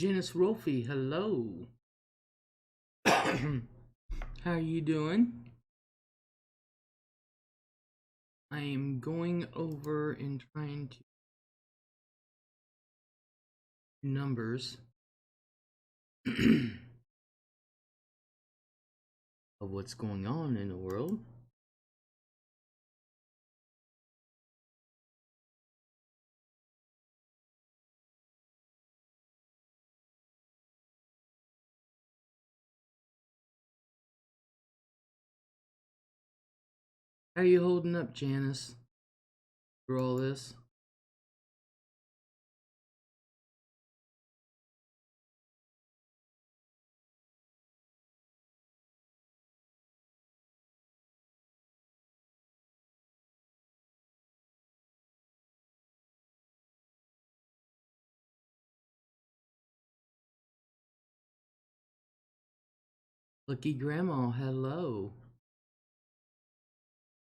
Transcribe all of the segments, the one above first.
Janice Rolfe, hello. How are you doing? I am going over and trying to numbers of what's going on in the world. How are you holding up, Janice, through all this? Lucky Grandma, hello.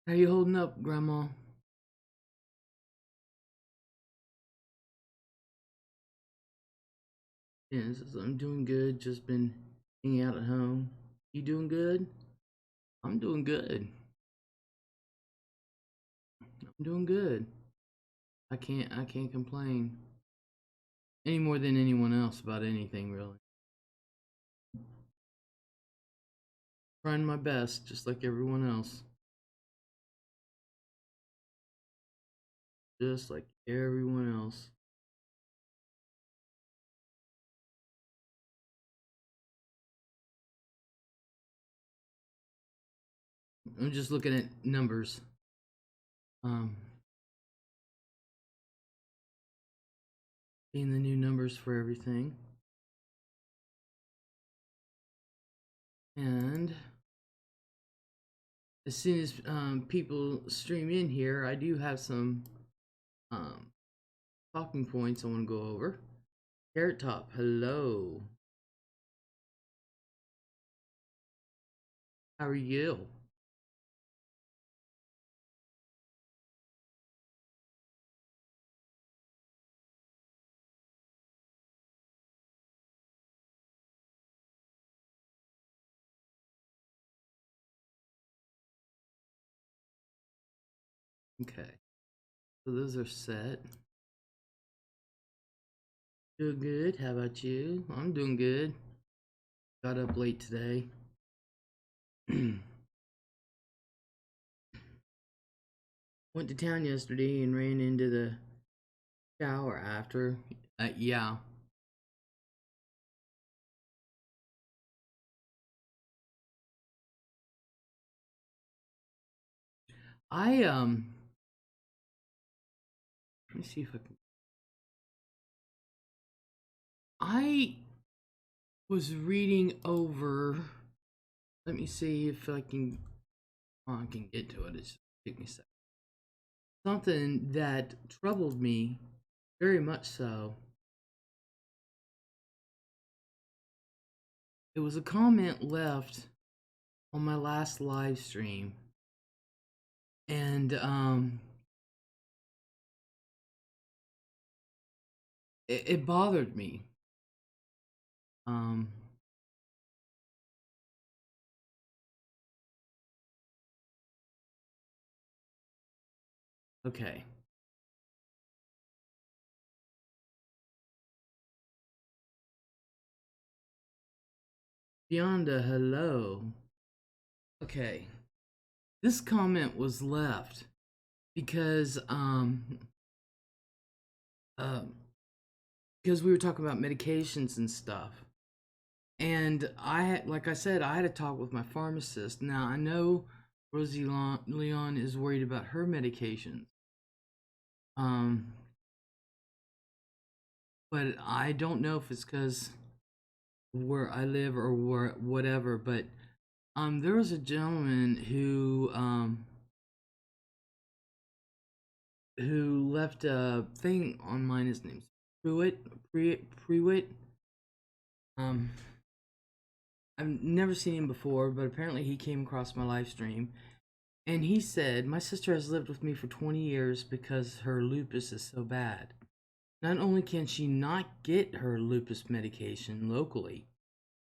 How are you holding up, Grandma? Yes, I'm doing good. Just been hanging out at home. You doing good? I'm doing good. I'm doing good. I can't complain any more than anyone else about anything, really. Trying my best, just like everyone else. Just like everyone else. I'm just looking at numbers. Seeing the new numbers for everything. And as soon as people stream in here, I do have some talking points I want to go over. Carrot Top, hello. How are you? Okay, so those are set. Doing good. How about you? I'm doing good. Got up late today. Went to town yesterday and ran into the shower after. Yeah. Let me see if I can. I was reading over. Let me see if I can. Oh, I can get to it. It's take me a second. Something that troubled me very much so. It was a comment left on my last live stream, and it bothered me. Okay. Beyond a hello. Okay. This comment was left because because we were talking about medications and stuff. And like I said, I had a talk with my pharmacist. Now I know Rosie Leon is worried about her medications. But I don't know if it's because where I live or whatever. But there was a gentleman who left a thing on mine. His name's Pruitt. I've never seen him before, but apparently he came across my live stream. And he said, my sister has lived with me for 20 years because her lupus is so bad. Not only can she not get her lupus medication locally,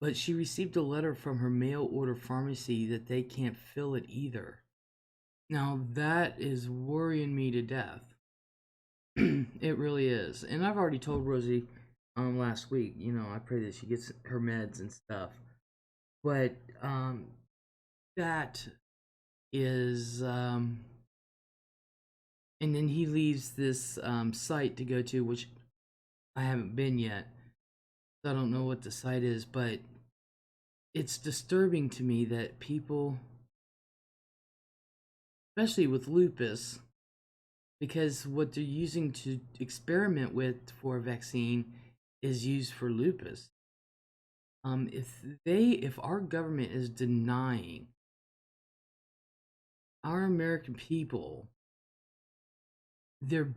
but she received a letter from her mail order pharmacy that they can't fill it either. Now that is worrying me to death. It really is. And I've already told Rosie last week, I pray that she gets her meds and stuff. But that is and then he leaves this site to go to, which I haven't been yet. So I don't know what the site is, but it's disturbing to me that people, especially with lupus, because what they're using to experiment with for a vaccine is used for lupus. If our government is denying our American people their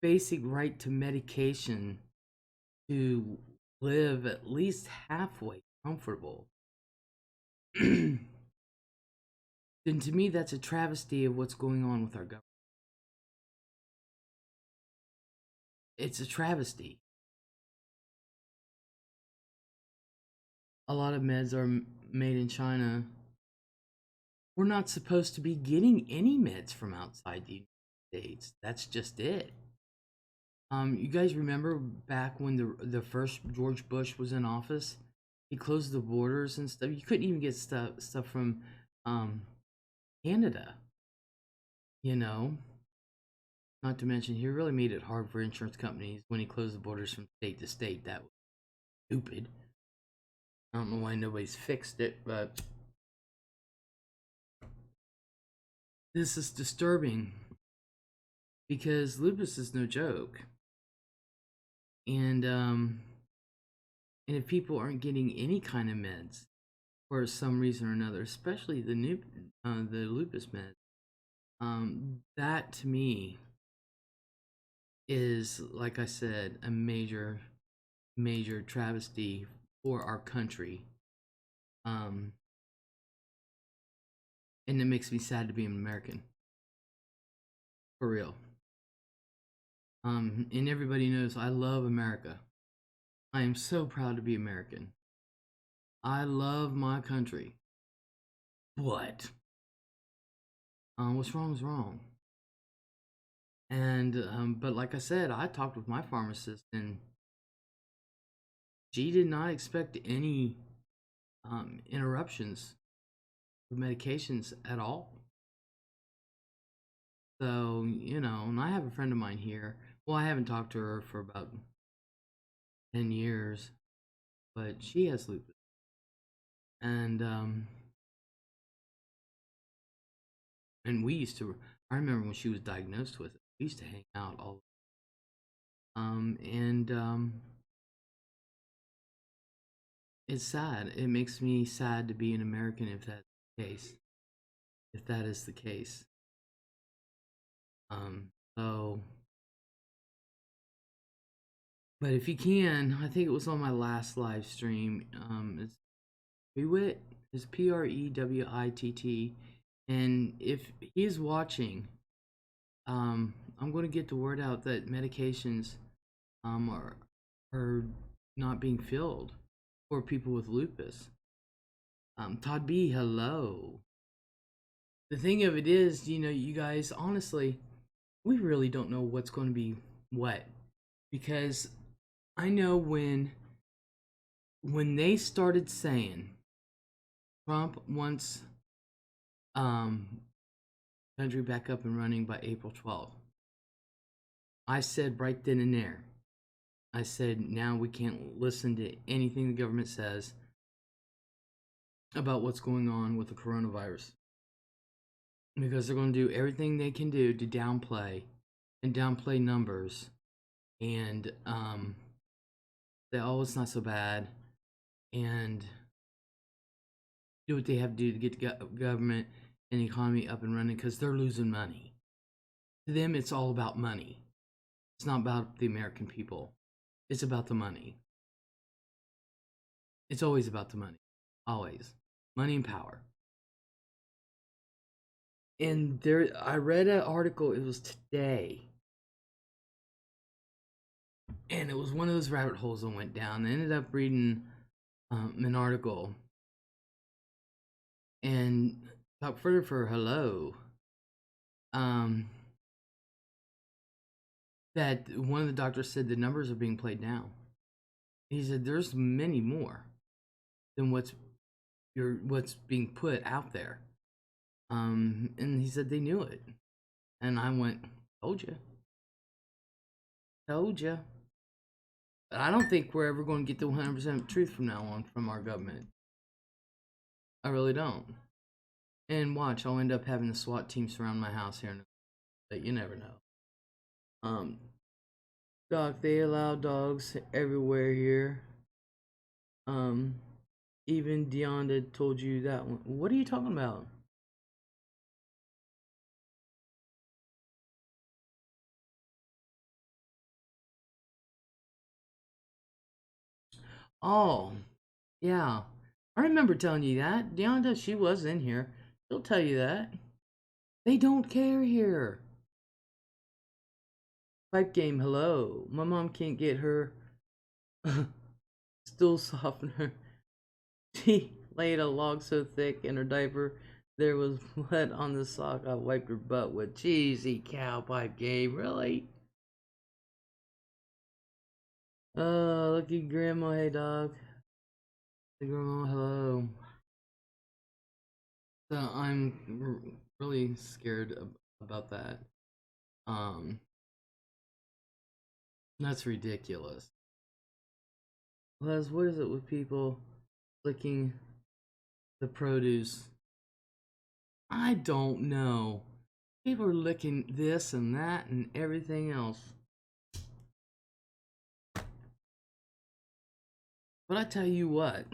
basic right to medication to live at least halfway comfortable, then to me that's a travesty of what's going on with our government. It's a travesty. A lot of meds are made in China. We're not supposed to be getting any meds from outside the United States. That's just it. You guys remember back when the first George Bush was in office? He closed the borders and stuff. You couldn't even get stuff from Canada. Not to mention he really made it hard for insurance companies when he closed the borders from state to state. That was stupid. I don't know why nobody's fixed it, but this is disturbing because lupus is no joke. And if people aren't getting any kind of meds for some reason or another, especially the lupus meds, that to me is, like I said, a major travesty for our country. And it makes me sad to be an American. For real. And everybody knows I love America. I am so proud to be American. I love my country. But what's wrong is wrong. And but like I said, I talked with my pharmacist and she did not expect any interruptions with medications at all. So, and I have a friend of mine here. Well, I haven't talked to her for about 10 years, but she has lupus. And we used to, I remember when she was diagnosed with it, we used to hang out all and it's sad. It makes me sad to be an American if that's the case. If that is the case. So but if you can, I think it was on my last live stream. It's Prewitt, is Prewitt, and if he's watching, I'm going to get the word out that medications are not being filled for people with lupus. Todd B, hello. The thing of it is, you guys, honestly, we really don't know what's going to be what, because I know when they started saying Trump wants country back up and running by April 12th, I said right then and there, I said now we can't listen to anything the government says about what's going on with the coronavirus, because they're going to do everything they can do to downplay numbers and say, oh, it's not so bad, and do what they have to do to get the government and the economy up and running, because they're losing money. To them, it's all about money. It's not about the American people. It's about the money. It's always about the money. Always. Money and power. And I read an article, it was today. And it was one of those rabbit holes I went down. I ended up reading an article and talk further for hello. That one of the doctors said the numbers are being played down. He said there's many more than what's being put out there. And he said they knew it, and I went, told you, told you. But I don't think we're ever going to get the 100% truth from now on from our government. I really don't. And watch, I'll end up having the SWAT team surround my house here, but you never know. Doc, they allow dogs everywhere here. Even Deonda told you that one. What are you talking about? Oh, yeah. I remember telling you that. Deonda, she was in here. She'll tell you that. They don't care here. Pipe game, hello. My mom can't get her stool softener. She laid a log so thick in her diaper there was blood on the sock I wiped her butt with. Cheesy cow, pipe game, really? Lucky grandma, hey dog. Hey grandma, hello. So I'm really scared about that. That's ridiculous. Les, what is it with people licking the produce? I don't know. People are licking this and that and everything else. But I tell you what,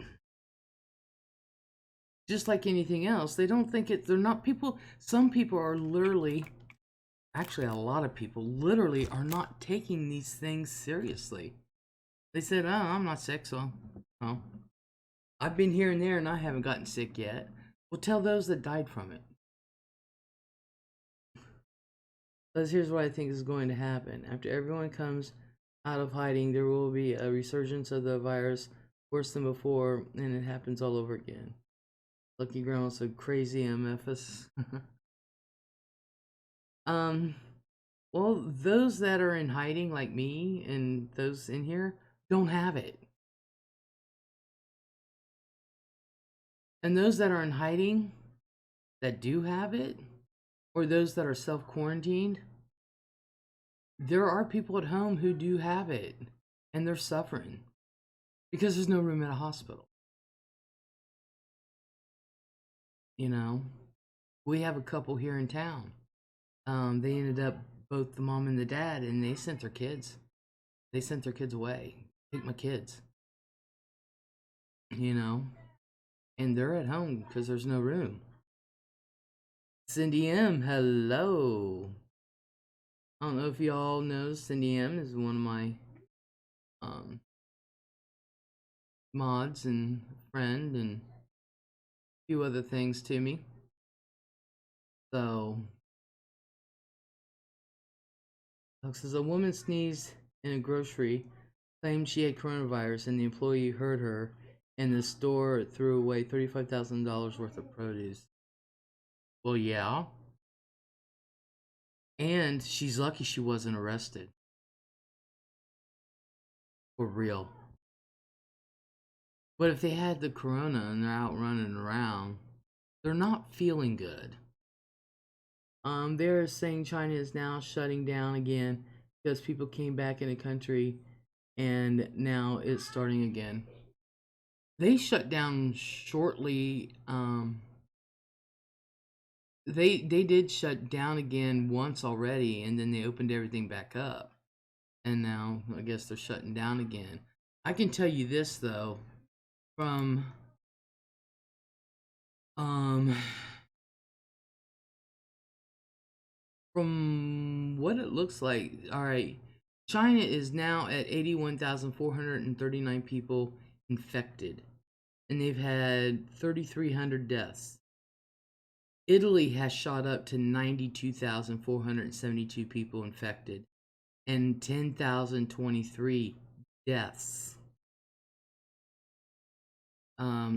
just like anything else, they don't think it, they're not people, some people are literally, actually a lot of people literally are not taking these things seriously. They said, oh, I'm not sick, so, oh. I've been here and there and I haven't gotten sick yet. Well, tell those that died from it. Because here's what I think is going to happen. After everyone comes out of hiding, there will be a resurgence of the virus worse than before, and it happens all over again. Lucky Grandma said crazy MFs. Well, those that are in hiding, like me and those in here, don't have it. And those that are in hiding that do have it, or those that are self-quarantined, there are people at home who do have it, and they're suffering because there's no room at a hospital. You know, we have a couple here in town. They ended up, both the mom and the dad, and they sent their kids. They sent their kids away. Take my kids. You know, and they're at home because there's no room. Cindy M, hello. I don't know if y'all know Cindy M is one of my mods and friend and a few other things to me. So, says a woman sneezed in a grocery, claimed she had coronavirus, and the employee heard her, and the store threw away $35,000 worth of produce. Well, yeah. And she's lucky she wasn't arrested. For real. But if they had the corona and they're out running around, they're not feeling good. They're saying China is now shutting down again because people came back in the country and now it's starting again. They shut down shortly. They did shut down again once already, and then they opened everything back up. And now I guess they're shutting down again. I can tell you this though, from what it looks like, all right, China is now at 81,439 people infected, and they've had 3,300 deaths. Italy has shot up to 92,472 people infected, and 10,023 deaths.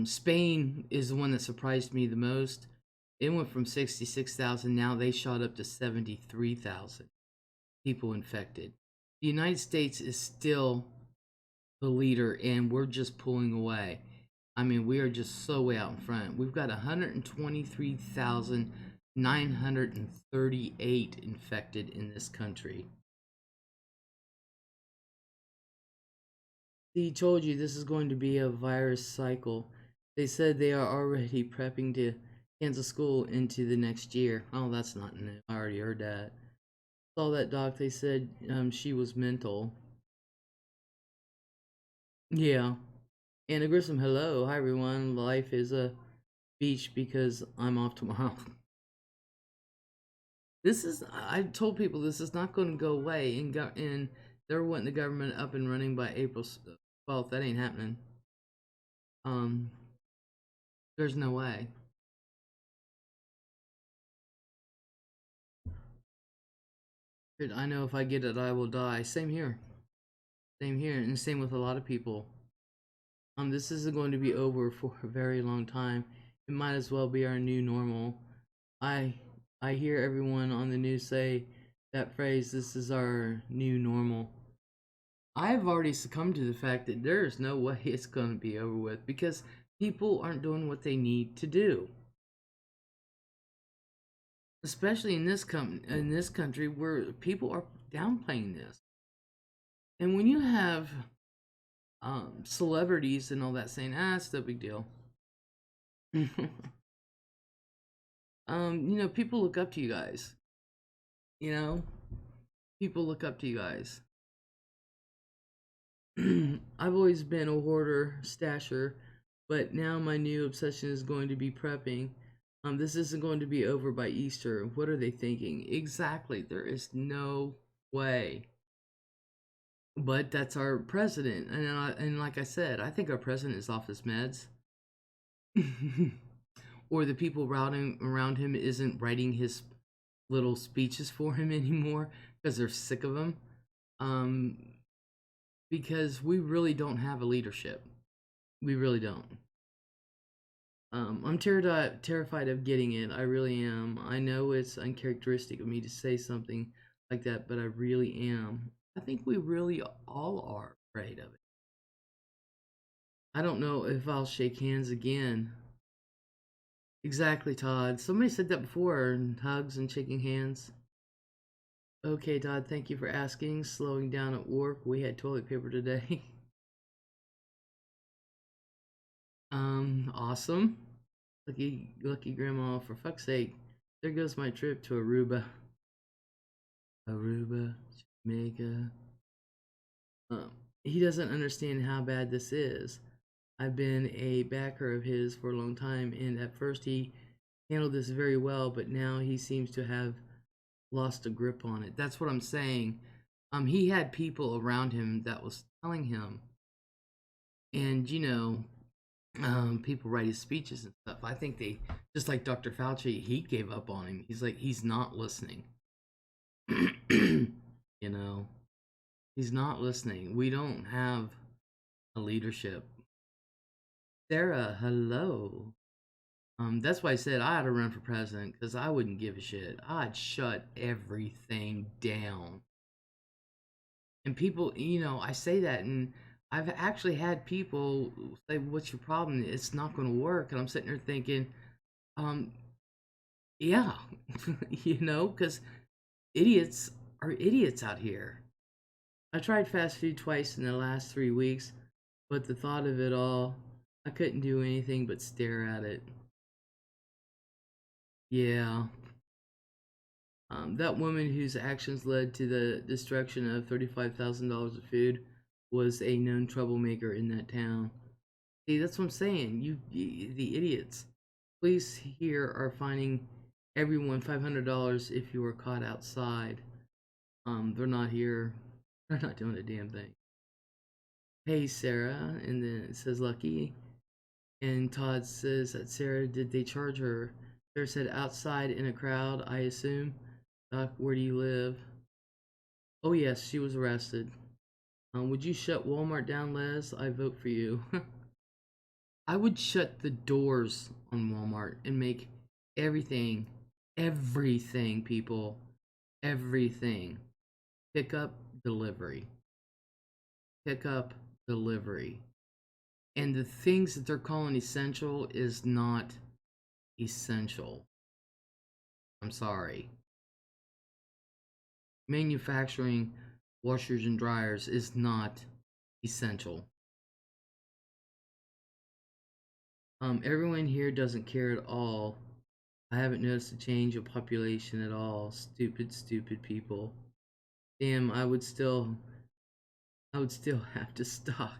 Spain is the one that surprised me the most. It went from 66,000, now they shot up to 73,000 people infected. The United States is still the leader, and we're just pulling away. I mean, we are just so way out in front. We've got 123,938 infected in this country. He told you this is going to be a virus cycle. They said they are already prepping to cancel school into the next year. Oh, that's not new. I already heard that. Saw that doc. They said she was mental. Yeah. Anna Grissom, hello. Hi, everyone. Life is a beach because I'm off tomorrow. I told people this is not going to go away, and they're wanting the government up and running by April 12th. That ain't happening. Um, there's no way. I know if I get it, I will die. Same here. Same here, and same with a lot of people. This isn't going to be over for a very long time. It might as well be our new normal. I I hear everyone on the news say that phrase, this is our new normal. I've already succumbed to the fact that there's no way it's going to be over with because people aren't doing what they need to do. Especially in this country where people are downplaying this. And when you have celebrities and all that saying, it's no big deal. People look up to you guys. People look up to you guys. I've always been a hoarder, stasher, but now my new obsession is going to be prepping. This isn't going to be over by Easter. What are they thinking? Exactly. There is no way. But that's our president, and like I said, I think our president is off his meds, or the people around him isn't writing his little speeches for him anymore because they're sick of him. Because we really don't have a leadership. We really don't. I'm terrified of getting it. I really am. I know it's uncharacteristic of me to say something like that, but I really am. I think we really all are afraid of it. I don't know if I'll shake hands again. Exactly, Todd. Somebody said that before, hugs and shaking hands. Okay, Todd, thank you for asking. Slowing down at work. We had toilet paper today. Awesome. Lucky grandma, for fuck's sake. There goes my trip to Aruba. Jamaica. He doesn't understand how bad this is. I've been a backer of his for a long time, and at first he handled this very well, but now he seems to have lost a grip on it. That's what I'm saying. He had people around him that was telling him, and people write his speeches and stuff. I think they, just like Dr. Fauci, he gave up on him. He's like, he's not listening. He's not listening. We don't have a leadership. Sarah, hello. That's why I said I ought to run for president, because I wouldn't give a shit. I'd shut everything down. And people, I say that, and I've actually had people say, what's your problem? It's not going to work. And I'm sitting there thinking, yeah, because idiots are idiots out here. I tried fast food twice in the last 3 weeks, but the thought of it all, I couldn't do anything but stare at it. Yeah. That woman whose actions led to the destruction of $35,000 of food was a known troublemaker in that town. See, that's what I'm saying. The idiots. Police here are fining everyone $500 if you are caught outside. They're not here. They're not doing a damn thing. Hey, Sarah, and then it says Lucky. And Todd says that Sarah, did they charge her? Sarah said outside in a crowd, I assume. Doc, where do you live? Oh yes, she was arrested. Would you shut Walmart down, Les? I vote for you. I would shut the doors on Walmart and make everything, everything, people, everything. Pick up, delivery. Pick up, delivery. And the things that they're calling essential is not essential. I'm sorry. Manufacturing washers and dryers is not essential. Everyone here doesn't care at all. I haven't noticed a change of population at all. Stupid, stupid people. Damn, I would still have to stock.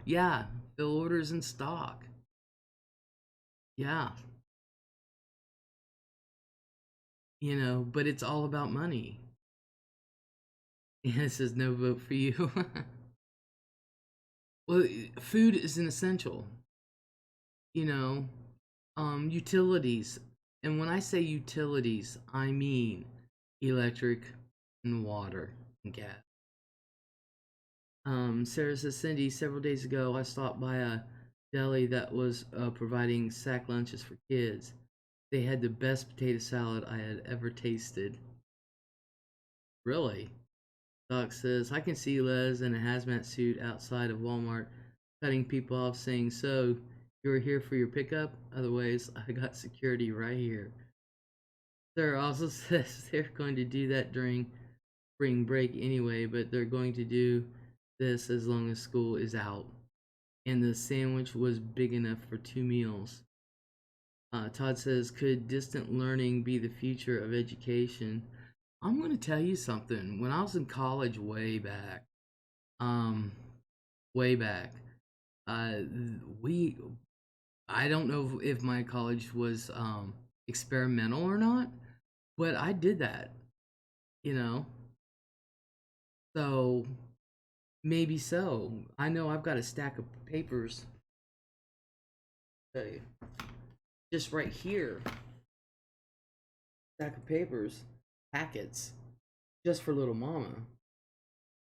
Yeah, fill orders in stock. Yeah, but it's all about money. And it says no vote for you. Well, food is an essential, you know, utilities. And when I say utilities, I mean electric and water and gas. Sarah says, Cindy, several days ago I stopped by a deli that was providing sack lunches for kids. They had the best potato salad I had ever tasted. Really? Doc says, I can see Les in a hazmat suit outside of Walmart cutting people off saying, so, you were here for your pickup? Otherwise, I got security right here. Sarah also says they're going to do that during spring break anyway, but they're going to do this as long as school is out. And the sandwich was big enough for 2 meals. Todd says, could distant learning be the future of education? I'm going to tell you something. When I was in college um, way back, uh, we, I don't know if my college was experimental or not, but I did that, you know. So maybe so. I know I've got a stack of papers, uh, just right here, stack of papers, packets, just for little mama,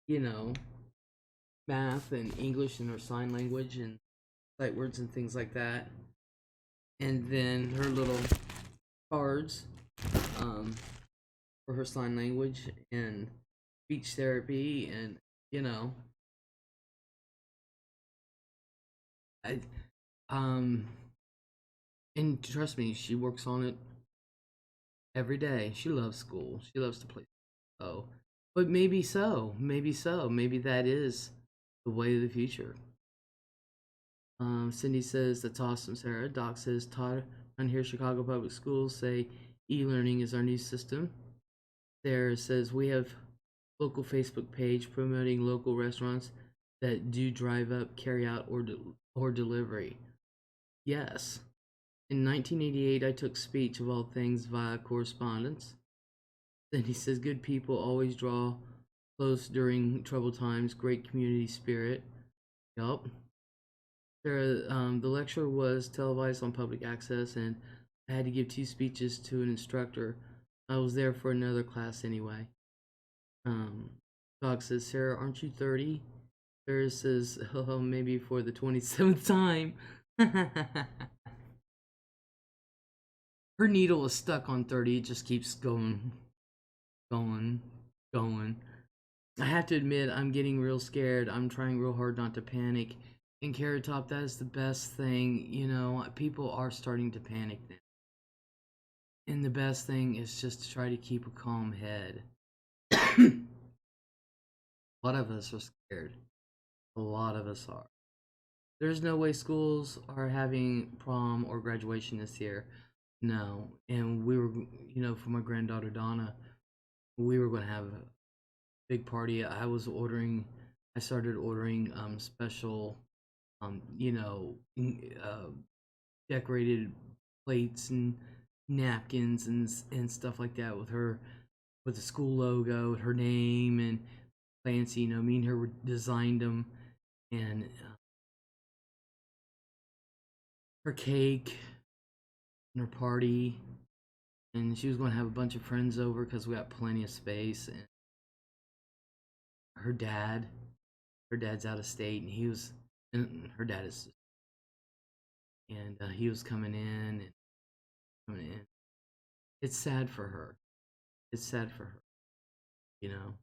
you know, math and English and her sign language and sight words and things like that. And then her little cards um, for her sign language and speech therapy, and you know, I um, and trust me, she works on it every day. She loves school. She loves to play. Oh, but maybe so. Maybe so. Maybe that is the way of the future. Cindy says that's awesome, Sarah. Doc says Todd on here Chicago Public Schools say e-learning is our new system. Sarah says we have local Facebook page promoting local restaurants that do drive up, carry out, or delivery. Yes. In 1988, I took speech of all things via correspondence. Then he says, good people always draw close during troubled times, great community spirit. Yup. The lecture was televised on public access, and I had to give 2 speeches to an instructor. I was there for another class anyway. Doc says, Sarah, aren't you 30? Sarah says, oh, maybe for the 27th time. Her needle is stuck on 30. It just keeps going, going, going. I have to admit, I'm getting real scared. I'm trying real hard not to panic. And Carrot Top, that is the best thing. People are starting to panic now. And the best thing is just to try to keep a calm head. A lot of us are scared. A lot of us are. There's no way schools are having prom or graduation this year. No. And we were, for my granddaughter Donna, we were going to have a big party. I started ordering special, decorated plates and napkins and stuff like that with the school logo, her name, and Clancy. Me and her designed them, and her cake and her party, and she was going to have a bunch of friends over because we got plenty of space. And her dad, her dad's out of state, and and her dad is, and he was coming in. It's sad for her. It's sad for her, you know.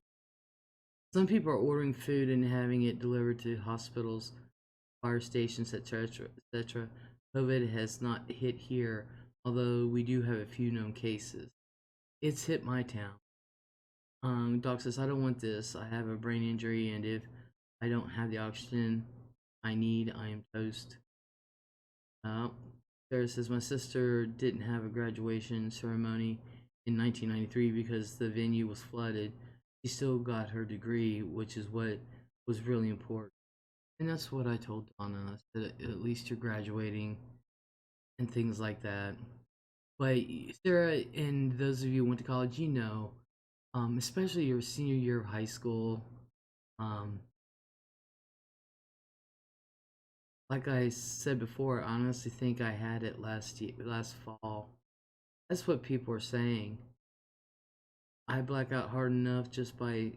Some people are ordering food and having it delivered to hospitals, fire stations, etc., etc. COVID has not hit here, although we do have a few known cases. It's hit my town. Doc says, I don't want this. I have a brain injury, and if I don't have the oxygen I need, I am toast. Sarah says, my sister didn't have a graduation ceremony in 1993 because the venue was flooded. She still got her degree, which is what was really important. And that's what I told Donna, that at least you're graduating and things like that. But Sarah, and those of you who went to college, you know, especially your senior year of high school, um, like I said before, I honestly think I had it last fall. That's what people are saying. I black out hard enough just by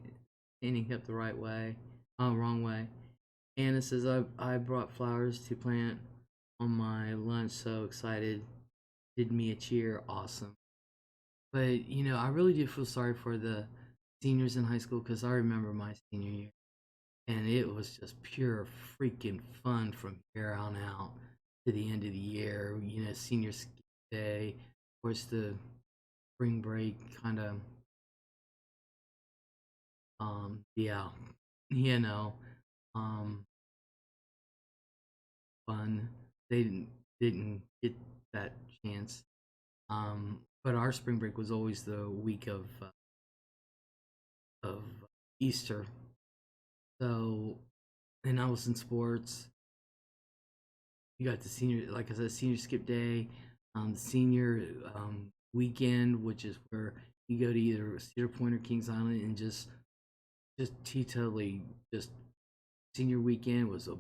standing up the right way, wrong way. Anna says I brought flowers to plant on my lunch. So excited, did me a cheer, awesome. But you know, I really do feel sorry for the seniors in high school because I remember my senior year, and it was just pure freaking fun from here on out to the end of the year. You know, senior day, of course, the spring break kind of, yeah, you know, um, fun. They didn't get that chance. But our spring break was always the week of Easter. So, and I was in sports. You got the senior, like I said, senior skip day, the senior weekend, which is where you go to either Cedar Point or Kings Island and just totally just senior weekend was a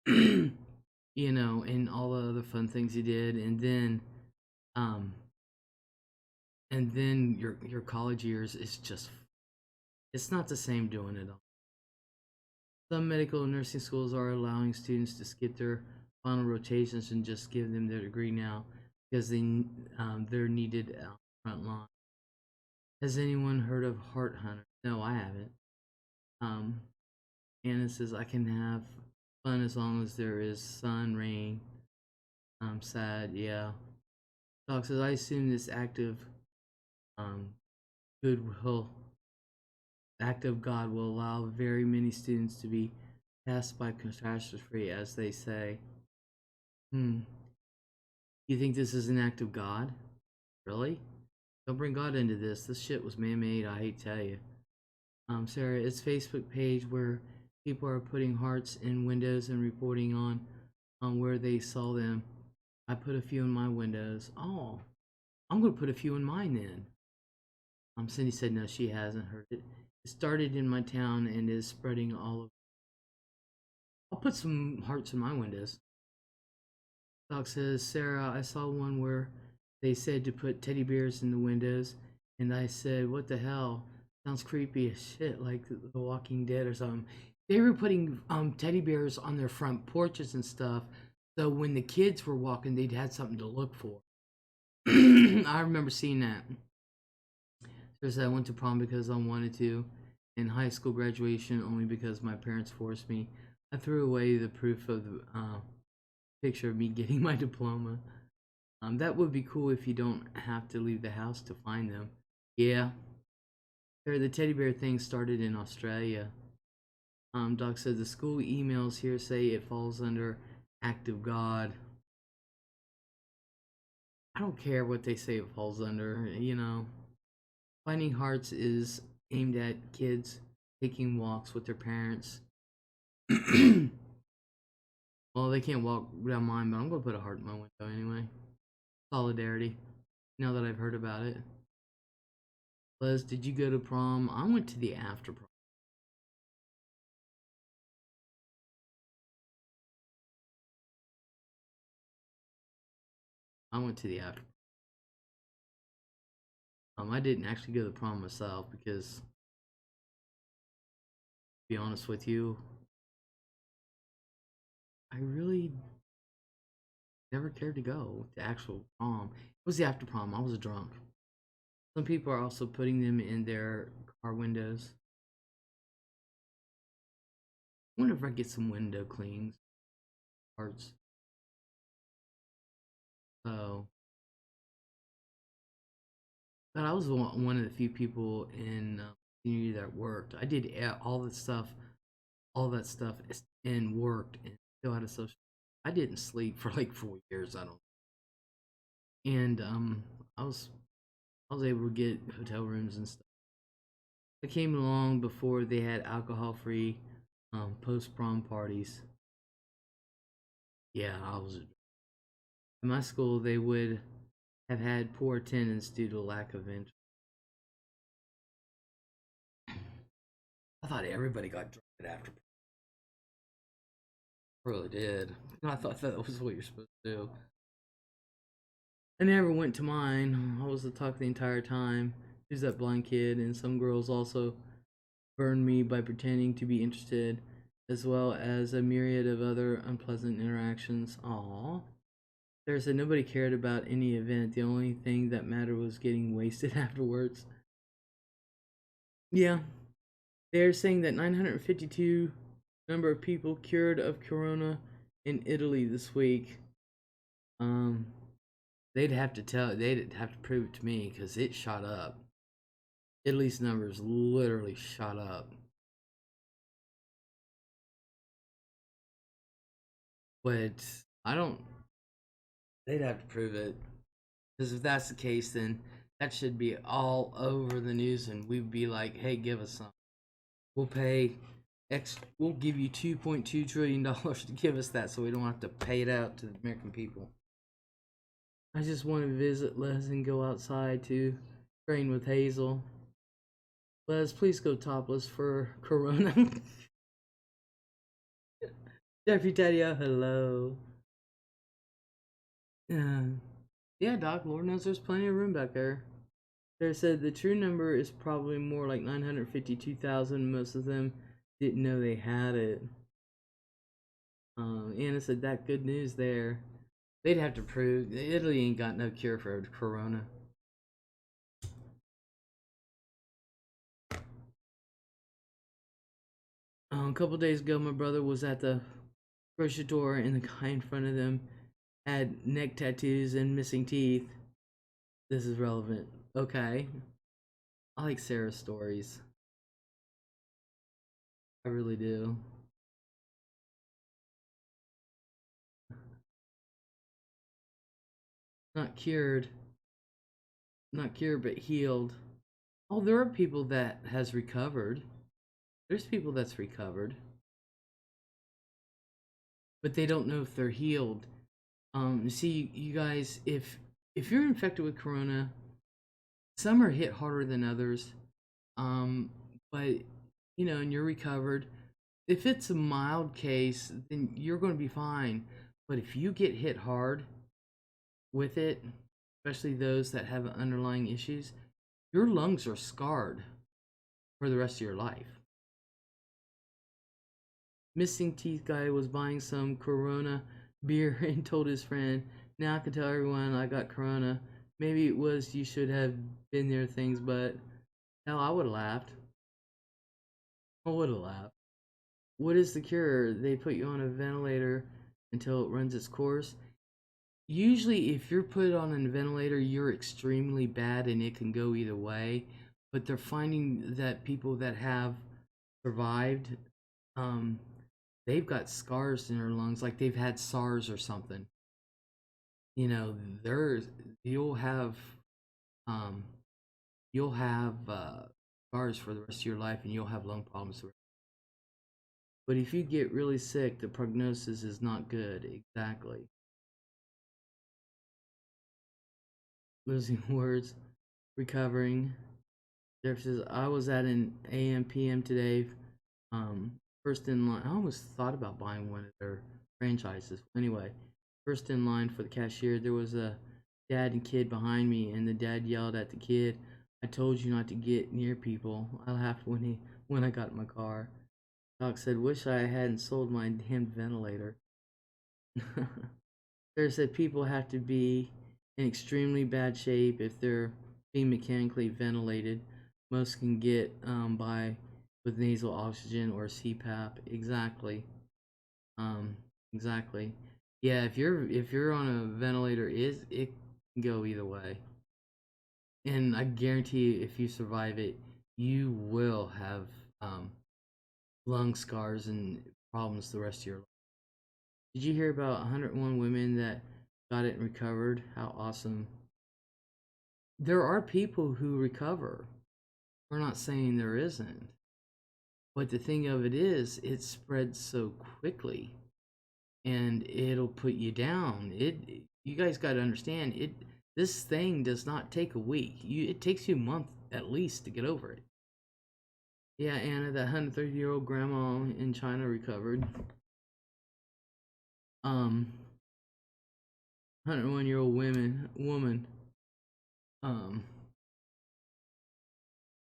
you know, and all the other fun things you did, um and then your college years is just, it's not the same doing it all. Some medical and nursing schools are allowing students to skip their final rotations and just give them their degree now because they're needed out front line. Has anyone heard of Heart Hunter? No, I haven't. Um, Anna says I can have fun as long as there is sun, rain. I'm sad, yeah. Doc says I assume this um, goodwill, act of God will allow very many students to be passed by catastrophe, as they say. Hmm. You think this is an act of God? Really? Don't bring God into this. This shit was man-made. I hate to tell you. Sarah, it's Facebook page where people are putting hearts in windows and reporting on where they saw them. I put a few in my windows. Oh, I'm gonna put a few in mine then. Cindy said no, she hasn't heard it. It started in my town and is spreading all over. I'll put some hearts in my windows. Doc says, Sarah, I saw one where they said to put teddy bears in the windows, and I said, what the hell? Sounds creepy as shit, like The Walking Dead or something. They were putting teddy bears on their front porches and stuff, so when the kids were walking, they'd had something to look for. I remember seeing that. Says I went to prom because I wanted to, and high school graduation only because my parents forced me. I threw away the proof of the picture of me getting my diploma. That would be cool if you don't have to leave the house to find them. Yeah. The teddy bear thing started in Australia. Doc said the school emails here say it falls under act of God. I don't care what they say it falls under, you know. Finding Hearts is aimed at kids taking walks with their parents. Well, they can't walk down mine, but I'm gonna put a heart in my window anyway. Solidarity. Now that I've heard about it. Les, did you go to prom? I went to the after prom. I went to the after. I didn't actually go to the prom myself because be honest with you, I really never cared to go to actual prom. It was the after prom. I was drunk. Some people are also putting them in their car windows. I wonder if I get some window cleans parts. So, but I was one of the few people in community that worked. I did all that stuff, and worked, and still had a social. I didn't sleep for like 4 years. I don't. And I was I was able to get hotel rooms and stuff. I came along before they had alcohol-free post-prom parties. Yeah, I was. In my school, they would have had poor attendance due to lack of interest. I thought everybody got drunk after. I really did. I thought that was what you're supposed to do. I never went to mine. I was the talk the entire time. Who's that blind kid? And some girls also burned me by pretending to be interested, as well as a myriad of other unpleasant interactions. Aww. Sarah said nobody cared about any event. The only thing that mattered was getting wasted afterwards. Yeah. They're saying that 952 number of people cured of corona in Italy this week. Um, they'd have to prove it to me because it shot up. Italy's numbers literally shot up. But I don't. They'd have to prove it, because if that's the case, then that should be all over the news, and we'd be like, "Hey, give us some. We'll pay X. We'll give you $2.2 trillion to give us that, so we don't have to pay it out to the American people." I just want to visit Les and go outside to train with Hazel. Les, please go topless for Corona. Jeffrey Taddeo, hello. Yeah, Doc, Lord knows there's plenty of room back there. They said the true number is probably more like 952,000. Most of them didn't know they had it. Anna said that good news there. They'd have to prove Italy ain't got no cure for Corona. A couple days ago, my brother was at the grocery store, and the guy in front of them had neck tattoos and missing teeth. This is relevant. Okay. I like Sarah's stories. I really do. Not cured. Not cured, but healed. Oh, there are people that has recovered. There's people that's recovered, but they don't know if they're healed. See, you guys, if you're infected with corona, some are hit harder than others. Um, but and you're recovered. If it's a mild case, then you're going to be fine. But if you get hit hard with it, especially those that have underlying issues, your lungs are scarred for the rest of your life. Missing teeth guy was buying some Corona beer and told his friend, "Now I can tell everyone I got Corona. Maybe it was you should have been there things, but hell, I would have laughed. I would have laughed. What is the cure? They put you on a ventilator until it runs its course. Usually, if you're put on a ventilator, you're extremely bad and it can go either way. But they're finding that people that have survived, they've got scars in their lungs, like they've had SARS or something. There's you'll have um, you'll have scars for the rest of your life, and you'll have lung problems. But if you get really sick, the prognosis is not good. Exactly. Losing words, recovering. Jeff says, I was at an AM PM today. First in line. I almost thought about buying one of their franchises. Anyway, first in line for the cashier, there was a dad and kid behind me, and the dad yelled at the kid, "I told you not to get near people." I laughed when I got in my car. Doc said, wish I hadn't sold my damn ventilator. There said people have to be in extremely bad shape if they're being mechanically ventilated. Most can get by with nasal oxygen or CPAP. Exactly. Um, exactly. Yeah, if you're on a ventilator, it can go either way. And I guarantee you, if you survive it, you will have um, lung scars and problems the rest of your life. Did you hear about 101 women that got it and recovered? How awesome. There are people who recover. We're not saying there isn't. But the thing of it is, it spreads so quickly and it'll put you down. You guys got to understand it. This thing does not take a week. It takes you a month at least to get over it. Yeah, Anna, that 130-year-old grandma in China recovered. 101-year-old woman. Um,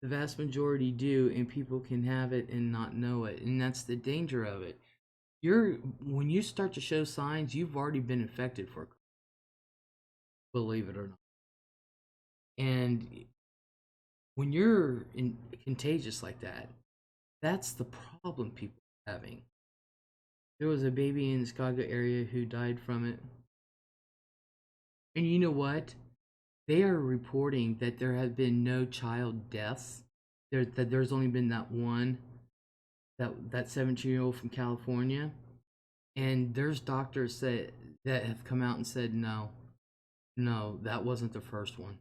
the vast majority do, and people can have it and not know it, and that's the danger of it. When you start to show signs, you've already been infected for, believe it or not. And when you're contagious like that, that's the problem people are having. There was a baby in the Chicago area who died from it. And you know what? They are reporting that there have been no child deaths. That there's only been that one, that 17-year-old from California. And there's doctors that have come out and said no, that wasn't the first one,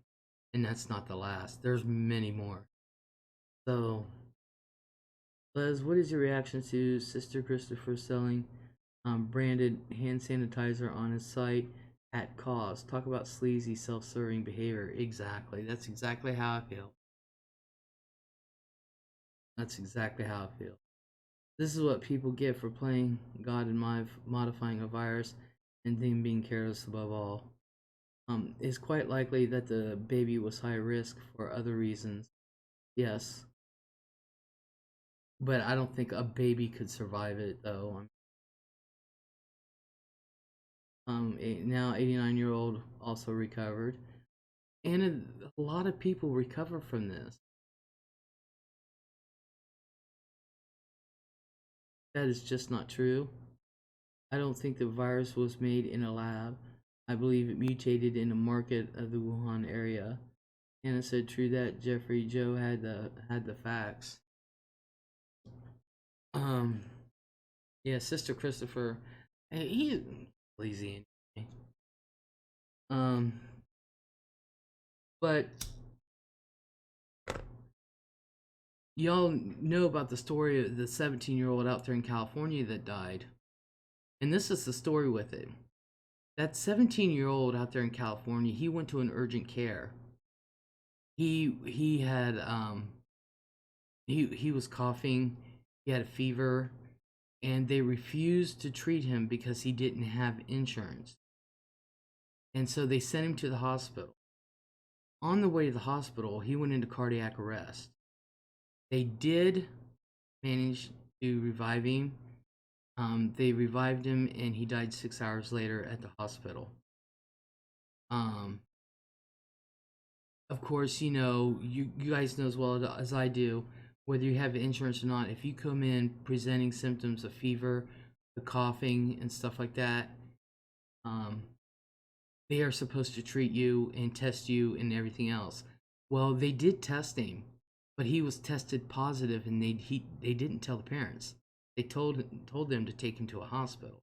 and that's not the last. There's many more. So, Les, what is your reaction to Sister Christopher selling branded hand sanitizer on his site at cost? Talk about sleazy, self-serving behavior. Exactly. That's exactly how I feel. That's exactly how I feel. This is what people get for playing God and modifying a virus and then being careless above all. It's quite likely that the baby was high risk for other reasons. Yes, but I don't think a baby could survive it though. Now 89-year-old also recovered, and a lot of people recover from this. That is just not true. I don't think the virus was made in a lab. I believe it mutated in the market of the Wuhan area. Anna said, "True that." Jeffrey Joe had the facts. Um, yeah, Sister Christopher, he lazy. Um, but y'all know about the story of the 17-year-old out there in California that died, and this is the story with it. That 17-year-old out there in California, he went to an urgent care. He had he was coughing, he had a fever, and they refused to treat him because he didn't have insurance. And so they sent him to the hospital. On the way to the hospital, he went into cardiac arrest. They did manage to revive him. They revived him, and he died 6 hours later at the hospital. Um, of course, you guys know as well as I do, whether you have insurance or not. If you come in presenting symptoms of fever, the coughing, and stuff like that, um, they are supposed to treat you and test you and everything else. Well, they did test him, but he was tested positive, and they didn't tell the parents. They told them to take him to a hospital.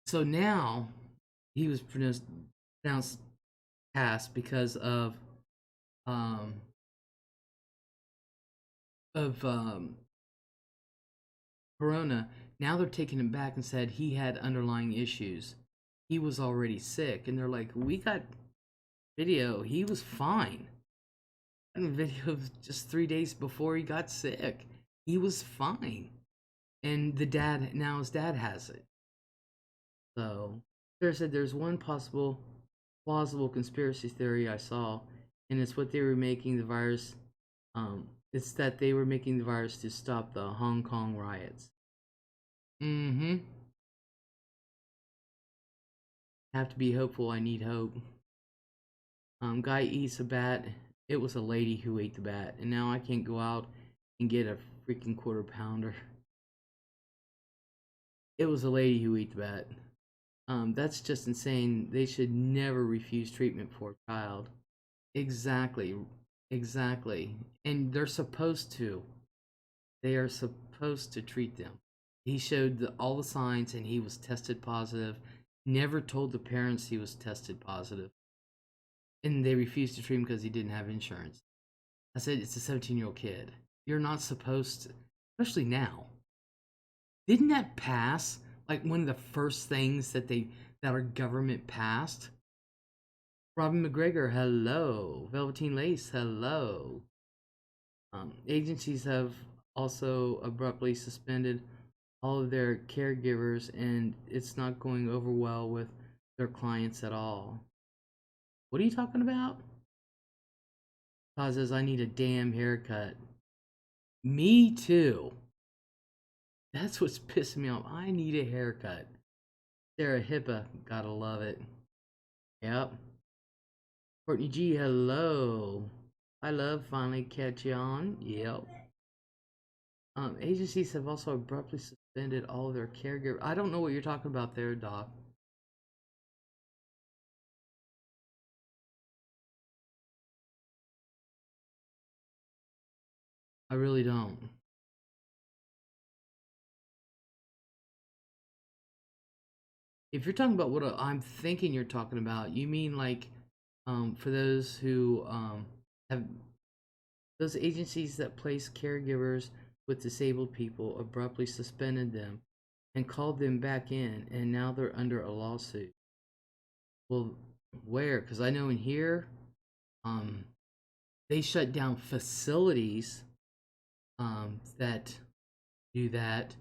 So now he was pronounced passed because um of corona. Now they're taking him back and said he had underlying issues. He was already sick, and they're like, we got video. He was fine. And video of just 3 days before he got sick. He was fine. And his dad has it. So, Sarah said there's one plausible conspiracy theory I saw, and it's what they were making the virus It's that they were making the virus to stop the Hong Kong riots. Mm-hmm. Have to be hopeful. I need hope. Guy eats a bat. It was a lady who ate the bat, and now I can't go out and get a freaking quarter pounder. It was a lady who ate the bat. That's just insane. They should never refuse treatment for a child. Exactly. Exactly. And they're supposed to. They are supposed to treat them. He showed all the signs and he was tested positive. Never told the parents he was tested positive. And they refused to treat him because he didn't have insurance. I said, it's a 17-year-old kid. You're not supposed to, especially now. Didn't that pass? Like one of the first things that our government passed? Robin McGregor, hello. Velveteen Lace, hello. Agencies have also abruptly suspended all of their caregivers, and it's not going over well with their clients at all. What are you talking about? Todd says, I need a damn haircut. Me too. That's what's pissing me off. I need a haircut. Sarah Hippa, gotta love it. Yep. Courtney G, hello. I love finally catch you on. Yep. Agencies have also abruptly suspended all of their caregivers. I don't know what you're talking about there, Doc. I really don't. If you're talking about what I'm thinking you're talking about, you mean like for those who have those agencies that place caregivers with disabled people abruptly suspended them and called them back in, and now they're under a lawsuit. Well, where? Because I know in here, they shut down facilities that do that,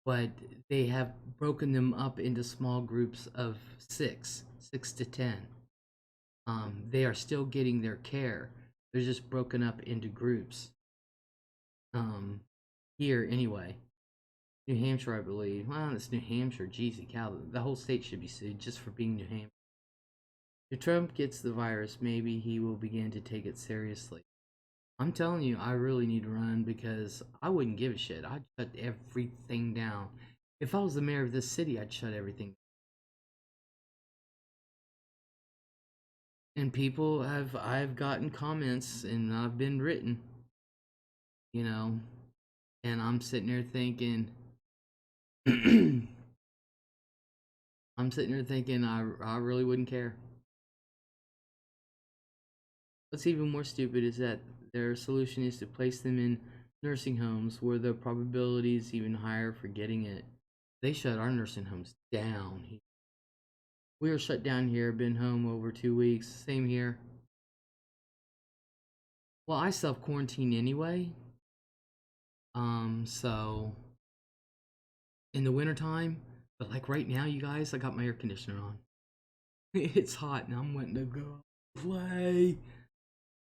but they have broken them up into small groups of six to 10. They are still getting their care. They're just broken up into groups. Here anyway. New Hampshire, I believe. Well, it's New Hampshire. Jeezy cow. The whole state should be sued just for being New Hampshire. If Trump gets the virus, maybe he will begin to take it seriously. I'm telling you, I really need to run because I wouldn't give a shit. I'd shut everything down. If I was the mayor of this city, I'd shut everything down. And people I've gotten comments and I've been written, you know, and I'm sitting there thinking, I'm sitting there thinking I really wouldn't care. What's even more stupid is that their solution is to place them in nursing homes where the probability is even higher for getting it. They shut our nursing homes down. We were shut down here, been home over 2 weeks. Same here. Well, I self-quarantine anyway. So in the wintertime, but like right now, you guys, I got my air conditioner on. It's hot and I'm wanting to go play.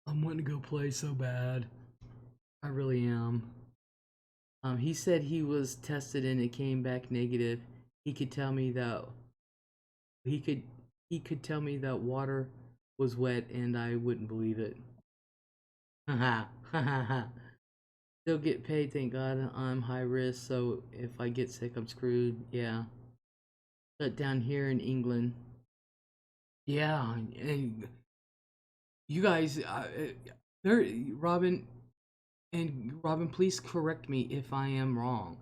I'm wanting to go play so bad. I really am. He said he was tested and it came back negative. He could tell me that he could tell me that water was wet and I wouldn't believe it. Haha. Haha. Still get paid, thank God. I'm high risk, so if I get sick, I'm screwed. Yeah. Shut down here in England. Yeah, and you guys, there, Robin, and Robin, please correct me if I am wrong.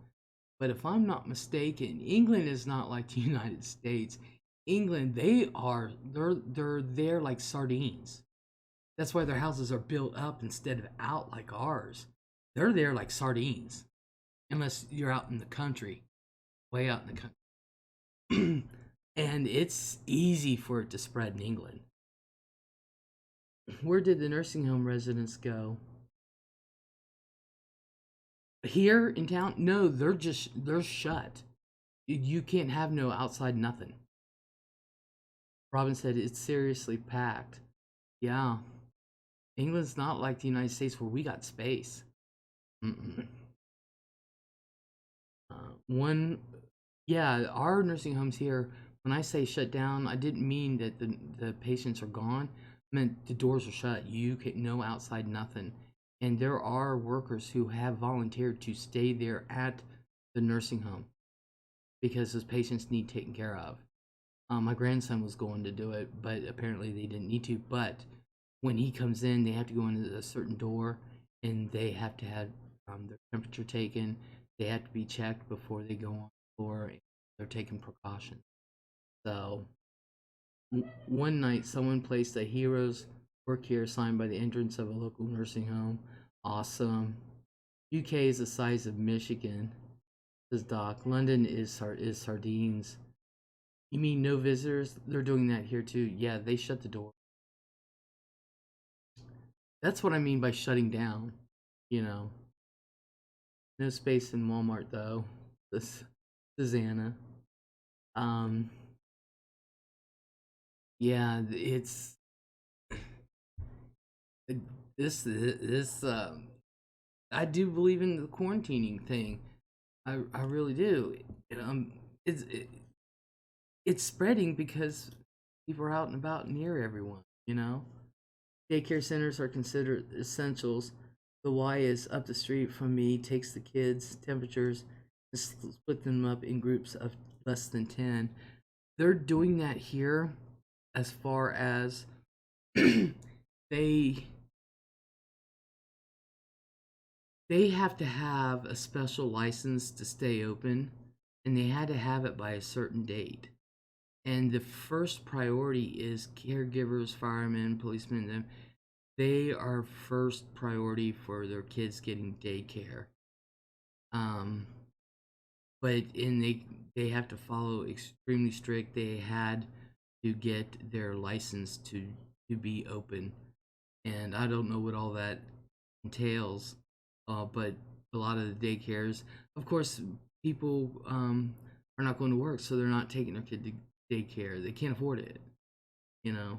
But if I'm not mistaken, England is not like the United States. England, they're there like sardines. That's why their houses are built up instead of out like ours. They're there like sardines. Unless you're out in the country. Way out in the country. And it's easy for it to spread in England. Where did the nursing home residents go? Here in town? No, they're shut. You can't have no outside nothing. Robin said it's seriously packed. Yeah. England's not like the United States where we got space. Mm-mm. One, yeah, our nursing homes here, when I say shut down, I didn't mean that the patients are gone. I meant the doors are shut. You can no outside, nothing. And there are workers who have volunteered to stay there at the nursing home because those patients need taken care of. My grandson was going to do it, but apparently they didn't need to. But when he comes in, they have to go into a certain door, and they have to have their temperature taken. They have to be checked before they go on the floor. They're taking precautions. So one night, someone placed a hero's work here sign by the entrance of a local nursing home. Awesome. UK is the size of Michigan, says Doc. London is sardines. You mean no visitors? They're doing that here too. Yeah, they shut the door. That's what I mean by shutting down. You know, no space in Walmart though. This Susanna. Um, yeah, it's this. I do believe in the quarantining thing. I really do. Um, it's it's spreading because people are out and about near everyone. You know. Daycare centers are considered essentials. The Y is up the street from me, takes the kids' temperatures, and split them up in groups of less than 10. They're doing that here as far as they they have to have a special license to stay open, and they had to have it by a certain date. And the first priority is caregivers, firemen, policemen, them. They are first priority for their kids getting daycare. Um, but and they have to follow extremely strict. They had to get their license to be open, and I don't know what all that entails. But a lot of the daycares, of course, people are not going to work, so they're not taking their kid to daycare. They can't afford it, you know.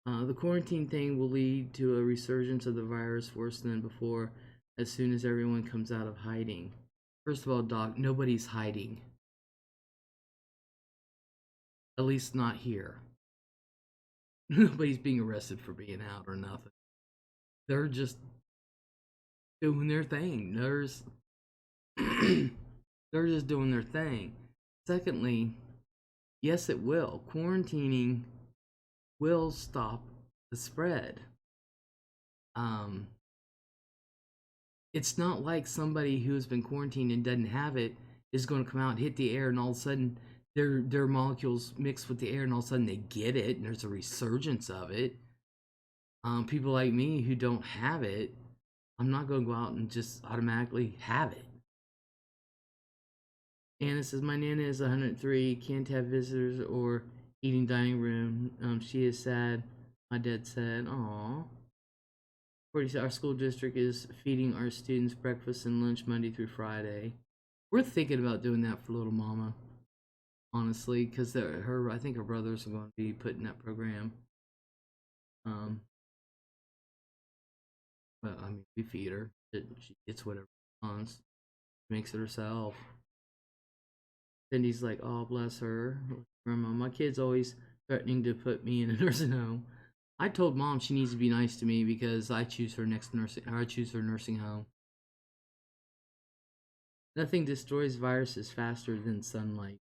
The quarantine thing will lead to a resurgence of the virus worse than before as soon as everyone comes out of hiding. First of all, Doc, nobody's hiding. At least not here. Nobody's being arrested for being out or nothing. They're just doing their thing. They're just doing their thing. Secondly, yes, it will. Quarantining will stop the spread. Um, it's not like somebody who's been quarantined and doesn't have it is going to come out and hit the air, and all of a sudden their molecules mix with the air, and all of a sudden they get it, and there's a resurgence of it. People like me who don't have it, I'm not going to go out and just automatically have it. Anna says my nana is 103, can't have visitors or eating dining room. She is sad. My dad said, "Aw." 40, our school district is feeding our students breakfast and lunch Monday through Friday. We're thinking about doing that for little mama, honestly, because her I think her brothers are going to be putting that program. Um, but I mean, we feed her. She gets whatever she wants, makes it herself. Cindy's like, "Oh, bless her, grandma. My kid's always threatening to put me in a nursing home." I told mom she needs to be nice to me because I choose her next nursing. Or I choose her nursing home. Nothing destroys viruses faster than sunlight.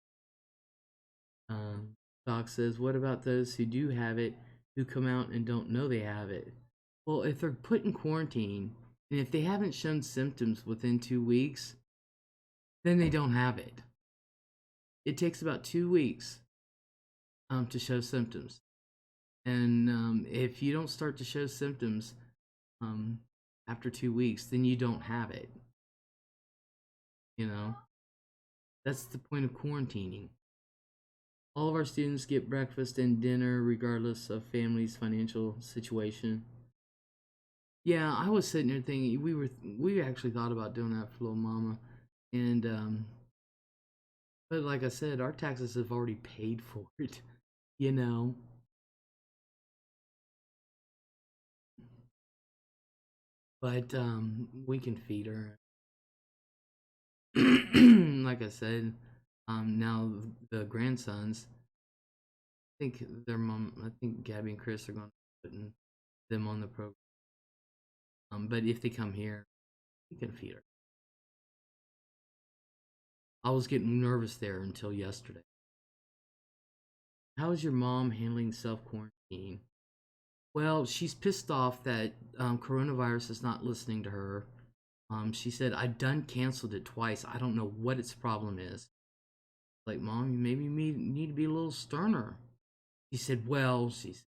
Um, Doc says, "What about those who do have it, who come out and don't know they have it?" Well, if they're put in quarantine and if they haven't shown symptoms within 2 weeks, then they don't have it. It takes about 2 weeks to show symptoms. And if you don't start to show symptoms um, after 2 weeks, then you don't have it. You know, that's the point of quarantining. All of our students get breakfast and dinner regardless of family's financial situation. Yeah, I was sitting there thinking we actually thought about doing that for little mama, and but like I said, our taxes have already paid for it. You know, but we can feed her. Like I said, now the grandsons, I think their mom, I think Gabby and Chris are going to be putting them on the program. But if they come here, we can feed her. I was getting nervous there until yesterday. How is your mom handling self quarantine? Well, she's pissed off that coronavirus is not listening to her. She said, I've done canceled it twice. I don't know what its problem is. Like, Mom, you maybe need to be a little sterner. She said, well, she's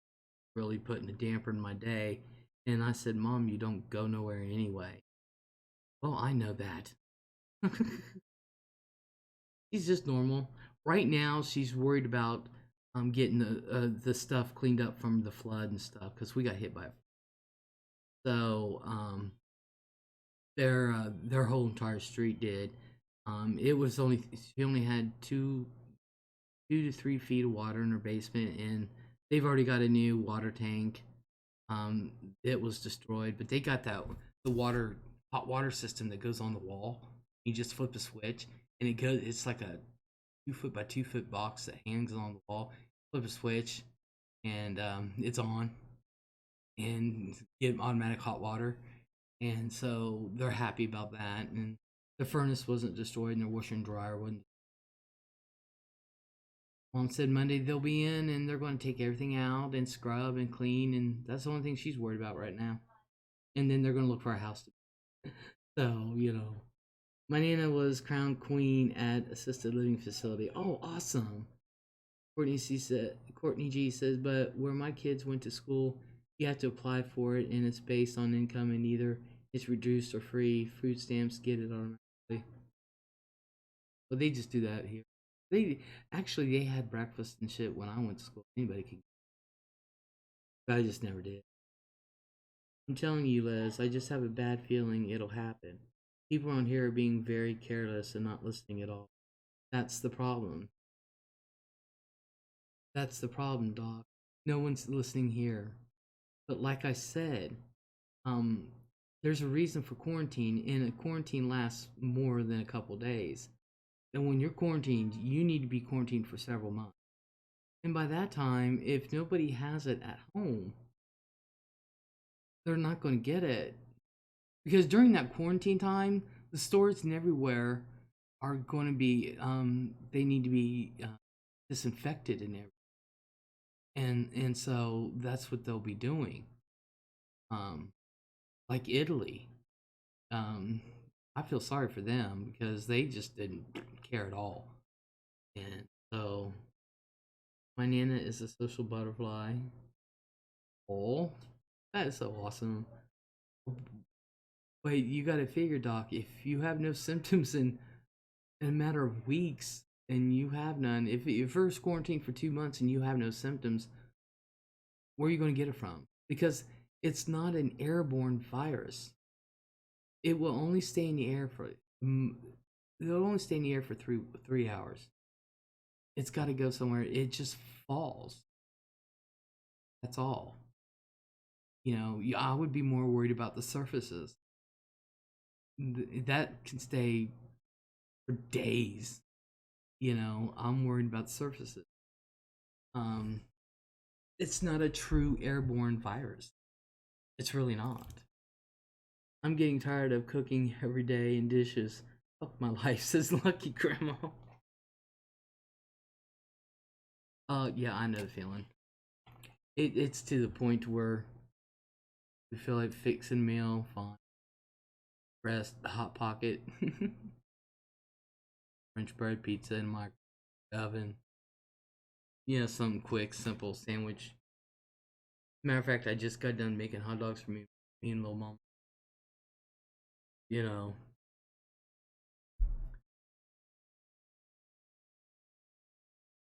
really putting a damper in my day. And I said, Mom, you don't go nowhere anyway. Well, I know that. She's just normal. Right now, she's worried about getting the stuff cleaned up from the flood and stuff because we got hit by it. So their whole entire street did. It was only she only had 2 to 3 feet of water in her basement, and they've already got a new water tank. It was destroyed, but they got the hot water system that goes on the wall. You just flip a switch, and it goes. It's like a 2 foot by 2 foot box that hangs on the wall. Flip a switch, and it's on, and get automatic hot water. And so they're happy about that. And the furnace wasn't destroyed, and their washer and dryer wasn't. Mom said Monday they'll be in, and they're going to take everything out and scrub and clean, and that's the only thing she's worried about right now. And then they're going to look for a house. So my Nana was crowned queen at assisted living facility. Oh, awesome! Courtney G says, but where my kids went to school, you have to apply for it, and it's based on income, and either it's reduced or free. Food stamps get it automatically. Well, they just do that here. They had breakfast and shit when I went to school. Anybody can, but I just never did. I'm telling you, Les, I just have a bad feeling it'll happen. People around here are being very careless and not listening at all. That's the problem. That's the problem, Doc. No one's listening here. But like I said, um, there's a reason for quarantine, and a quarantine lasts more than a couple days. And when you're quarantined, you need to be quarantined for several months. And by that time, if nobody has it at home, they're not going to get it. Because during that quarantine time, the stores and everywhere are going to be, they need to be disinfected and everything. And so that's what they'll be doing. Um, like Italy. I feel sorry for them because they just didn't care at all. And so my Nana is a social butterfly. Oh, that is so awesome. Wait, you gotta figure, Doc, if you have no symptoms in a matter of weeks and you have none, if you're first quarantined for 2 months and you have no symptoms, where are you gonna get it from? Because it's not an airborne virus. It will only stay in the air for it'll only stay in the air for 3 hours. It's got to go somewhere. It just falls. That's all. I would be more worried about the surfaces. That can stay for days. I'm worried about surfaces. Um, it's not a true airborne virus. It's really not. I'm getting tired of cooking every day and dishes. Fuck my life, says Lucky Grandma. Yeah, I know the feeling. It's to the point where we feel like fixing meal, fine. Rest, the hot pocket, French bread, pizza in my oven. Something quick, simple sandwich. Matter of fact, I just got done making hot dogs for me and little mom. You know,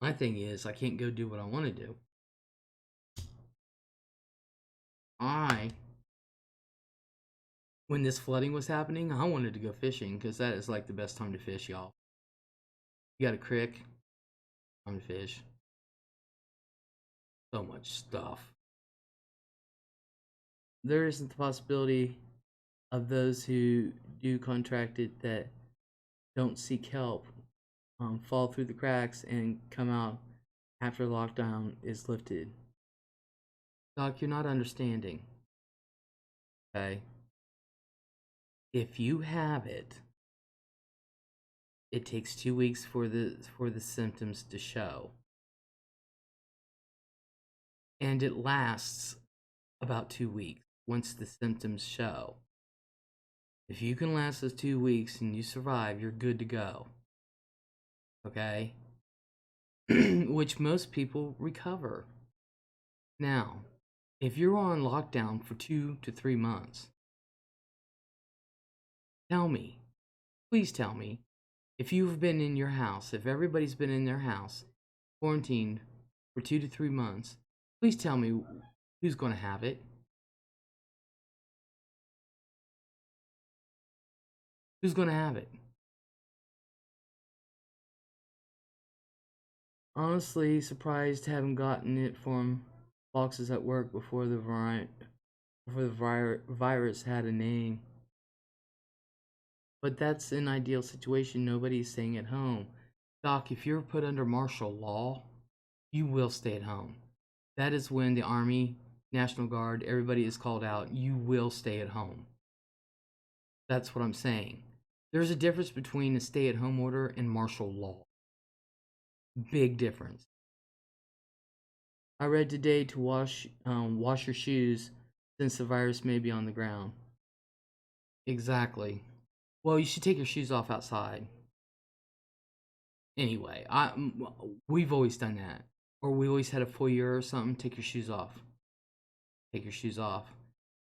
my thing is I can't go do what I want to do. I When this flooding was happening, I wanted to go fishing because that is like the best time to fish, y'all. You got a creek, time to fish. So much stuff. There isn't the possibility of those who do contract it that don't seek help fall through the cracks and come out after lockdown is lifted. Doc, you're not understanding. Okay? If you have it, it takes 2 weeks for the symptoms to show. And it lasts about 2 weeks once the symptoms show. If you can last those 2 weeks and you survive, you're good to go. Okay? Which most people recover. Now, if you're on lockdown for 2 to 3 months, tell me, please tell me, if you've been in your house, if everybody's been in their house, quarantined for 2 to 3 months, please tell me who's going to have it. Who's going to have it? Honestly, surprised haven't gotten it from boxes at work before the virus had a name. But that's an ideal situation. Nobody's staying at home. Doc, if you're put under martial law, you will stay at home. That is when the Army, National Guard, everybody is called out. You will stay at home. That's what I'm saying. There's a difference between a stay-at-home order and martial law. Big difference. I read today to wash your shoes since the virus may be on the ground. Exactly. Well, you should take your shoes off outside. Anyway, we've always done that. Or we always had a full year or something. Take your shoes off. Take your shoes off.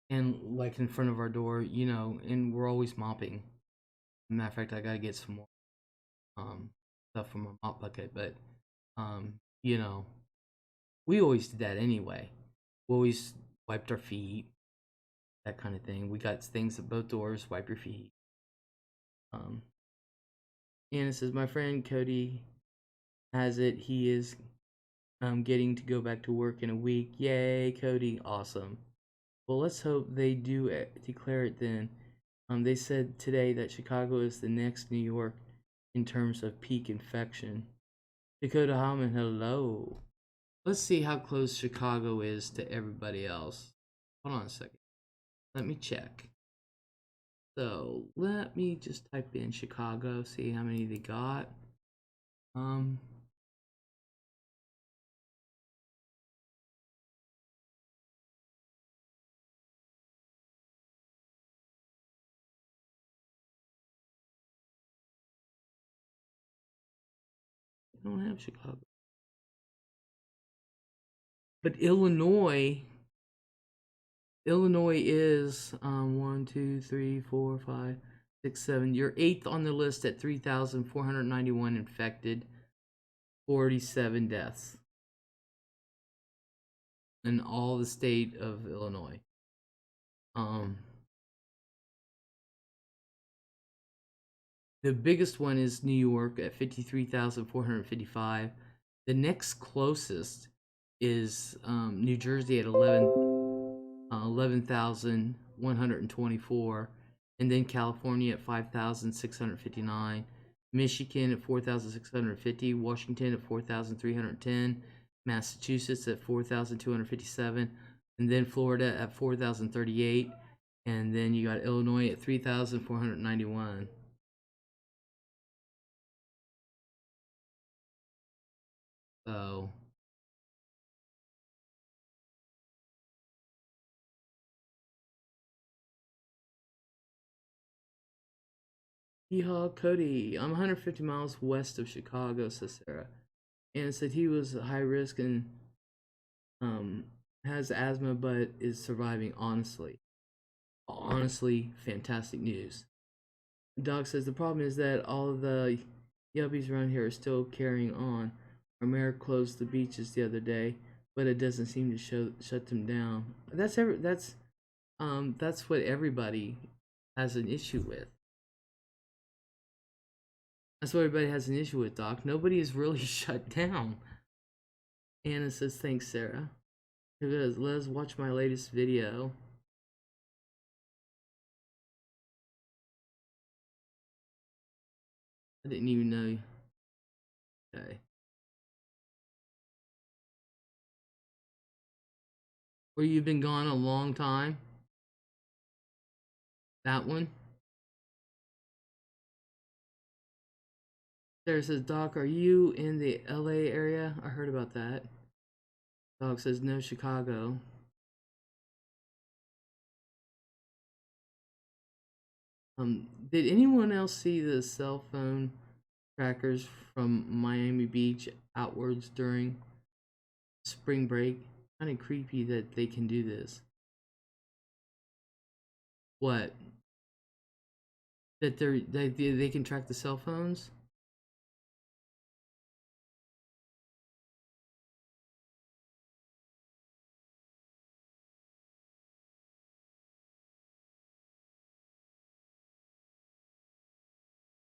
And like in front of our door, you know, and we're always mopping. Matter of fact, I gotta get some more stuff from my mop bucket, but you know, we always did that anyway. We always wiped our feet, that kind of thing. We got things at both doors, wipe your feet. And it says, my friend Cody has it. He is getting to go back to work in a week. Yay, Cody. Awesome. Well, let's hope they do declare it then. They said today that Chicago is the next New York in terms of peak infection. Dakota Hallman, hello. Let's see how close Chicago is to everybody else. Hold on a second. Let me check. So let me just type in Chicago, see how many they got. I don't have Chicago. But Illinois is 1, 2, 3, 4, 5, 6, 7. You're 8th on the list at 3,491 infected, 47 deaths in all the state of Illinois. The biggest one is New York at 53,455. The next closest is New Jersey at 11,124, and then California at 5,659, Michigan at 4,650, Washington at 4,310, Massachusetts at 4,257, and then Florida at 4,038, and then you got Illinois at 3,491. So yeehaw, Cody. I'm 150 miles west of Chicago, says Sarah. And said he was high risk and has asthma but is surviving. Honestly, fantastic news. Doc says the problem is that all of the yuppies around here are still carrying on. Our mayor closed the beaches the other day, but it doesn't seem to shut them down. That's what everybody has an issue with. That's what everybody has an issue with, Doc. Nobody is really shut down. Anna says, thanks, Sarah. Because let's watch my latest video. I didn't even know. Okay. Where you've been gone a long time? That one? Sarah says, Doc, are you in the LA area? I heard about that. Doc says, no, Chicago. Did anyone else see the cell phone trackers from Miami Beach outwards during spring break? Kind of creepy that they can do this. What? That they can track the cell phones?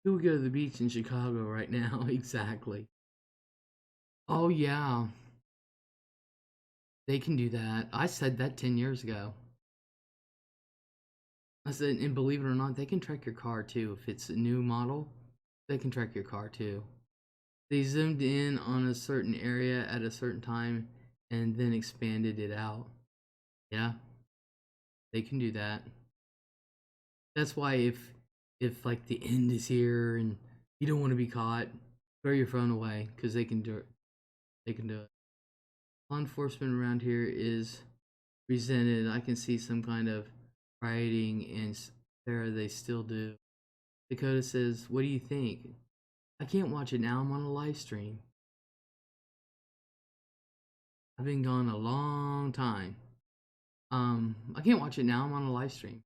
Who would go to the beach in Chicago right now? Exactly. Oh yeah, they can do that. I said that 10 years ago. I said, and believe it or not, they can track your car too. If it's a new model, they can track your car too. They zoomed in on a certain area at a certain time and then expanded it out. Yeah, they can do that. That's why if like the end is here and you don't want to be caught, throw your phone away because they can do it. They can do it. Law enforcement around here is resented. I can see some kind of rioting, and Sarah, they still do. Dakota says, "What do you think?" I can't watch it now. I'm on a live stream. I've been gone a long time. I can't watch it now. I'm on a live stream,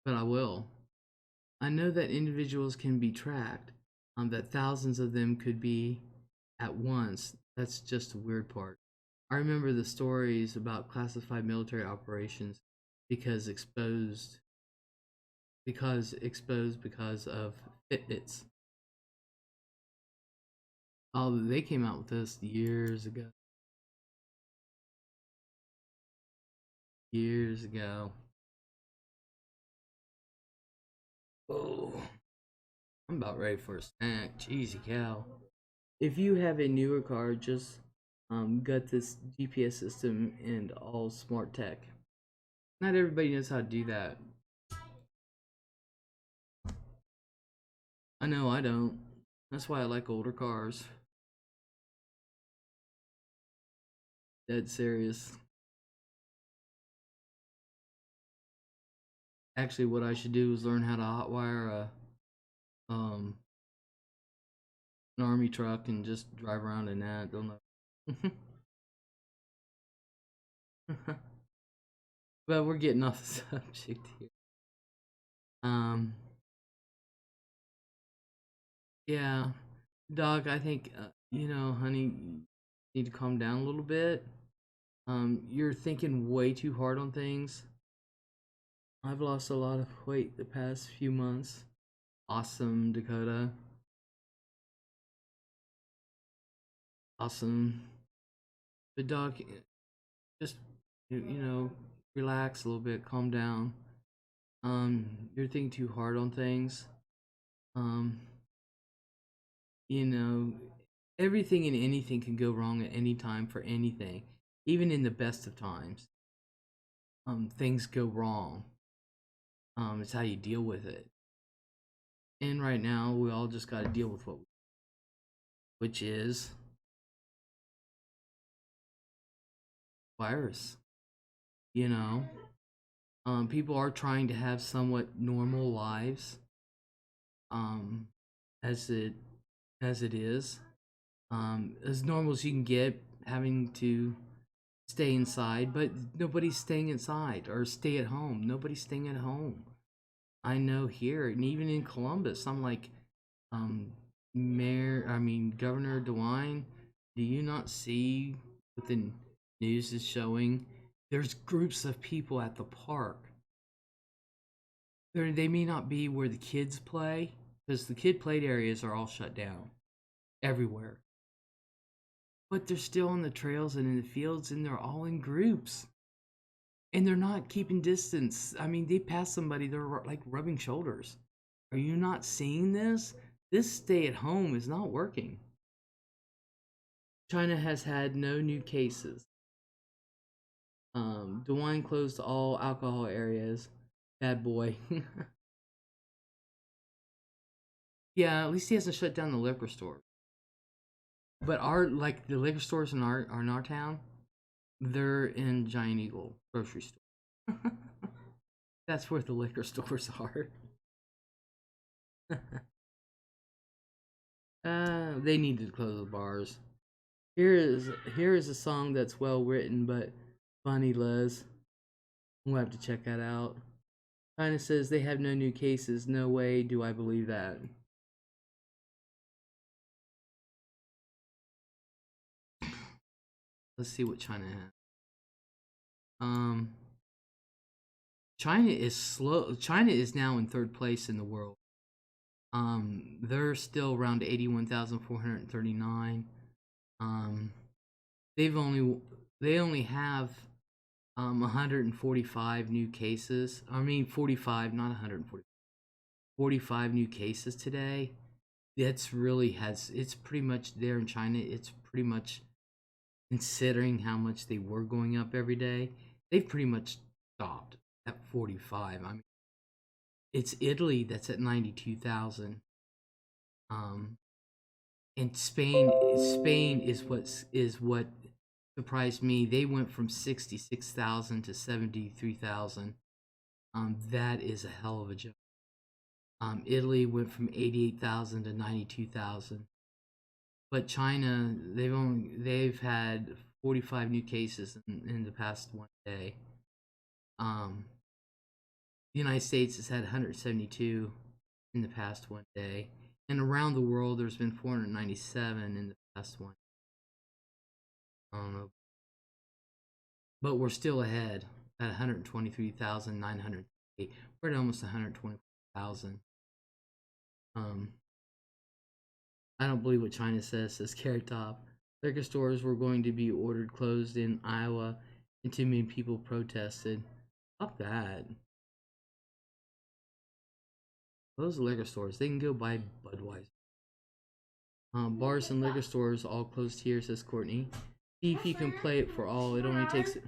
but I will. I know that individuals can be tracked. That thousands of them could be at once. That's just the weird part. I remember the stories about classified military operations because exposed because of Fitbits. Oh, they came out with this years ago. Years ago. Oh, I'm about ready for a snack. Cheesy cow. If you have a newer car, just got this GPS system and all smart tech. Not everybody knows how to do that. I know I don't. That's why I like older cars. Dead serious. Actually, what I should do is learn how to hotwire an army truck and just drive around in that. Don't know. But we're getting off the subject here. Um, yeah, Doc, I think honey, you need to calm down a little bit. You're thinking way too hard on things. I've lost a lot of weight the past few months. Awesome, Dakota. Awesome. But Doc, just relax a little bit, calm down. You're thinking too hard on things. Um, you know, everything and anything can go wrong at any time for anything. Even in the best of times, things go wrong. It's how you deal with it. And right now, we all just got to deal with which is virus. You know, people are trying to have somewhat normal lives, um, as it is, as normal as you can get, having to stay inside, but nobody's staying inside or stay at home. Nobody's staying at home. I know here, and even in Columbus, I'm like, Governor DeWine, do you not see what the news is showing? There's groups of people at the park. They may not be where the kids play, because the kid played areas are all shut down everywhere. But they're still on the trails and in the fields, and they're all in groups. And they're not keeping distance. I mean, they pass somebody, they're like rubbing shoulders. Are you not seeing this? this stay at home is not working. China has had no new cases. DeWine closed all alcohol areas. Bad boy. Yeah, at least he hasn't shut down the liquor store. But the liquor stores in our town, they're in Giant Eagle grocery store. That's where the liquor stores are. They need to close the bars. Here is a song that's well written but funny, Les. We'll have to check that out. China says they have no new cases. No way do I believe that. Let's see what China has. China is slow. China is now in 3rd place in the world. They're still around 81,439. They only have 145 new cases. I mean 45, not 140. 45 new cases today. It's pretty much there in China. It's pretty much, considering how much they were going up every day, they've pretty much stopped at 45. I mean, it's Italy that's at 92,000. And Spain is what surprised me. They went from 66,000 to 73,000. That is a hell of a jump. Italy went from 88,000 to 92,000. But China, they've had 45 new cases in the past one day. The United States has had 172 in the past one day, and around the world there's been 497 in the past one. I don't know, but we're still ahead at 123,908. We're at almost 120,000. I don't believe what China says Carrot Top. Liquor stores were going to be ordered closed in Iowa, and too many people protested. Fuck that. Those liquor stores, they can go buy Budweiser. Bars and liquor stores all closed here, says Courtney. See if you can play it for all. It only takes...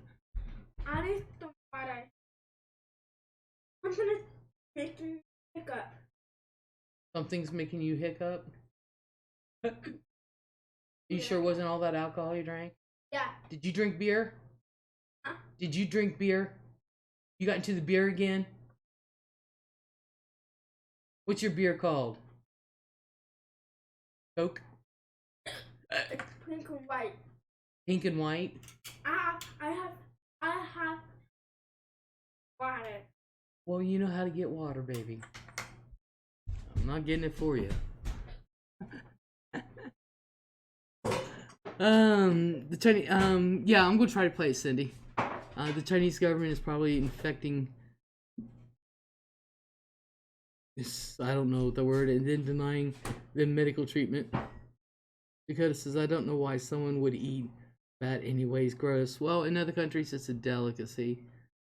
Something's making you hiccup? You sure wasn't all that alcohol you drank? Yeah. Did you drink beer? Huh? Did you drink beer? You got into the beer again? What's your beer called? Coke? Pink and white. Pink and white? I have water. Well, you know how to get water, baby. I'm not getting it for you. The Chinese, yeah, I'm gonna try to play it, Cindy. The Chinese government is probably infecting this, I don't know the word, and then denying them medical treatment. Because it says, I don't know why someone would eat that anyways, gross. Well, in other countries, it's a delicacy.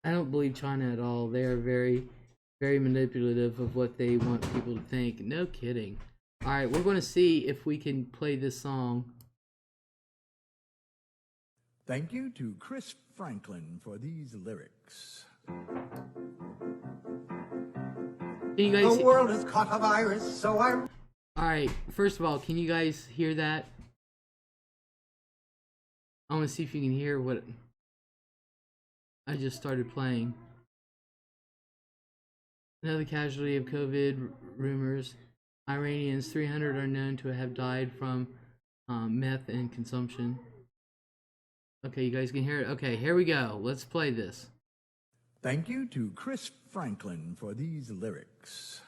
I don't believe China at all. They are very, very manipulative of what they want people to think. No kidding. Alright, we're going to see if we can play this song. Thank you to Chris Franklin for these lyrics. Can you guys The world has caught a virus, so I... Alright, first of all, can you guys hear that? I want to see if you can hear what I just started playing. Another casualty of COVID rumors. Iranians, 300 are known to have died from meth and consumption. Okay, you guys can hear it? Okay, here we go. Let's play this. Thank you to Chris Franklin for these lyrics.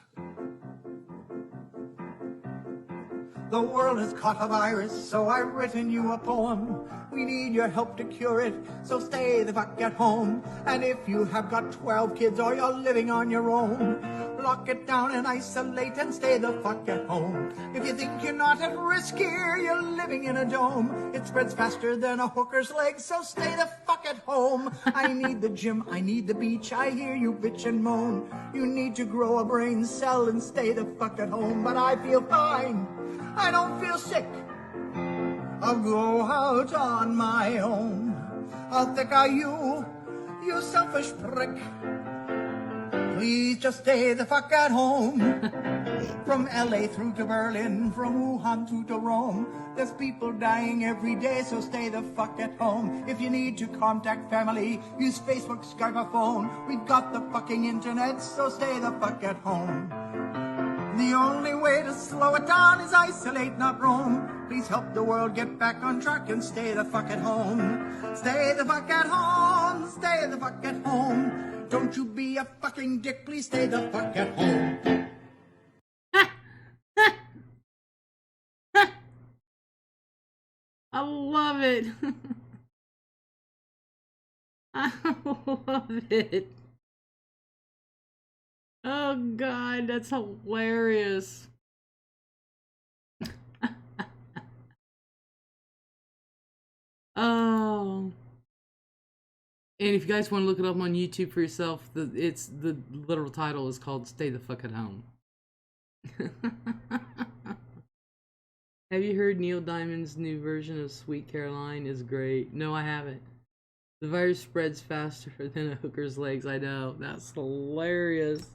The world has caught a virus, so I've written you a poem. We need your help to cure it, so stay the fuck at home. And if you have got 12 kids or you're living on your own, lock it down and isolate and stay the fuck at home. If you think you're not at risk here, you're living in a dome. It spreads faster than a hooker's leg, so stay the fuck at home. I need the gym, I need the beach, I hear you bitch and moan. You need to grow a brain cell and stay the fuck at home. But I feel fine, I don't feel sick. I'll go out on my own. How thick are you, you selfish prick? Please just stay the fuck at home. From LA through to Berlin, from Wuhan through to Rome, there's people dying every day, so stay the fuck at home. If you need to contact family, use Facebook, Skype, or phone. We've got the fucking internet, so stay the fuck at home. The only way to slow it down is isolate, not roam. Please help the world get back on track and stay the fuck at home. Stay the fuck at home, stay the fuck at home. Don't you be a fucking dick, please stay the fuck at home. I love it. I love it. Oh God, that's hilarious. Oh. And if you guys want to look it up on YouTube for yourself, the literal title is called "Stay the Fuck at Home." Have you heard Neil Diamond's new version of "Sweet Caroline" is great? No, I haven't. The virus spreads faster than a hooker's legs. I know. That's hilarious.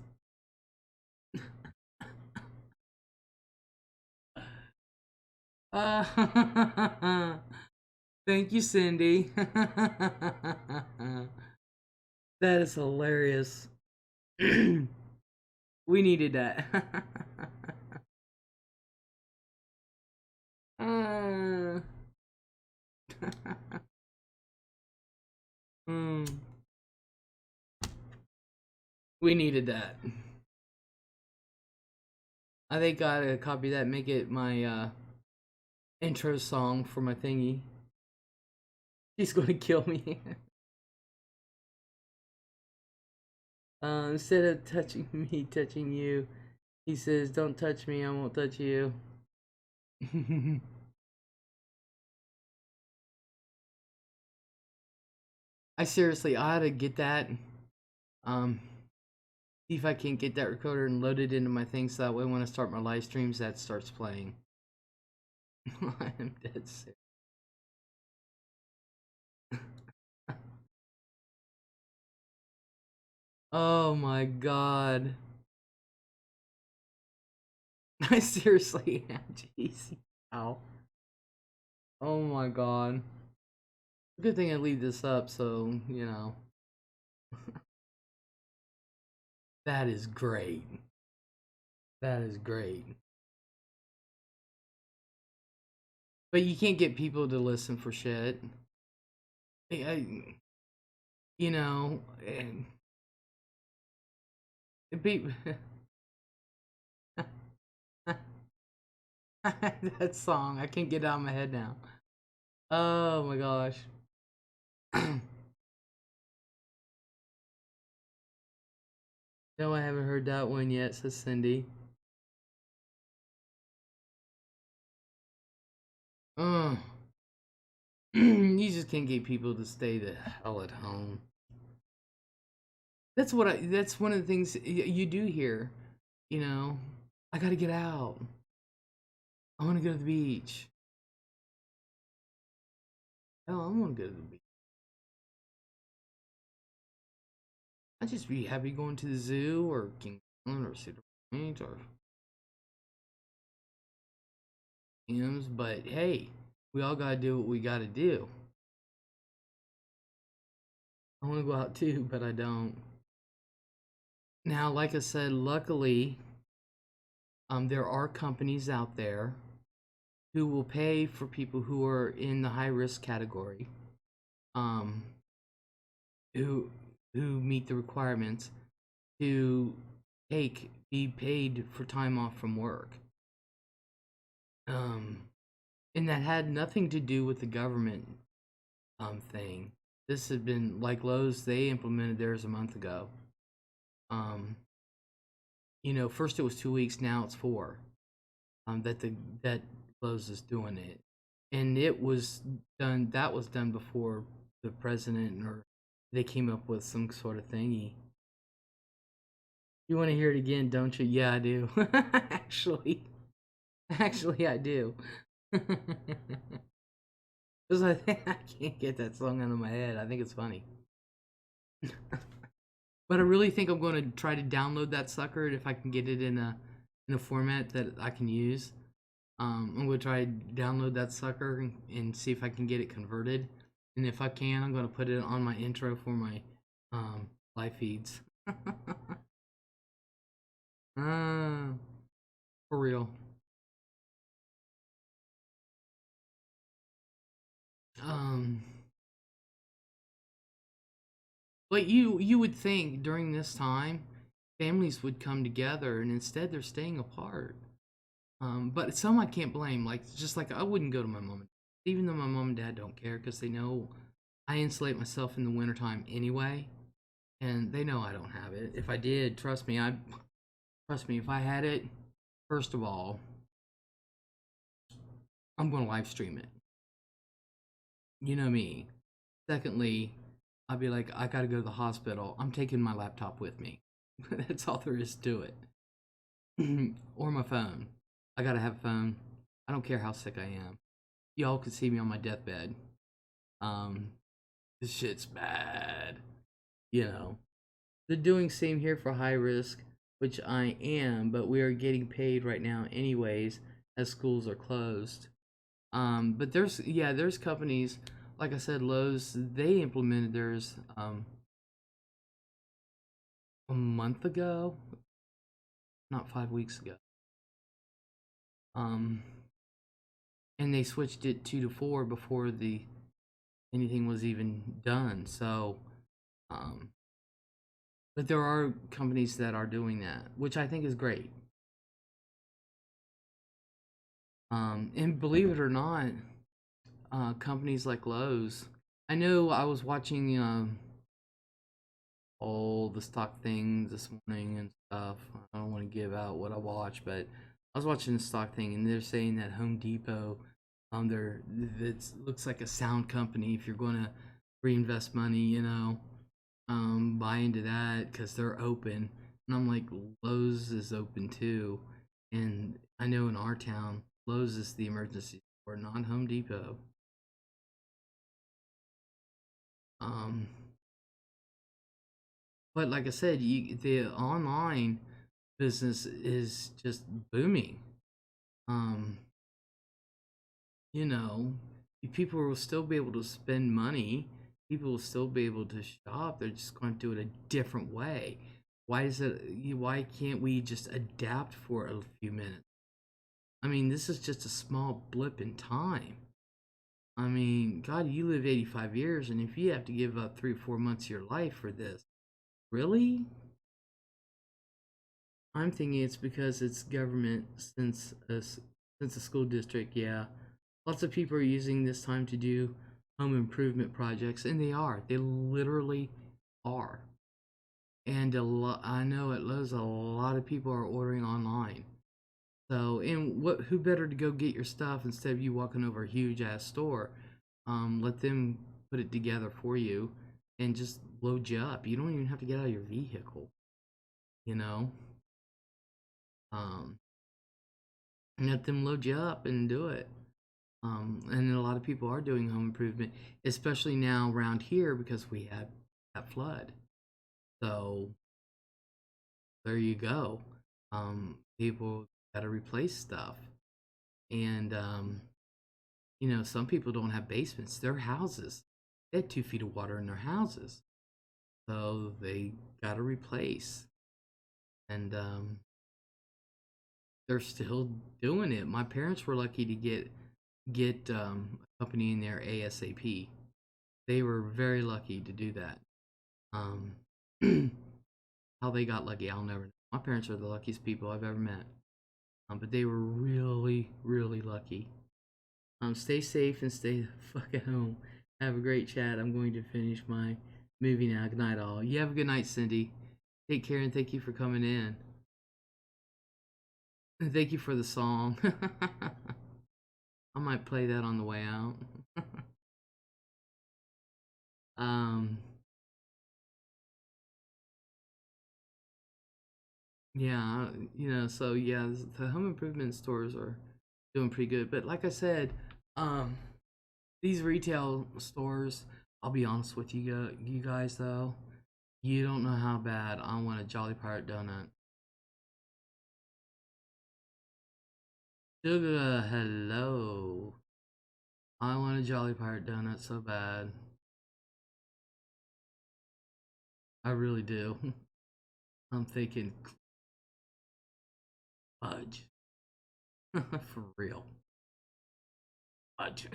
Thank you, Cindy. That is hilarious. We needed that. We needed that. I think I gotta copy that, make it my intro song for my thingy. He's gonna kill me. Instead of touching me, touching you, he says, "Don't touch me, I won't touch you." I seriously, I ought to get that. See if I can get that recorder and load it into my thing, so that way when I start my live streams, that starts playing. I am dead sick. Oh my God. I seriously am. Jeez. Ow. Oh my God. Good thing I leave this up, so, you know. That is great. That is great. But you can't get people to listen for shit. You know, and be that song, I can't get it out of my head now. Oh my gosh. No, I haven't heard that one yet, says Cindy. You just can't get people to stay the hell at home. That's one of the things you do here. You know, I gotta get out. I wanna go to the beach. Hell, I wanna go to the beach. I'd just be happy going to the zoo or King Island or Cedar Point or Hymns, but hey, we all gotta do what we gotta do. I wanna go out too, but I don't. Now, like I said, luckily, there are companies out there who will pay for people who are in the high risk category, who meet the requirements to be paid for time off from work. And that had nothing to do with the government thing. This had been like Lowe's, they implemented theirs a month ago. You know, first it was 2 weeks, now it's 4. That Lowe's is doing it. And it was done, that was done before the president, or they came up with some sort of thingy. You want to hear it again, don't you? Yeah, I do. actually, actually, I do. Because I think I can't get that song out of my head. I think it's funny. But I really think I'm going to try to download that sucker if I can get it in a format that I can use. I'm going to try to download that sucker and see if I can get it converted. And if I can, I'm going to put it on my intro for my live feeds. For real. But you would think during this time families would come together, and instead they're staying apart. But some I can't blame. Like, just like I wouldn't go to my mom, even though my mom and dad don't care, because they know I insulate myself in the wintertime anyway, and they know I don't have it. If I did, trust me, if I had it, first of all, I'm going to live stream it. You know me. Secondly, I'd be like, I gotta go to the hospital. I'm taking my laptop with me. That's all there is to it. Or my phone. I gotta have a phone. I don't care how sick I am. Y'all can see me on my deathbed. This shit's bad. You know. They're doing same here for high risk, which I am, but we are getting paid right now anyways, as schools are closed. But there's companies, like I said, Lowe's, they implemented theirs a month ago, not 5 weeks ago. And they switched it 2 to 4 before anything was even done. So, but there are companies that are doing that, which I think is great. And believe it or not, companies like Lowe's, I know I was watching all the stock things this morning and stuff. I don't want to give out what I watch, but I was watching the stock thing, and they're saying that Home Depot, it looks like a sound company. If you're going to reinvest money, buy into that because they're open. And I'm like, Lowe's is open too, and I know in our town, Lowe's is the emergency store, not Home Depot. But like I said, the online business is just booming. You know, people will still be able to spend money. People will still be able to shop. They're just going to do it a different way. Why can't we just adapt for a few minutes? I mean, this is just a small blip in time. I mean, God, you live 85 years, and if you have to give up 3 or 4 months of your life for this, really? I'm thinking it's because it's government since a school district, yeah. Lots of people are using this time to do home improvement projects, and they are. They literally are. And I know at Lowe's, a lot of people are ordering online. So, and who better to go get your stuff instead of you walking over a huge ass store? Let them put it together for you and just load you up. You don't even have to get out of your vehicle, you know? And let them load you up and do it. And a lot of people are doing home improvement, especially now around here because we had that flood. So there you go. People got to replace stuff, and some people don't have basements. Their houses, they had 2 feet of water in their houses, so they got to replace, and they're still doing it. My parents were lucky to get a company in there ASAP. They were very lucky to do that. How they got lucky, I'll never know. My parents are the luckiest people I've ever met. But they were really, really lucky. Stay safe and stay the fuck at home. Have a great chat. I'm going to finish my movie now. Good night, all. You have a good night, Cindy. Take care, and thank you for coming in. And thank you for the song. I might play that on the way out. Um, yeah, so yeah, the home improvement stores are doing pretty good. But like I said, um, these retail stores, I'll be honest with you guys though, you don't know how bad I want a Jolly Pirate donut. Sugar, hello. I want a Jolly Pirate donut so bad. I really do. I'm thinking fudge. For real. Fudge.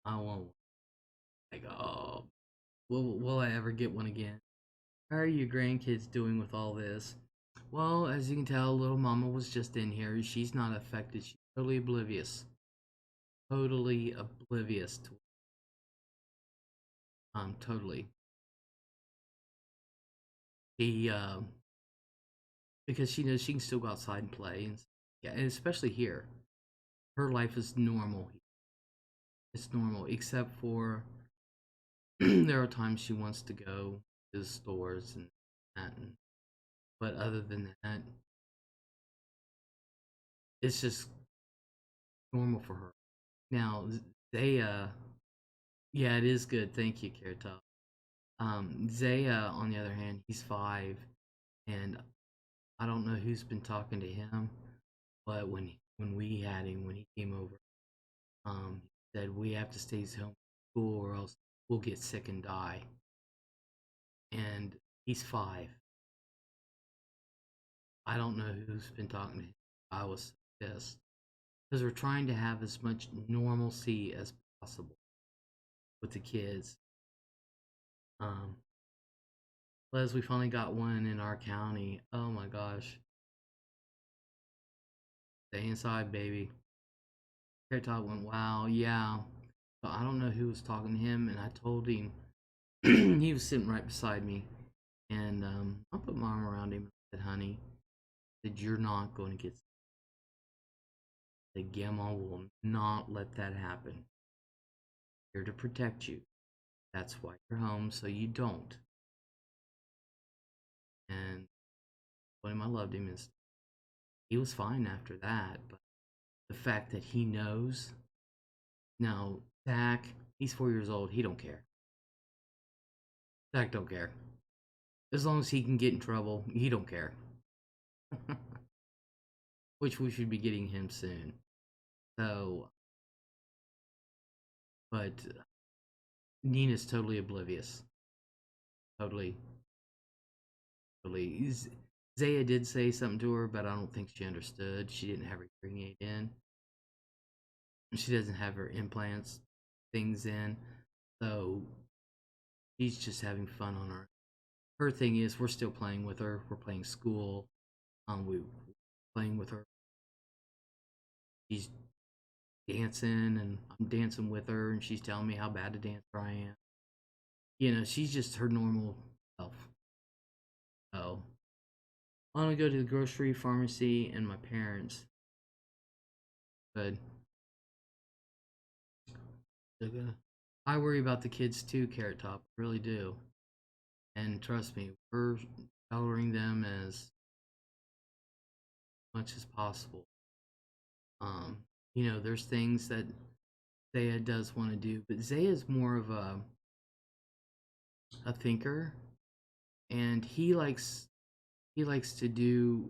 I want one. Like, oh, will I ever get one again? How are your grandkids doing with all this? Well, as you can tell, little mama was just in here. She's not affected. She's totally oblivious. Totally oblivious to totally. She because she knows she can still go outside and play and yeah, and especially here. Her life is normal. It's normal, except for there are times she wants to go to the stores and that, but other than that, it's just normal for her. Now, Zaya, yeah, it is good. Thank you, Carrot. Zaya, on the other hand, he's 5, and I don't know who's been talking to him, but when we had him, when he came over, he said we have to stay home from school or else we'll get sick and die. And he's 5. I don't know who's been talking to him. I was pissed because we're trying to have as much normalcy as possible with the kids. Les, we finally got one in our county. Oh my gosh. Stay inside, baby. Carrot Top went, wow, yeah. So I don't know who was talking to him, and I told him he was sitting right beside me, and I put my arm around him and said, "Honey," I said, "you're not going to get sick." The Gamma will not let that happen. I'm here to protect you. That's why you're home, so you don't. And told him I loved him, and he was fine after that. But the fact that he knows now, Zach, he's 4 years old. He don't care. Zach don't care. As long as he can get in trouble, he don't care. Which we should be getting him soon. So, but Nina's totally oblivious. Totally, totally. Zaya did say something to her, but I don't think she understood. She didn't have her hearing aid in. She doesn't have her implants things in. So she's just having fun on her thing is we're still playing with her. We're playing school. We playing with her. She's dancing and I'm dancing with her and she's telling me how bad a dancer I am. She's just her normal self. So I'm gonna go to the grocery, pharmacy, and my parents. Good. I worry about the kids too, Carrot Top. I really do. And trust me, we're sheltering them as much as possible. There's things that Zaya does want to do, but Zaya's more of a thinker, and he likes to do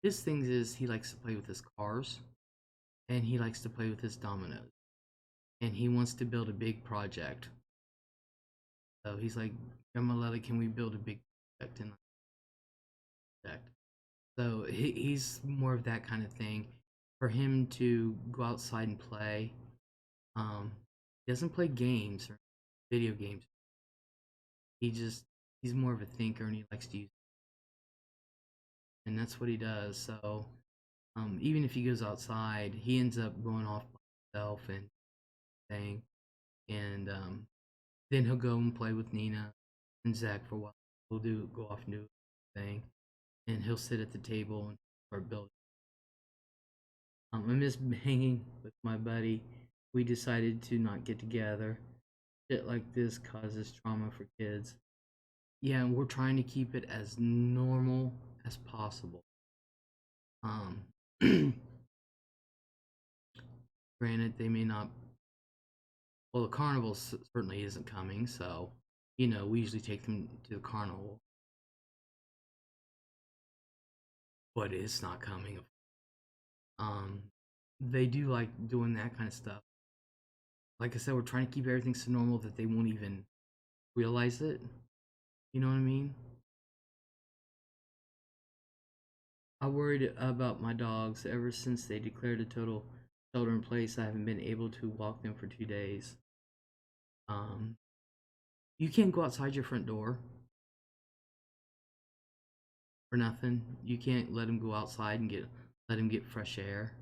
his things is he likes to play with his cars, and he likes to play with his dominoes, and he wants to build a big project. So he's like, Grandma Lella, can we build a big project in the project? So he's more of that kind of thing. For him to go outside and play, he doesn't play games or video games. He's more of a thinker and he likes to use, and that's what he does. So even if he goes outside, he ends up going off by himself and thing, and then he'll go and play with Nina and Zach for a while. We'll go off and do a thing, and he'll sit at the table and start building. I miss hanging with my buddy. We decided to not get together. shit like this causes trauma for kids. Yeah, and we're trying to keep it as normal as possible. Um, Granted, they may not. Well, the carnival certainly isn't coming, so we usually take them to the carnival, but it's not coming. Um, they do like doing that kind of stuff. Like I said, we're trying to keep everything so normal that they won't even realize it. You know what I mean? I worried about my dogs ever since they declared a total shelter in place. I haven't been able to walk them for 2 days. Um, you can't go outside your front door for nothing. You can't let them go outside and let them get fresh air.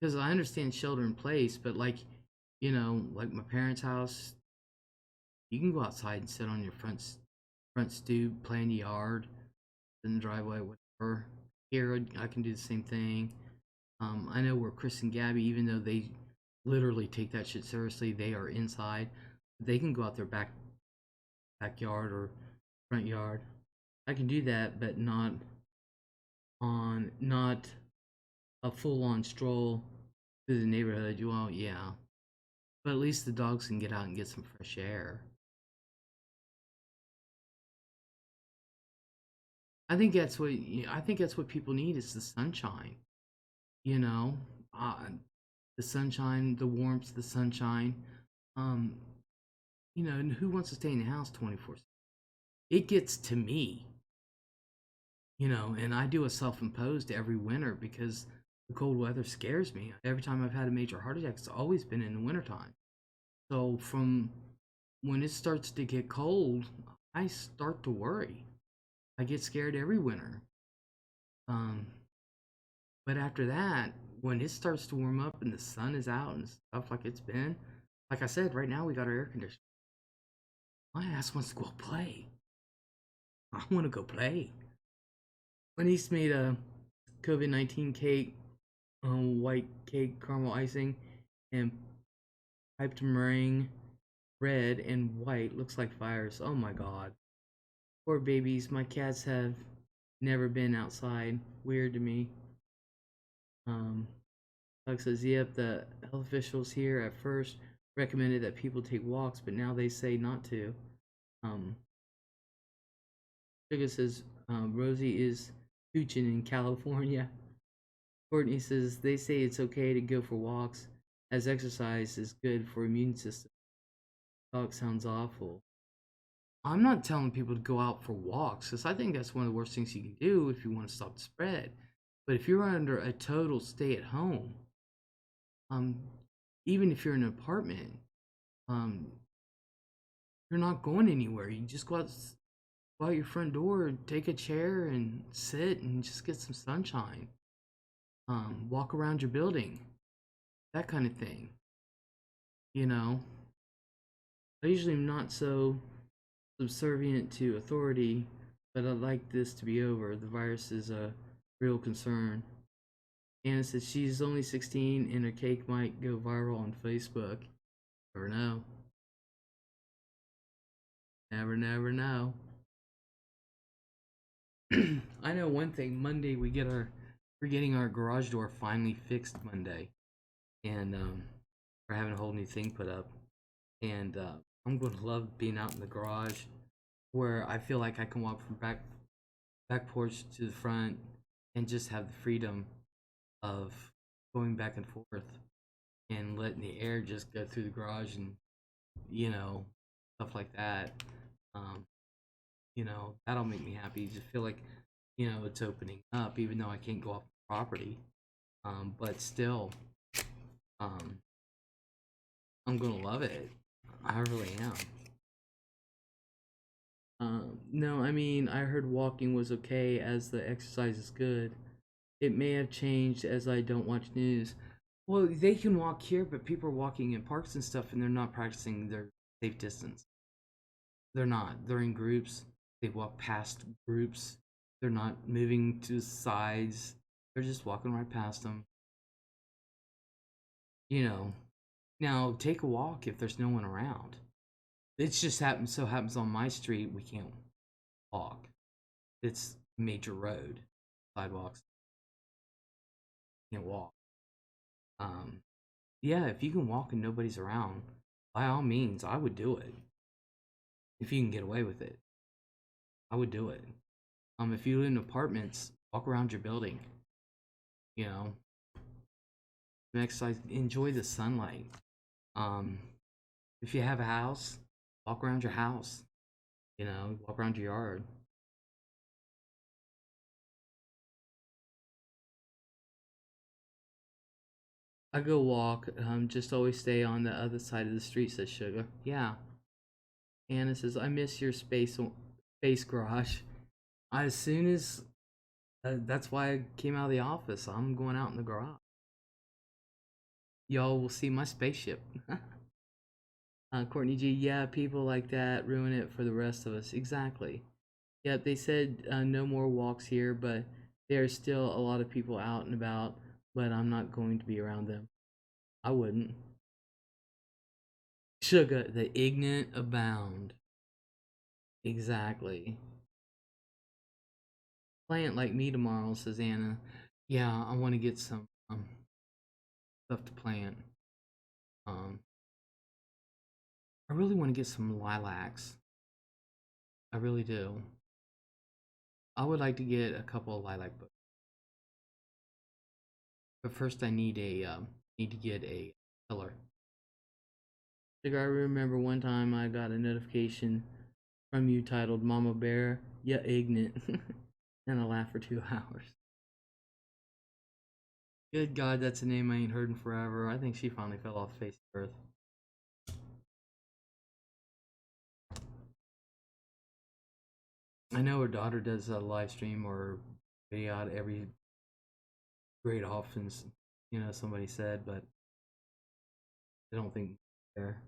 Because I understand shelter in place, but like like my parents' house, you can go outside and sit on your front stoop, play in the yard, in the driveway, whatever. Here, I can do the same thing. I know where Chris and Gabby, even though they literally take that shit seriously, they are inside. They can go out their backyard or front yard. I can do that, but not a full-on stroll through the neighborhood. Well, yeah, but at least the dogs can get out and get some fresh air. I think that's what people need is the sunshine. You know, uh, the sunshine, the warmth, the sunshine. Um, and who wants to stay in the house 24/7? It gets to me, and I do a self-imposed every winter because the cold weather scares me. Every time I've had a major heart attack, it's always been in the wintertime. So from when it starts to get cold, I start to worry. I get scared every winter. Um, but after that, when it starts to warm up and the sun is out and stuff like it's been, like I said, right now we got our air conditioner. My ass wants to go play. I want to go play. My niece made a COVID-19 cake, white cake, caramel icing, and piped meringue, red and white. Looks like fires. Oh my god. Poor babies. My cats have never been outside. Weird to me. Doug says, yep, the health officials here at first recommended that people take walks, but now they say not to. Sugar says, Rosie is hooching in California. Courtney says, they say it's okay to go for walks as exercise is good for immune system. Dog sounds awful. I'm not telling people to go out for walks because I think that's one of the worst things you can do if you want to stop the spread. But if you're under a total stay at home, even if you're in an apartment, you're not going anywhere. You just go out your front door, take a chair and sit and just get some sunshine. Walk around your building, that kind of thing. I usually am not so subservient to authority, but I'd like this to be over. The virus is a real concern. Anna says she's only 16 and her cake might go viral on Facebook. Never know. Never know. I know one thing. Monday we're getting our garage door finally fixed Monday, and we're having a whole new thing put up, and I'm going to love being out in the garage, where I feel like I can walk from back porch to the front, and just have the freedom of going back and forth, and letting the air just go through the garage, and stuff like that. That'll make me happy. Just feel like it's opening up, even though I can't go off the property. But still, I'm gonna love it. I really am. No, I mean, I heard walking was okay as the exercise is good. It may have changed as I don't watch news. Well, they can walk here, but people are walking in parks and stuff, and they're not practicing their safe distance. They're not. They're in groups. They walk past groups. They're not moving to sides. They're just walking right past them. you know, now take a walk if there's no one around. It's just happens on my street we can't walk. It's a major road, sidewalks, can't walk. Um, yeah, if you can walk and nobody's around, by all means, I would do it. If you can get away with it, I would do it. If you live in apartments, walk around your building. You know, exercise, enjoy the sunlight. Um, if you have a house, walk around your house. You know, walk around your yard. I go walk. Just always stay on the other side of the street. Says Sugar. Yeah. Anna says, I miss your space garage. As soon as that's why I came out of the office. I'm going out in the garage. Y'all will see my spaceship. Courtney G, yeah, people like that ruin it for the rest of us. Exactly. Yep, they said no more walks here, but there's still a lot of people out and about, but I'm not going to be around them. I wouldn't. Sugar, the ignorant abound. Exactly. Plant like me tomorrow, says Anna. Yeah, I want to get some stuff to plant. I really want to get some lilacs. I really do. I would like to get a couple of lilac books, but first I need to get a pillar. I remember one time I got a notification from you titled "Mama Bear, ya ignorant," and I laughed for 2 hours. Good God, that's a name I ain't heard in forever. I think she finally fell off the face of the earth. I know her daughter does a live stream or video every great often, somebody said, but I don't think there.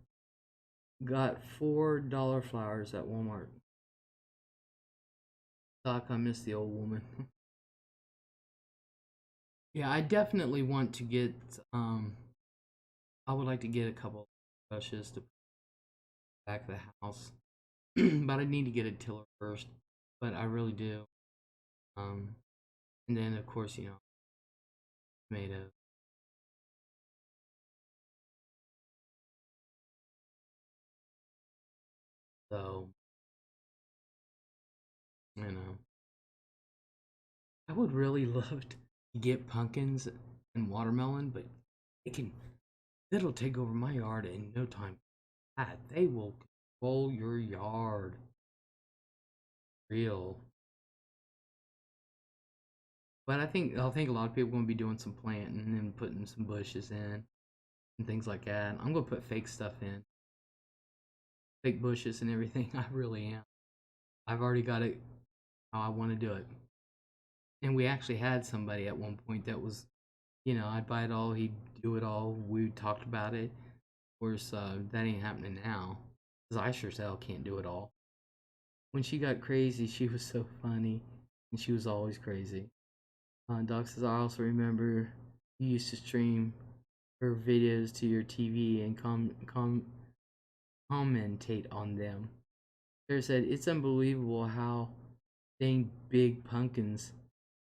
Got $4 flowers at Walmart. Doc, I miss the old woman. Yeah, I definitely want to get, I would like to get a couple brushes to back of the house. But I need to get a tiller first. But I really do. And then of course, tomatoes. So, I would really love to get pumpkins and watermelon, but it'll take over my yard in no time. They will control your yard. Real. But I think a lot of people are gonna be doing some planting and putting some bushes in and things like that. I'm gonna put fake stuff in, fake bushes and everything. I really am. I've already got it how I want to do it. And we actually had somebody at one point that was, I'd buy it all, he'd do it all. We talked about it. Of course, that ain't happening now, because I sure as hell can't do it all. When she got crazy, she was so funny, and she was always crazy. Doc says, I also remember you used to stream her videos to your TV and commentate on them. Sarah said, it's unbelievable how dang big pumpkins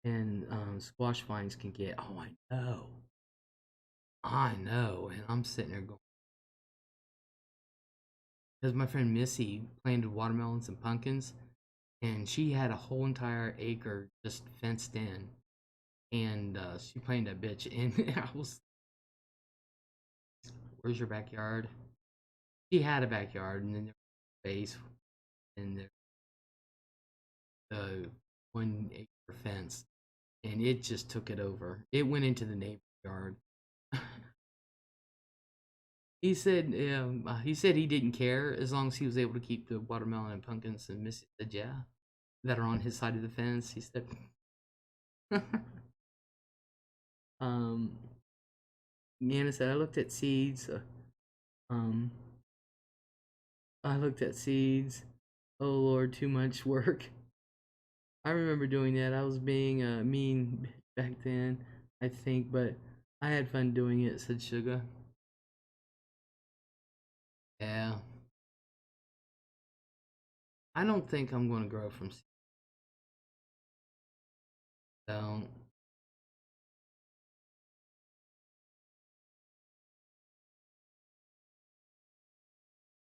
and squash vines can get. Oh, I know. And I'm sitting there going, because my friend Missy planted watermelons and pumpkins, and she had a whole entire acre just fenced in, and she planted that bitch. And I was, where's your backyard? She had a backyard, and then there was space, and there the 1 acre fence, and it just took it over. It went into the neighbor's yard. He said he didn't care as long as he was able to keep the watermelon and pumpkins. And Missy said, yeah, that are on his side of the fence. He said, Nana said, I looked at seeds. I looked at seeds. Oh Lord, too much work. I remember doing that. I was being mean back then, I think, but I had fun doing it, said Sugar. Yeah. I don't think I'm going to grow from seeds. Don't.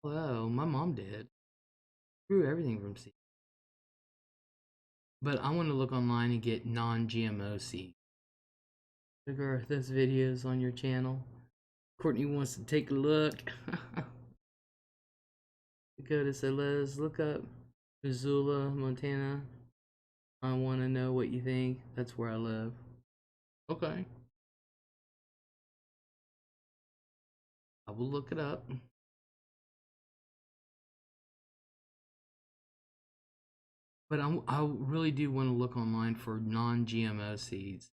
Well, my mom did. Grew everything from seeds. But I want to look online and get non-GMO seeds. Sugar, this video's on your channel. Courtney wants to take a look. Dakota said, let's look up Missoula, Montana. I want to know what you think. That's where I live. Okay. I will look it up. But I really do want to look online for non-GMO seeds.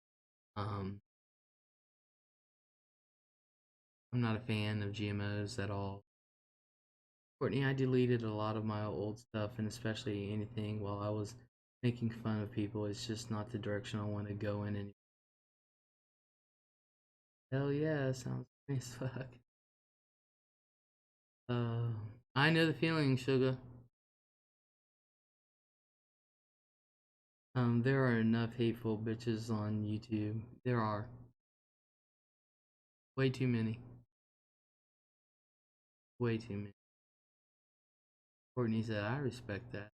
I'm not a fan of GMOs at all. Courtney, I deleted a lot of my old stuff, and especially anything while I was making fun of people. It's just not the direction I want to go in anymore. Hell yeah, sounds funny as fuck. I know the feeling, Sugar. There are enough hateful bitches on YouTube. There are. Way too many. Way too many. Courtney said, I respect that.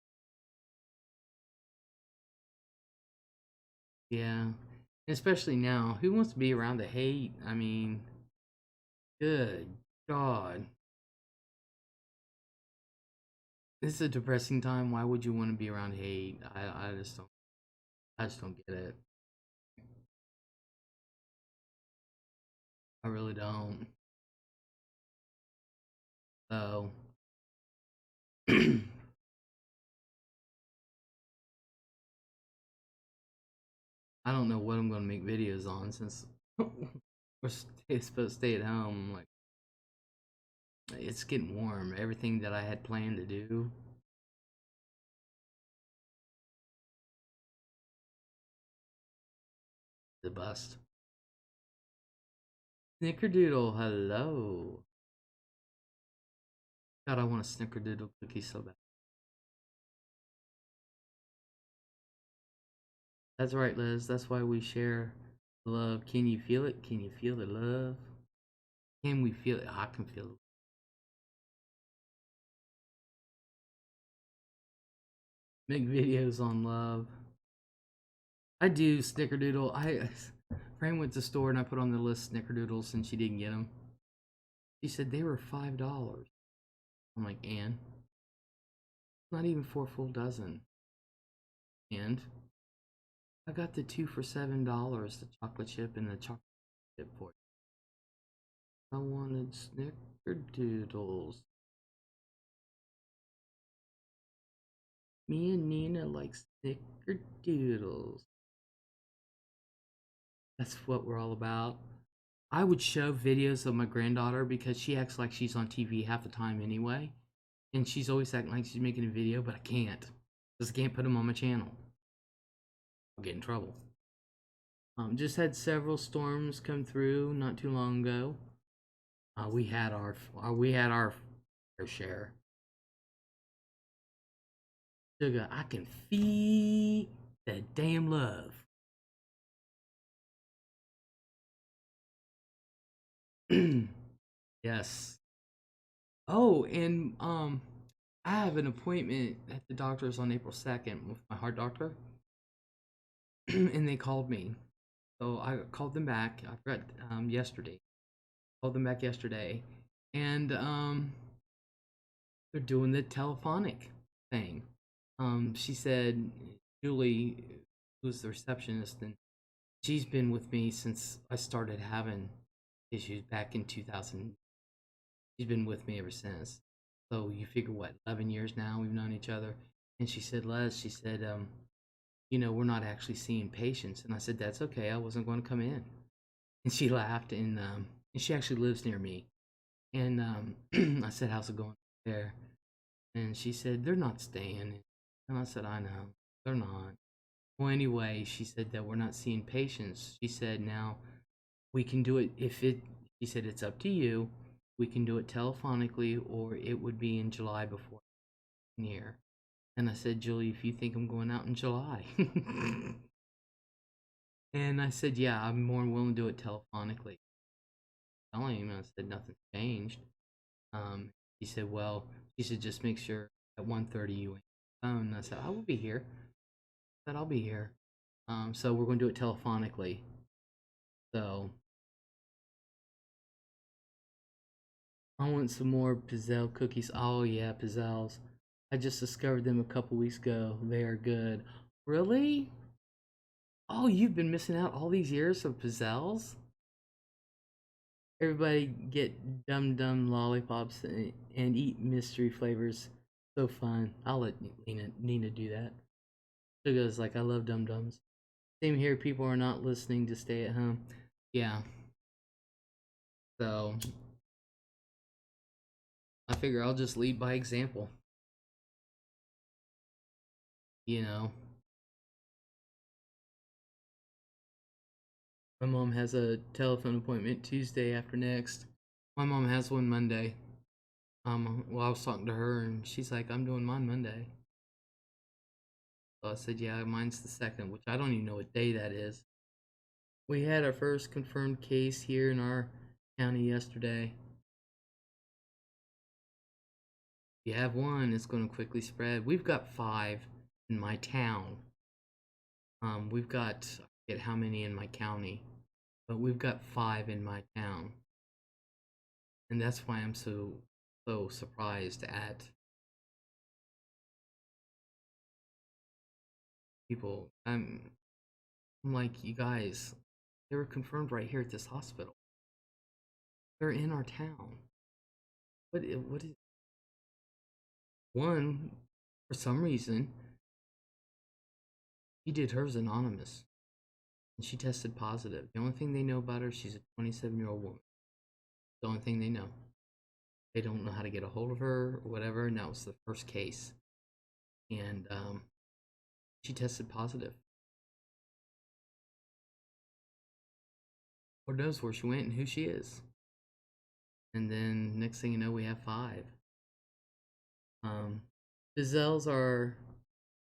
Yeah. Especially now. Who wants to be around the hate? I mean, good God. This is a depressing time. Why would you want to be around hate? I just don't get it. I really don't. So I don't know what I'm gonna make videos on since we're supposed to stay at home. Like, it's getting warm. Everything that I had planned to do. The bust. Snickerdoodle, hello. God, I want a snickerdoodle cookie so bad. That's right, Liz. That's why we share love. Can you feel it? Can you feel the love? Can we feel it? I can feel it. Make videos on love. I do snickerdoodle. Fran went to the store and I put on the list snickerdoodles and she didn't get them. She said they were $5. I'm like, and? Not even for a full dozen. And I got the 2 for $7, the chocolate chip and the chocolate chip for it. I wanted snickerdoodles. Me and Nina like snickerdoodles. That's what we're all about. I would show videos of my granddaughter because she acts like she's on TV half the time anyway. And she's always acting like she's making a video, but I can't. Because I can't put them on my channel. I'll get in trouble. Just had several storms come through not too long ago. We had our fair share. Sugar, I can feel that damn love. Yes. Oh, and I have an appointment at the doctor's on April 2nd with my heart doctor. And they called me. So I called them back. I forgot yesterday. Called them back yesterday. And they're doing the telephonic thing. She said Julie, who's the receptionist, and she's been with me since I started having issues back in 2000. She's been with me ever since. So you figure what, 11 years now we've known each other. And she said, Les, she said, you know, we're not actually seeing patients. And I said, that's okay. I wasn't going to come in. And she laughed, and she actually lives near me. And I said, how's it going there? And she said, they're not staying. And I said, I know, they're not. Well, anyway, she said that we're not seeing patients. She said now we can do it if it. She said it's up to you. We can do it telephonically, or it would be in July before year. And I said, Julie, if you think I'm going out in July. And I said, yeah, I'm more willing to do it telephonically. Telling him, I said, nothing's changed. He said, well, she said, just make sure at 1:30 you ain't on the phone. And I said, I will be here. I said, I'll be here. So we're going to do it telephonically. So I want some more Pizzelle cookies. Oh yeah, Pizzelles. I just discovered them a couple weeks ago. They are good. Really? Oh, you've been missing out all these years of Pizzelles? Everybody get Dum Dum lollipops and eat mystery flavors. So fun. I'll let Nina do that. Suga's like, I love Dum Dums. Same here, people are not listening to stay at home. Yeah. So, I figure I'll just lead by example. You know. My mom has a telephone appointment Tuesday after next. My mom has one Monday. Well, I was talking to her and she's like, I'm doing mine Monday. So I said, yeah, mine's the 2nd, which I don't even know what day that is. We had our first confirmed case here in our county yesterday. If you have one, it's going to quickly spread. We've got 5 in my town. We've got, I forget how many in my county, but we've got 5 in my town. And that's why I'm so surprised at people. I'm like, you guys, they were confirmed right here at this hospital. They're in our town. What is one, for some reason, she did hers anonymous. And she tested positive. The only thing they know about her, she's a 27-year-old woman. The only thing they know. They don't know how to get a hold of her or whatever, and that was the first case. And she tested positive. Lord knows where she went and who she is. And then next thing you know, we have 5. Pizzelles are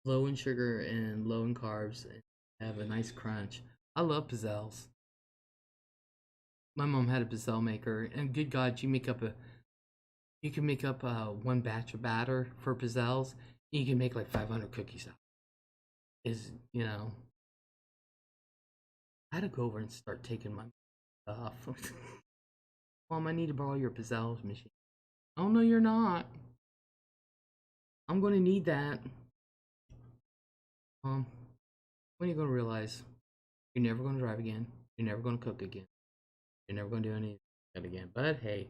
low in sugar and low in carbs and have a nice crunch. I love Pizzelles. My mom had a Pizzelle maker, and good God, you can make up one batch of batter for Pizzelles. You can make like 500 cookies out. Is I had to go over and start taking my stuff. Mom, I need to borrow your Pizzelles machine. Oh no, you're not. I'm going to need that. When are you going to realize you're never going to drive again? You're never going to cook again. You're never going to do anything again. But hey,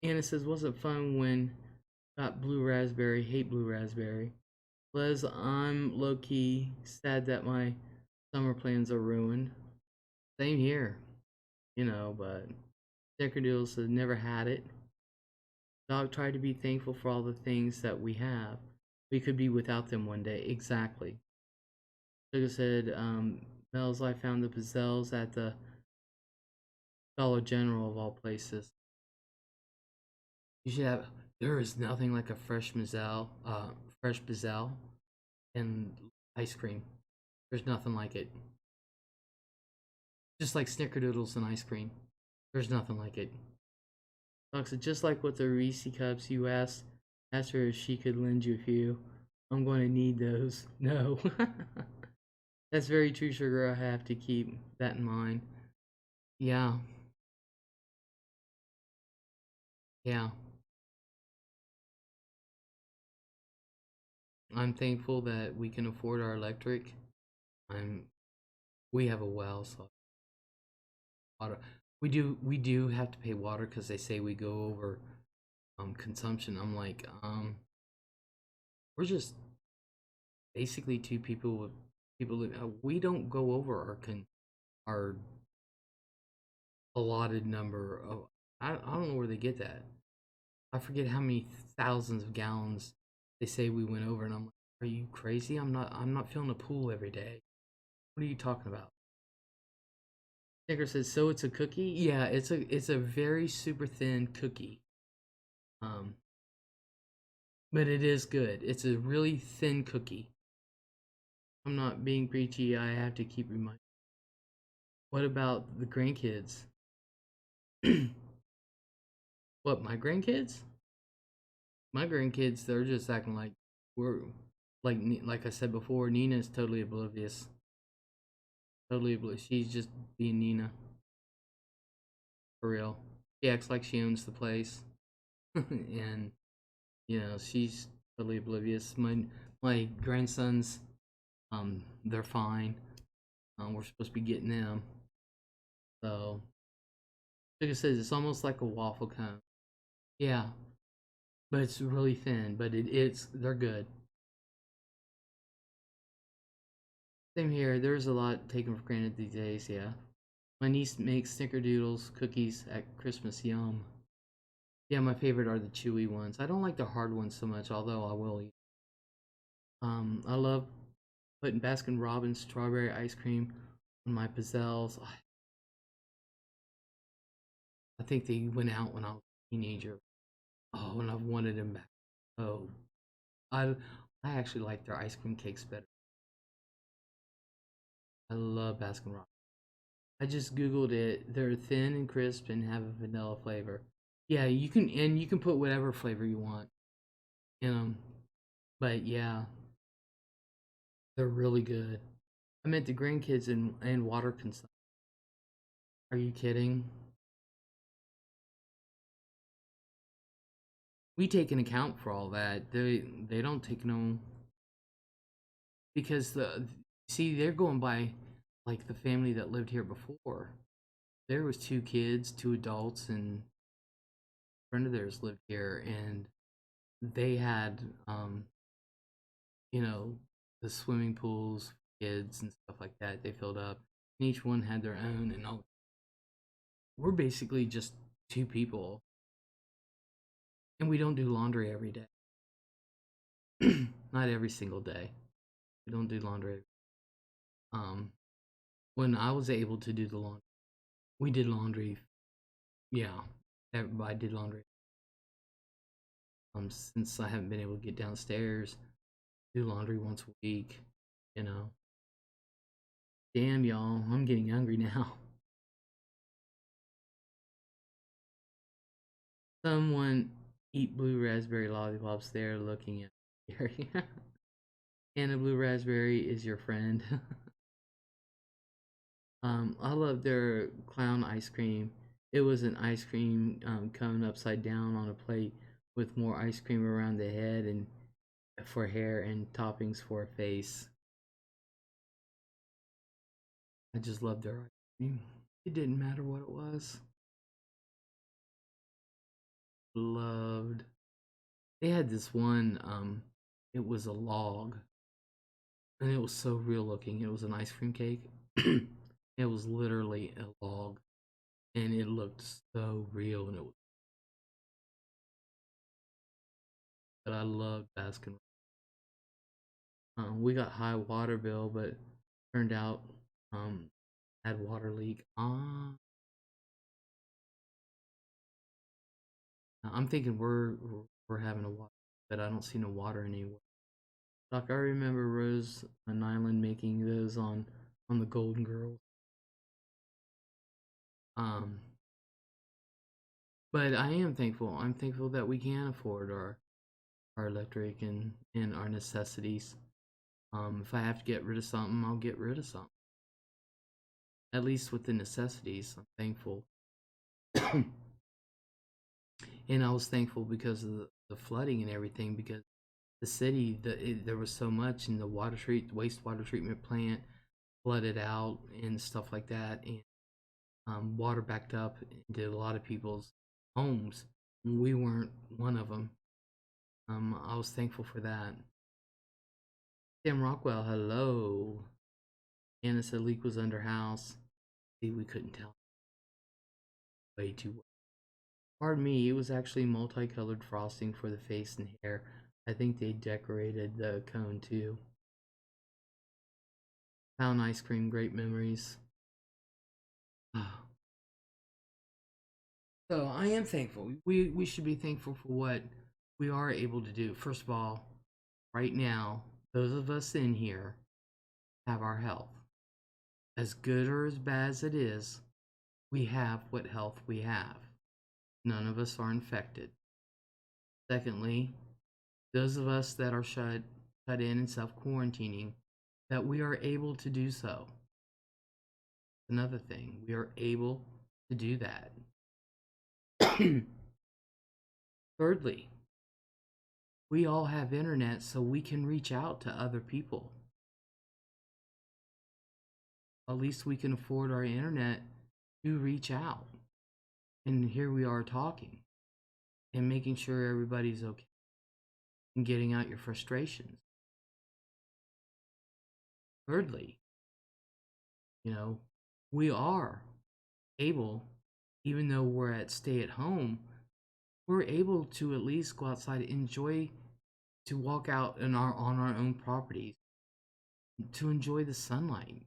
Anna says, wasn't fun when got blue raspberry. Hate blue raspberry. Les, I'm low key sad that my summer plans are ruined. Same here, but Snickerdoodle said never had it. Dog tried to be thankful for all the things that we have. We could be without them one day. Exactly. Sugar said, Mel's I found the Pizzelles at the Dollar General of all places. You should have. There is nothing like a fresh Pizzelle and ice cream. There's nothing like it. Just like Snickerdoodles and ice cream. There's nothing like it. Dog said, just like with the Reese cups, you asked her if she could lend you a few. I'm going to need those. No. That's very true, Sugar. I have to keep that in mind. Yeah. Yeah. I'm thankful that we can afford our electric. We have a well, so water. We do have to pay water because they say we go over consumption. I'm like, we're just basically 2 people we don't go over our allotted number of. I don't know where they get that. I forget how many thousands of gallons they say we went over, and I'm like, Are you crazy? I'm not filling a pool every day. What are you talking about? Snicker says, so it's a cookie? Yeah, it's a very super thin cookie. Um, but it is good. It's a really thin cookie. I'm not being preachy. I have to keep reminding. What about the grandkids? What, my grandkids? My grandkids, they're just acting like we're like I said before. Nina's totally oblivious. Totally oblivious. She's just being Nina. For real. She acts like she owns the place. And she's totally oblivious. My grandsons, they're fine. We're supposed to be getting them. So like I said, it's almost like a waffle cone. Yeah. But it's really thin, but they're good. Same here. There's a lot taken for granted these days, yeah. My niece makes snickerdoodles cookies at Christmas. Yum. Yeah, my favorite are the chewy ones. I don't like the hard ones so much, although I will eat. I love putting Baskin Robbins strawberry ice cream on my pizzelles. I think they went out when I was a teenager. Oh, and I've wanted them back. Oh, I I actually like their ice cream cakes better. I love Baskin Robbins. I just googled it. They're thin and crisp and have a vanilla flavor. Yeah, you can put whatever flavor you want in them. But yeah, they're really good. I meant the grandkids and water consumption. Are you kidding? We take an account for all that. They don't take no, because they're going by like the family that lived here before. There was two kids, two adults, and a friend of theirs lived here, and they had you know the swimming pools, kids and stuff like that. They filled up, and each one had their own. And all. We're basically just two people, and we don't do laundry every day. Not every single day. We don't do laundry. Um, when I was able to do the laundry, we did laundry. Yeah, everybody did laundry. Since I haven't been able to get downstairs, do laundry once a week. You know. Damn, y'all, I'm getting hungry now. Someone eat blue raspberry lollipops there looking at me. And a blue raspberry is your friend. I love their clown ice cream. It was an ice cream cone upside down on a plate with more ice cream around the head and for hair and toppings for a face. I just loved their ice cream. It didn't matter what it was. Loved. They had this one, it was a log, and it was so real looking. It was an ice cream cake. It was literally a log, and it looked so real, and it was. But I loved Baskin. We got high water bill, but turned out had water leak. I'm thinking we're having a water, but I don't see no water anywhere. Like I remember Rose Nyland making those on the Golden Girls. Um, but I am thankful. I'm thankful that we can afford our electric and our necessities. If I have to get rid of something, I'll get rid of something. At least with the necessities, I'm thankful. And I was thankful because of the flooding and everything, because the city, there was so much, and the wastewater treatment plant flooded out and stuff like that, and water backed up into a lot of people's homes. We weren't one of them. I was thankful for that. Sam Rockwell, hello. Anna said leak was under house. See, we couldn't tell. Way too well. Pardon me, it was actually multicolored frosting for the face and hair. I think they decorated the cone too. Pound ice cream, great memories. So I am thankful. We should be thankful for what we are able to do. First of all, right now, those of us in here have our health. As good or as bad as it is, we have what health we have. None of us are infected. Secondly, those of us that are shut in and self-quarantining, that we are able to do so. Another thing, we are able to do that. Thirdly, we all have internet so we can reach out to other people. At least we can afford our internet to reach out. And here we are talking and making sure everybody's okay and getting out your frustrations. Thirdly, we are able, even though we're at stay at home, we're able to at least go outside and enjoy, to walk out on our own properties, to enjoy the sunlight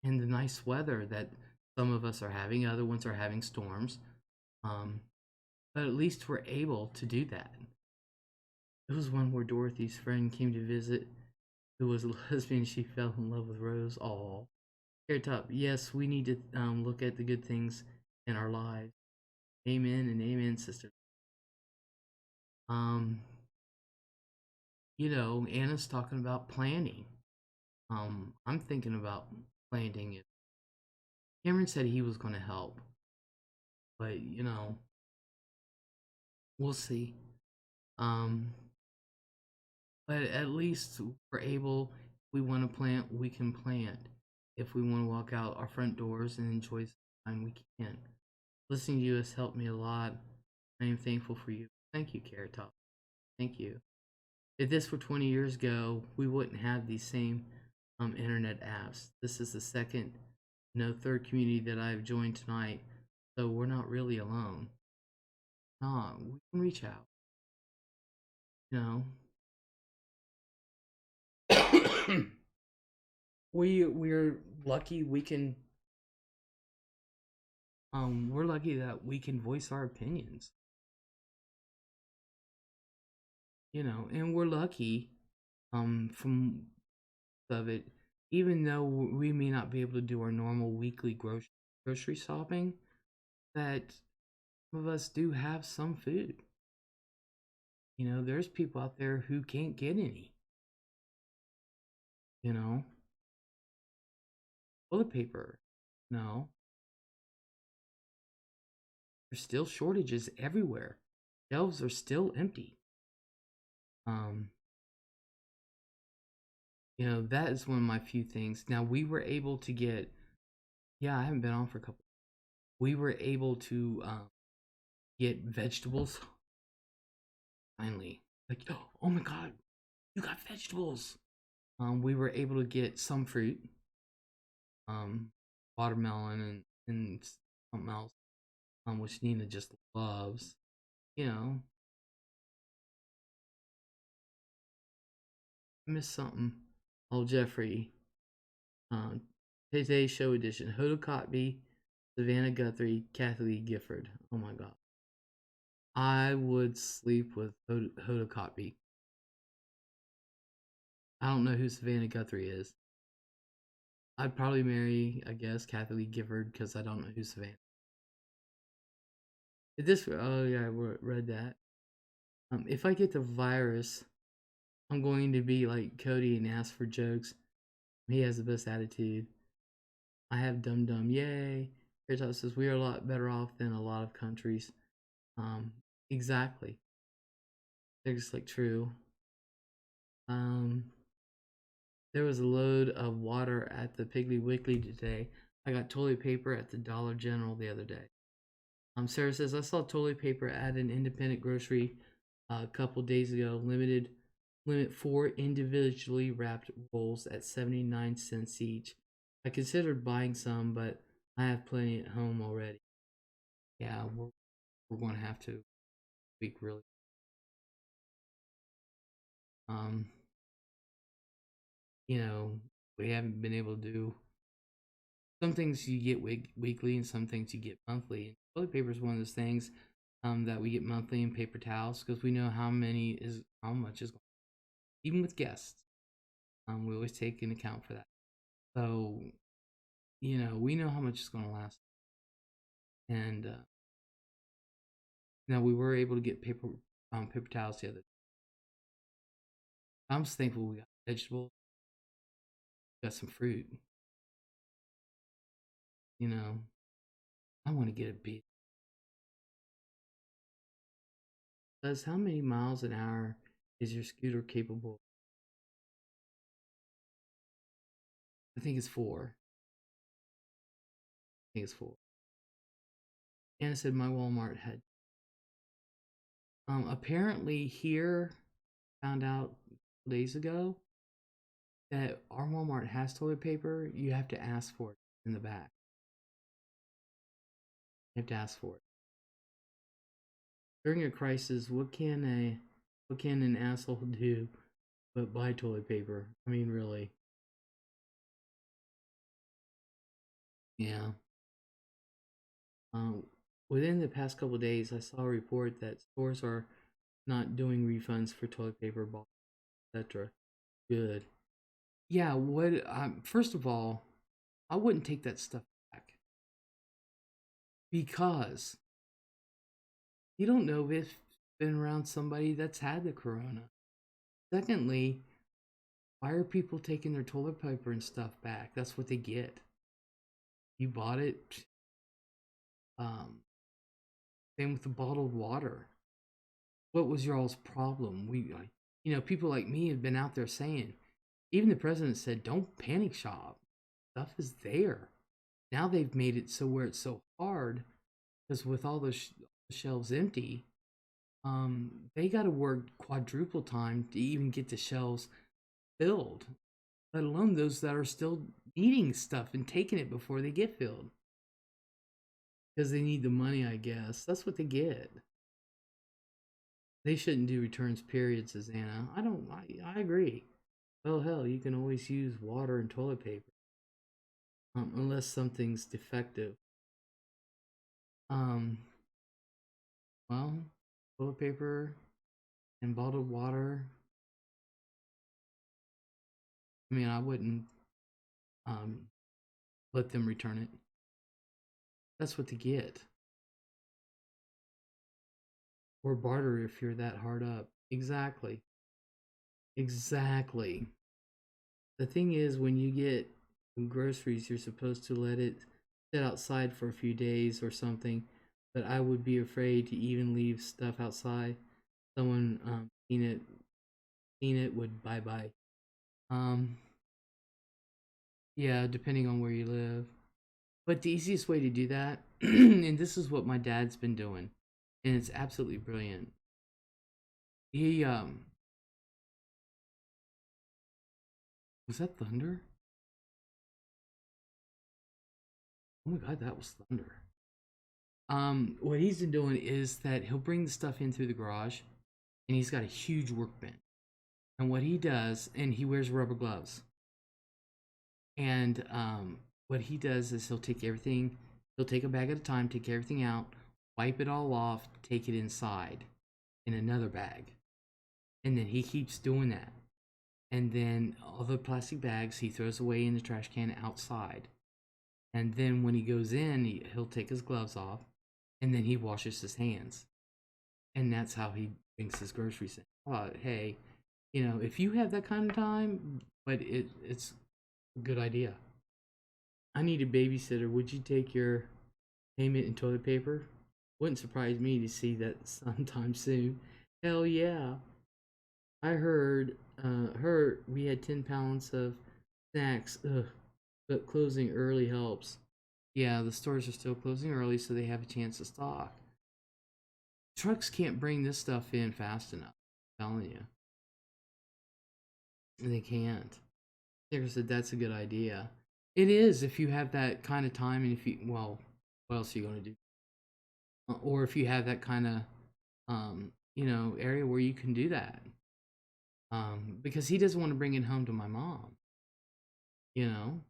and the nice weather that some of us are having. Other ones are having storms, but at least we're able to do that. It was one where Dorothy's friend came to visit, who was a lesbian. She fell in love with Rose. All Carrot Top. Yes, we need to look at the good things in our lives. Amen and amen, sister. Anna's talking about planning. I'm thinking about planting it. Cameron said he was going to help, but we'll see. But at least we're able. If we want to plant, we can plant. If we want to walk out our front doors and enjoy some time, we can. Listening to you has helped me a lot. I am thankful for you. Thank you, Carrot Top. Thank you. If this were 20 years ago, we wouldn't have these same internet apps. This is the third community that I've joined tonight, so we're not really alone. We can reach out. We're lucky we can. We're lucky that we can voice our opinions. And we're lucky, from of it, even though we may not be able to do our normal weekly grocery shopping, that some of us do have some food. There's people out there who can't get any. Toilet paper. No. There's still shortages everywhere. Shelves are still empty. That is one of my few things. Now, we were able to get, I haven't been on for a couple. We were able to get vegetables. Finally. Like, oh my God, you got vegetables. We were able to get some fruit. Watermelon and something else. Which Nina just loves. I missed something. Oh, Jeffrey. Today's show edition. Hoda Kotb, Savannah Guthrie, Kathy Lee Gifford. Oh my God. I would sleep with Hoda Kotb. I don't know who Savannah Guthrie is. I'd probably marry, I guess, Kathy Lee Gifford because I don't know who Savannah. Oh yeah, I read that. If I get the virus, I'm going to be like Cody and ask for jokes. He has the best attitude. I have Dum Dum. Yay. Airtop says we are a lot better off than a lot of countries. Exactly. They're just like true. There was a load of water at the Piggly Wiggly today. I got toilet paper at the Dollar General the other day. Sarah says I saw toilet paper at an independent grocery a couple days ago. Limit 4 individually wrapped rolls at 79 cents each. I considered buying some, but I have plenty at home already. Yeah, we're going to have to speak really. Um, you know, we haven't been able to do some things you get weekly and some things you get monthly. And toilet paper is one of those things that we get monthly, and paper towels because we know how much is going. Even with guests, we always take into account for that. So we know how much it's going to last. And now we were able to get paper towels the other day. I'm just thankful we got vegetables, got some fruit. I want to get a beer. Because how many miles an hour is your scooter capable? I think it's 4. I think it's 4. Anna said my Walmart had. Apparently here, found out a couple days ago that our Walmart has toilet paper. You have to ask for it in the back. You have to ask for it. During a crisis, what can an asshole do but buy toilet paper? I mean, really. Yeah. Within the past couple of days, I saw a report that stores are not doing refunds for toilet paper, bottles, etc. Good. Yeah. What? First of all, I wouldn't take that stuff back because you don't know if it's been around somebody that's had the corona. Secondly, why are people taking their toilet paper and stuff back? That's what they get. You bought it. Same with the bottled water. What was y'all's problem? People like me have been out there saying, even the president said, don't panic shop. Stuff is there. Now they've made it so where it's so hard because with all the shelves empty, they got to work quadruple time to even get the shelves filled, let alone those that are still needing stuff and taking it before they get filled. Because they need the money, I guess. That's what they get. They shouldn't do returns, period, says Anna. I agree. Well, hell, you can always use water and toilet paper. Unless something's defective. Well, toilet paper and bottled water. I mean, I wouldn't let them return it. That's what they get. Or barter if you're that hard up. Exactly. Exactly. The thing is, when you get groceries, you're supposed to let it sit outside for a few days or something. But I would be afraid to even leave stuff outside. Someone seen it would bye. Yeah, depending on where you live. But the easiest way to do that, and this is what my dad's been doing, and it's absolutely brilliant. He was that thunder? Oh my god, that was thunder. What he's been doing is that he'll bring the stuff in through the garage, and he's got a huge workbench. And what he does, and he wears rubber gloves. And what he does is he'll take a bag at a time, take everything out, wipe it all off, take it inside in another bag. And then he keeps doing that. And then all the plastic bags he throws away in the trash can outside. And then when he goes in, he'll take his gloves off, and then he washes his hands. And that's how he brings his groceries in. Hey, if you have that kind of time, but it's a good idea. I need a babysitter. Would you take your payment in toilet paper? Wouldn't surprise me to see that sometime soon. Hell yeah. I heard we had 10 pounds of snacks. Ugh. But closing early helps. Yeah, the stores are still closing early so they have a chance to stock. Trucks can't bring this stuff in fast enough. I'm telling you. They can't. Sarah said that's a good idea. It is if you have that kind of time and what else are you going to do? Or if you have that kind of, area where you can do that. Because he doesn't want to bring it home to my mom. You know,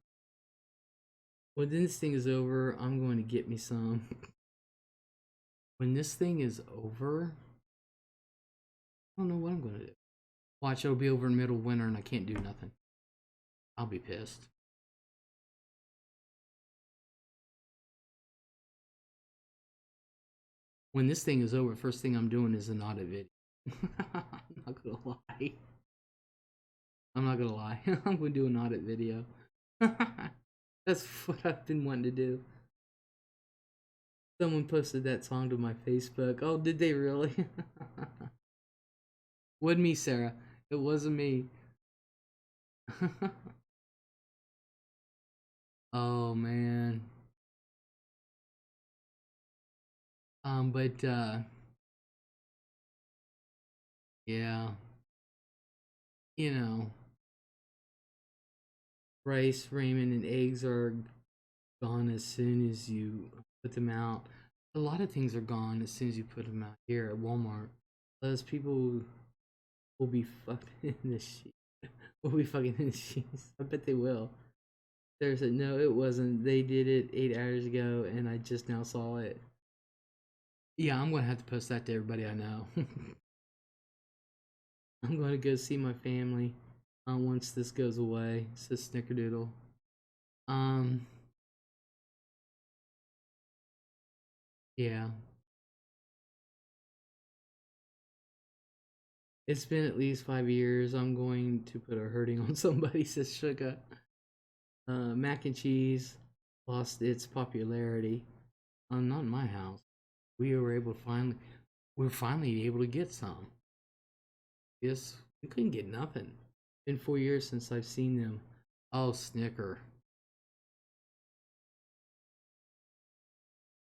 when this thing is over, I'm going to get me some. When this thing is over, I don't know what I'm going to do. Watch, it'll be over in middle of winter and I can't do nothing. I'll be pissed. When this thing is over, first thing I'm doing is an audit video. I'm not gonna lie. I'm not gonna lie. I'm gonna do an audit video. That's what I've been wanting to do. Someone posted that song to my Facebook. Oh, did they really? Wasn't me, Sarah. It wasn't me. Oh man. But yeah. You know, rice, ramen, and eggs are gone as soon as you put them out. A lot of things are gone as soon as you put them out here at Walmart. Those people will be fucking in the sheet. Will be fucking in the sheets. I bet they will. There's a no, it wasn't. They did it 8 hours ago, and I just now saw it. Yeah, I'm gonna have to post that to everybody I know. I'm gonna go see my family once this goes away. Says Snickerdoodle. Yeah. It's been at least 5 years. I'm going to put a hurting on somebody, says Sugar. Mac and cheese lost its popularity. Not in my house. We were able to we're finally able to get some. Yes, we couldn't get nothing. Been 4 years since I've seen them. Oh, Snicker.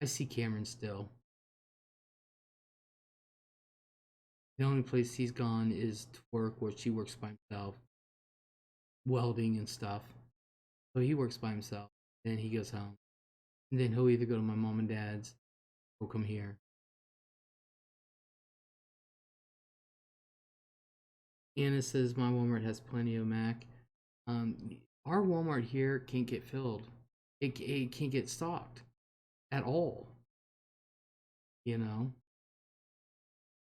I see Cameron still. The only place he's gone is to work where she works by himself. Welding and stuff. So he works by himself. Then he goes home. And then he'll either go to my mom and dad's or come here. Anna says my Walmart has plenty of Mac. Our Walmart here can't get filled. It can't get stocked at all. You know?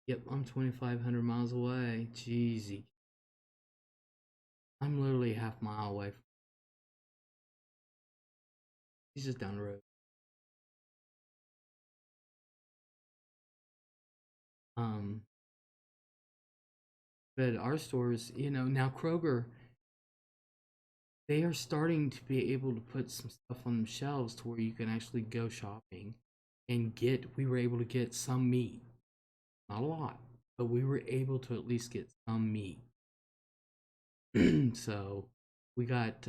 Yep, I'm 2,500 miles away. Jeezy. I'm literally a half mile away. He's just down the road. But our stores, you know, now Kroger, they are starting to be able to put some stuff on the shelves to where you can actually go shopping and we were able to get some meat. Not a lot, but we were able to at least get some meat. So we got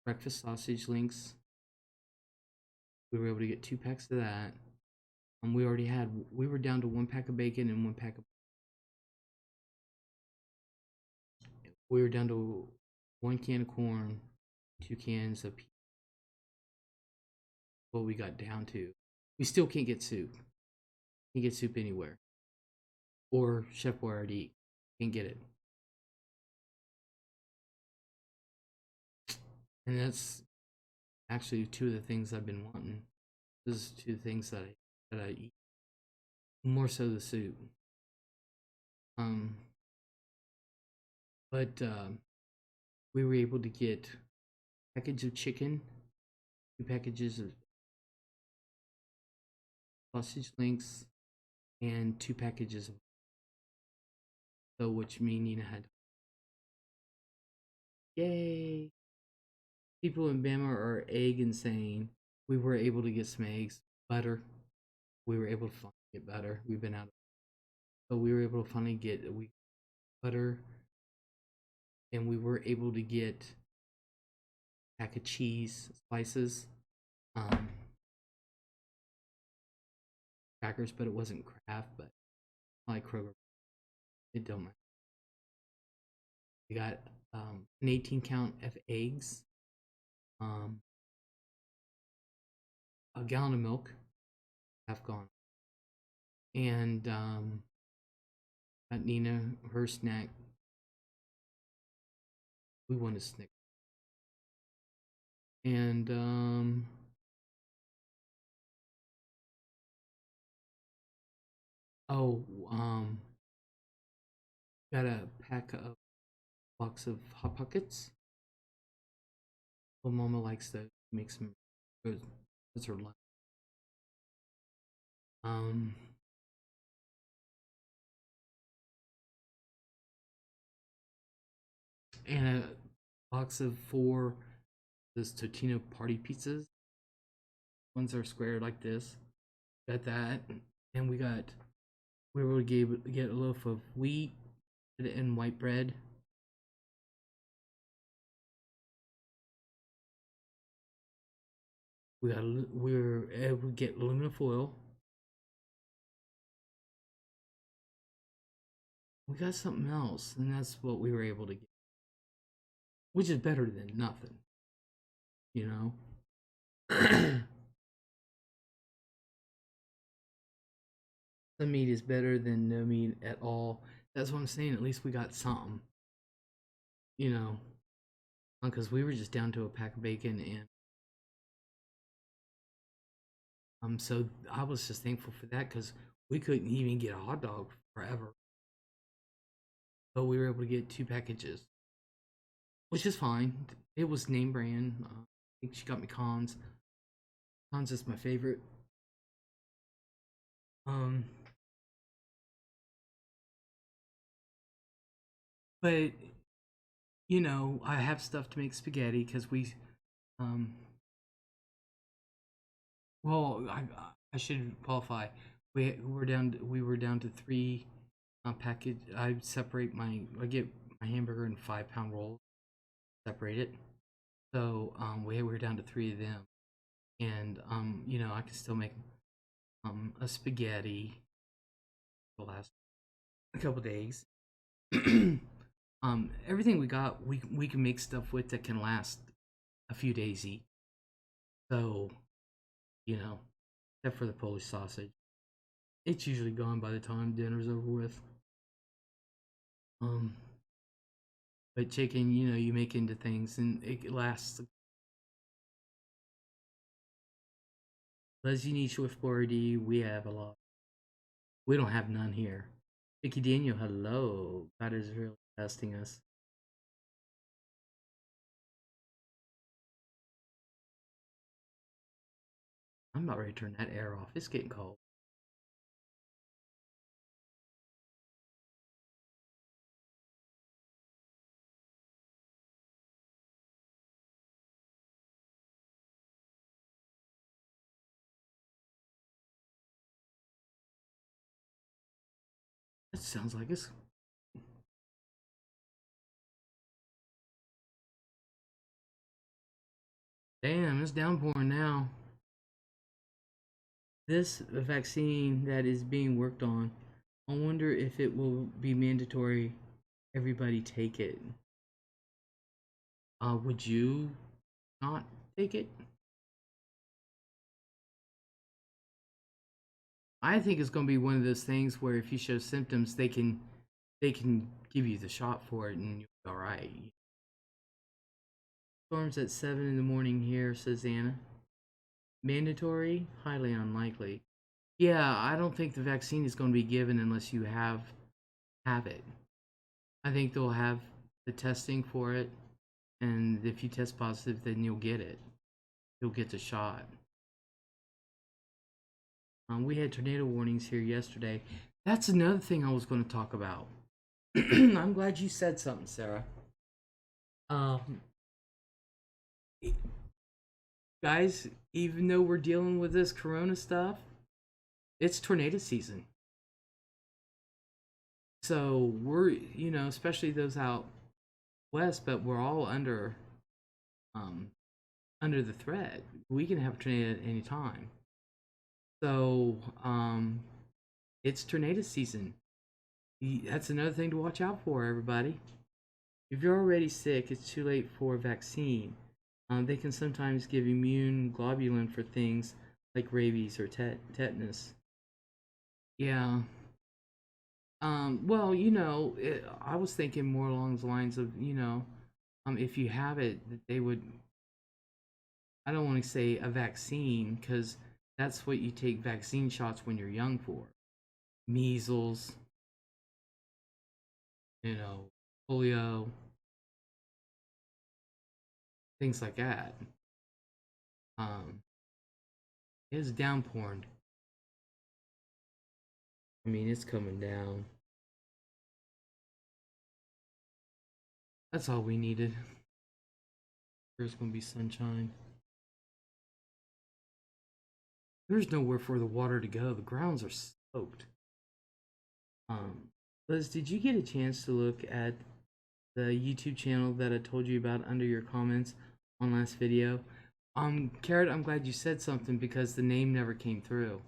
breakfast sausage links. We were able to get 2 packs of that. We were down to 1 pack of bacon and 1 pack of. We were down to 1 can of corn, 2 cans of. What we got down to. We still can't get soup. Can't get soup anywhere. Or Chef Boyardee. Can't get it. And that's actually 2 of the things I've been wanting. Those are 2 things that I eat. More so the soup. But we were able to get a package of chicken, 2 packages of sausage links, and 2 packages of. So which me and Nina had. Yay! People in Bama are egg insane. We were able to get some eggs, butter. We were able to finally get butter. We've been out of. So we were able to finally get butter, and we were able to get a pack of cheese slices, crackers, but it wasn't Kraft, but I like Kroger. It don't matter. We got an 18 count of eggs, a gallon of milk, half gone, and got Nina her snack We want a Snickers. And oh, got a box of Hot Pockets. Well, Mama likes to make some. That's her lunch. Um, and a box of 4 those Totino party pizzas. Ones are square like this. Got that, and we were able to get a loaf of wheat and white bread. We were able to get aluminum foil. We got something else, and that's what we were able to get, which is better than nothing, you know. Some meat is better than no meat at all. That's what I'm saying. At least we got something, you know, because we were just down to a pack of bacon, and so I was just thankful for that because we couldn't even get a hot dog forever, but we were able to get 2 packages, which is fine. It was name brand. I think she got me Cons. Cons is my favorite. But you know, I have stuff to make spaghetti because well, I should qualify. We were down to 3 package. I get my hamburger in 5-pound rolls, separate it. So we were down to 3 of them, and you know, I can still make a spaghetti the last a couple days. Everything we got, we can make stuff with that can last a few days each. So, you know, except for the Polish sausage, it's usually gone by the time dinner's over with. But chicken, you know, you make into things and it lasts. Leslie niche with Florida, we have a lot. We don't have none here. Vicky Daniel, hello. God is really testing us. I'm about ready to turn that air off. It's getting cold. That sounds like it's. Damn, it's downpouring now. This vaccine that is being worked on, I wonder if it will be mandatory everybody take it. Would you not take it? I think it's going to be one of those things where if you show symptoms, they can give you the shot for it and you'll be all right. Storms at 7 in the morning here, says Anna. Mandatory? Highly unlikely. Yeah, I don't think the vaccine is going to be given unless you have it. I think they'll have the testing for it, and if you test positive, then you'll get it. You'll get the shot. We had tornado warnings here yesterday. That's another thing I was going to talk about. I'm glad you said something, Sarah. Guys, even though we're dealing with this corona stuff, it's tornado season. So we're, you know, especially those out west, but we're all under the threat. We can have a tornado at any time. So it's tornado season. That's another thing to watch out for, everybody. If you're already sick, it's too late for a vaccine. They can sometimes give immune globulin for things like rabies or tetanus. Yeah. Well, you know, I was thinking more along the lines of, you know, if you have it, that they would, I don't want to say a vaccine, because that's what you take vaccine shots when you're young for. Measles, polio, things like that. It's downpouring. I mean, it's coming down. That's all we needed. There's gonna be sunshine. There's nowhere for the water to go. The grounds are soaked. Liz, did you get a chance to look at the YouTube channel that I told you about under your comments on last video? Carrot, I'm glad you said something because the name never came through.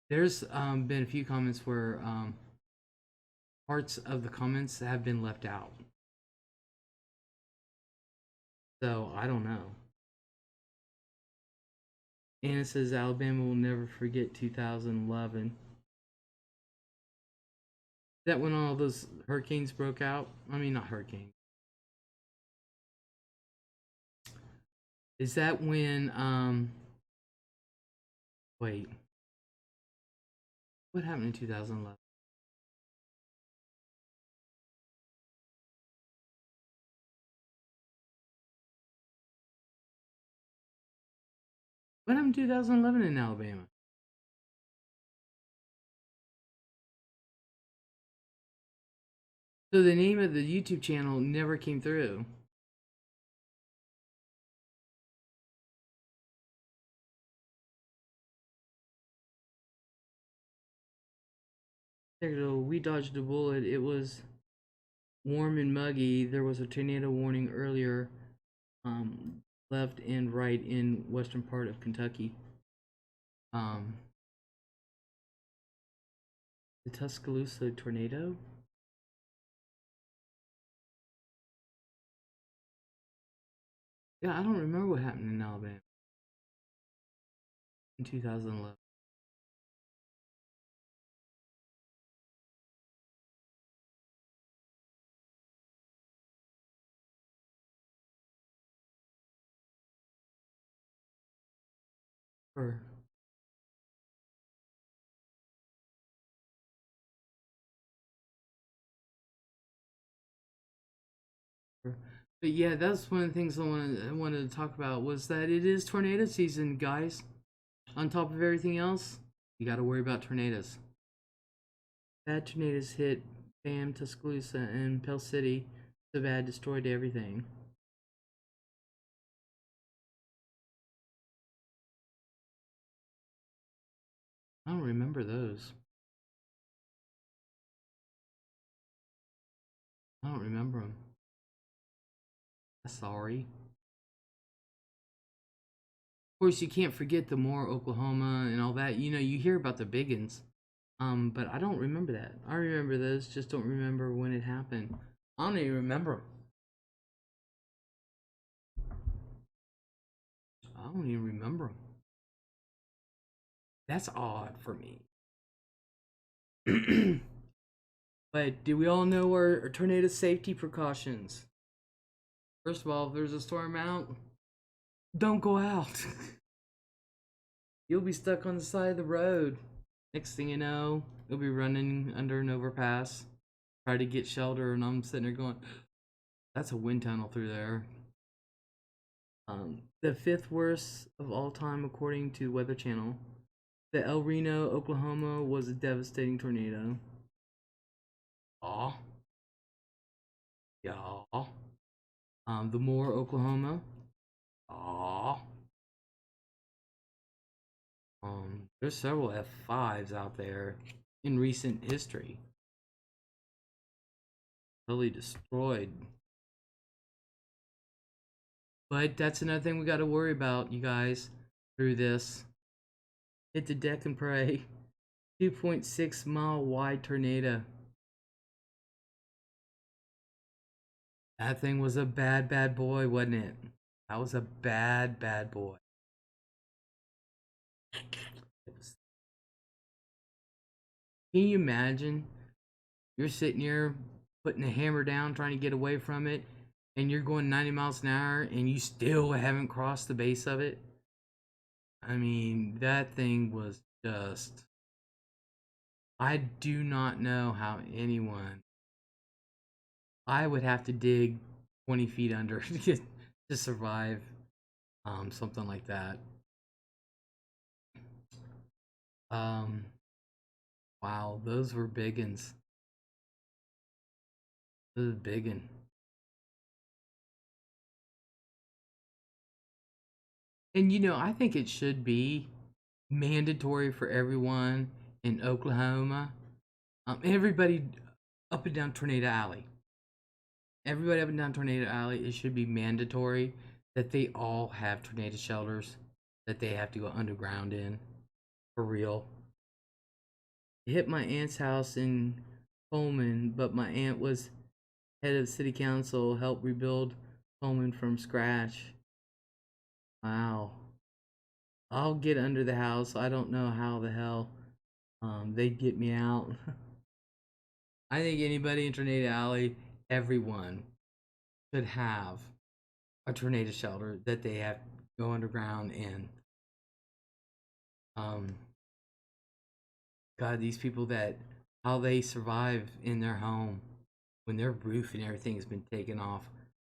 There's been a few comments where parts of the comments have been left out. So, I don't know. Anna says Alabama will never forget 2011. That when all those hurricanes broke out? I mean, not hurricanes. Is that when, wait. What happened in 2011? What happened in 2011 in Alabama? So the name of the YouTube channel never came through. We dodged a bullet. It was warm and muggy. There was a tornado warning earlier, left and right in western part of Kentucky. The Tuscaloosa tornado? Yeah, I don't remember what happened in Alabama in 2011. Or but yeah, that's one of the things I wanted to talk about was that it is tornado season, guys. On top of everything else, you got to worry about tornadoes. Bad tornadoes hit Bam, Tuscaloosa, and Pell City. So bad, destroyed everything. I don't remember those. I don't remember them. Sorry. Of course, you can't forget the Moore, Oklahoma, and all that. You know, you hear about the big ones. But I don't remember that. I remember those, just don't remember when it happened. I don't even remember. I don't even remember them. That's odd for me. But do we all know our tornado safety precautions? First of all, if there's a storm out, don't go out. You'll be stuck on the side of the road. Next thing you know, you'll be running under an overpass, try to get shelter, and I'm sitting there going, that's a wind tunnel through there. The 5th worst of all time according to Weather Channel. The El Reno, Oklahoma was a devastating tornado. Aw. Yeah. The Moore, Oklahoma. Aw. There's several F5s out there in recent history. Totally destroyed. But that's another thing we got to worry about, you guys, through this. Hit the deck and pray. 2.6 mile wide tornado. That thing was a bad, bad boy, wasn't it? That was a bad, bad boy. Can you imagine? You're sitting here putting the hammer down, trying to get away from it. and you're going 90 miles an hour and you still haven't crossed the base of it. I mean, that thing was just. I do not know how anyone. I would have to dig 20 feet under to survive something like that. Wow, those were biggins. Those are biggin. And I think it should be mandatory for everyone in Oklahoma. Everybody up and down Tornado Alley. Everybody up and down Tornado Alley, it should be mandatory that they all have tornado shelters that they have to go underground in. For real. Hit my aunt's house in Coleman, but my aunt was head of city council, helped rebuild Coleman from scratch. Wow. I'll get under the house. I don't know how the hell they'd get me out. I think anybody in Tornado Alley, everyone, should have a tornado shelter that they have to go underground in. God, these people how they survive in their home when their roof and everything has been taken off,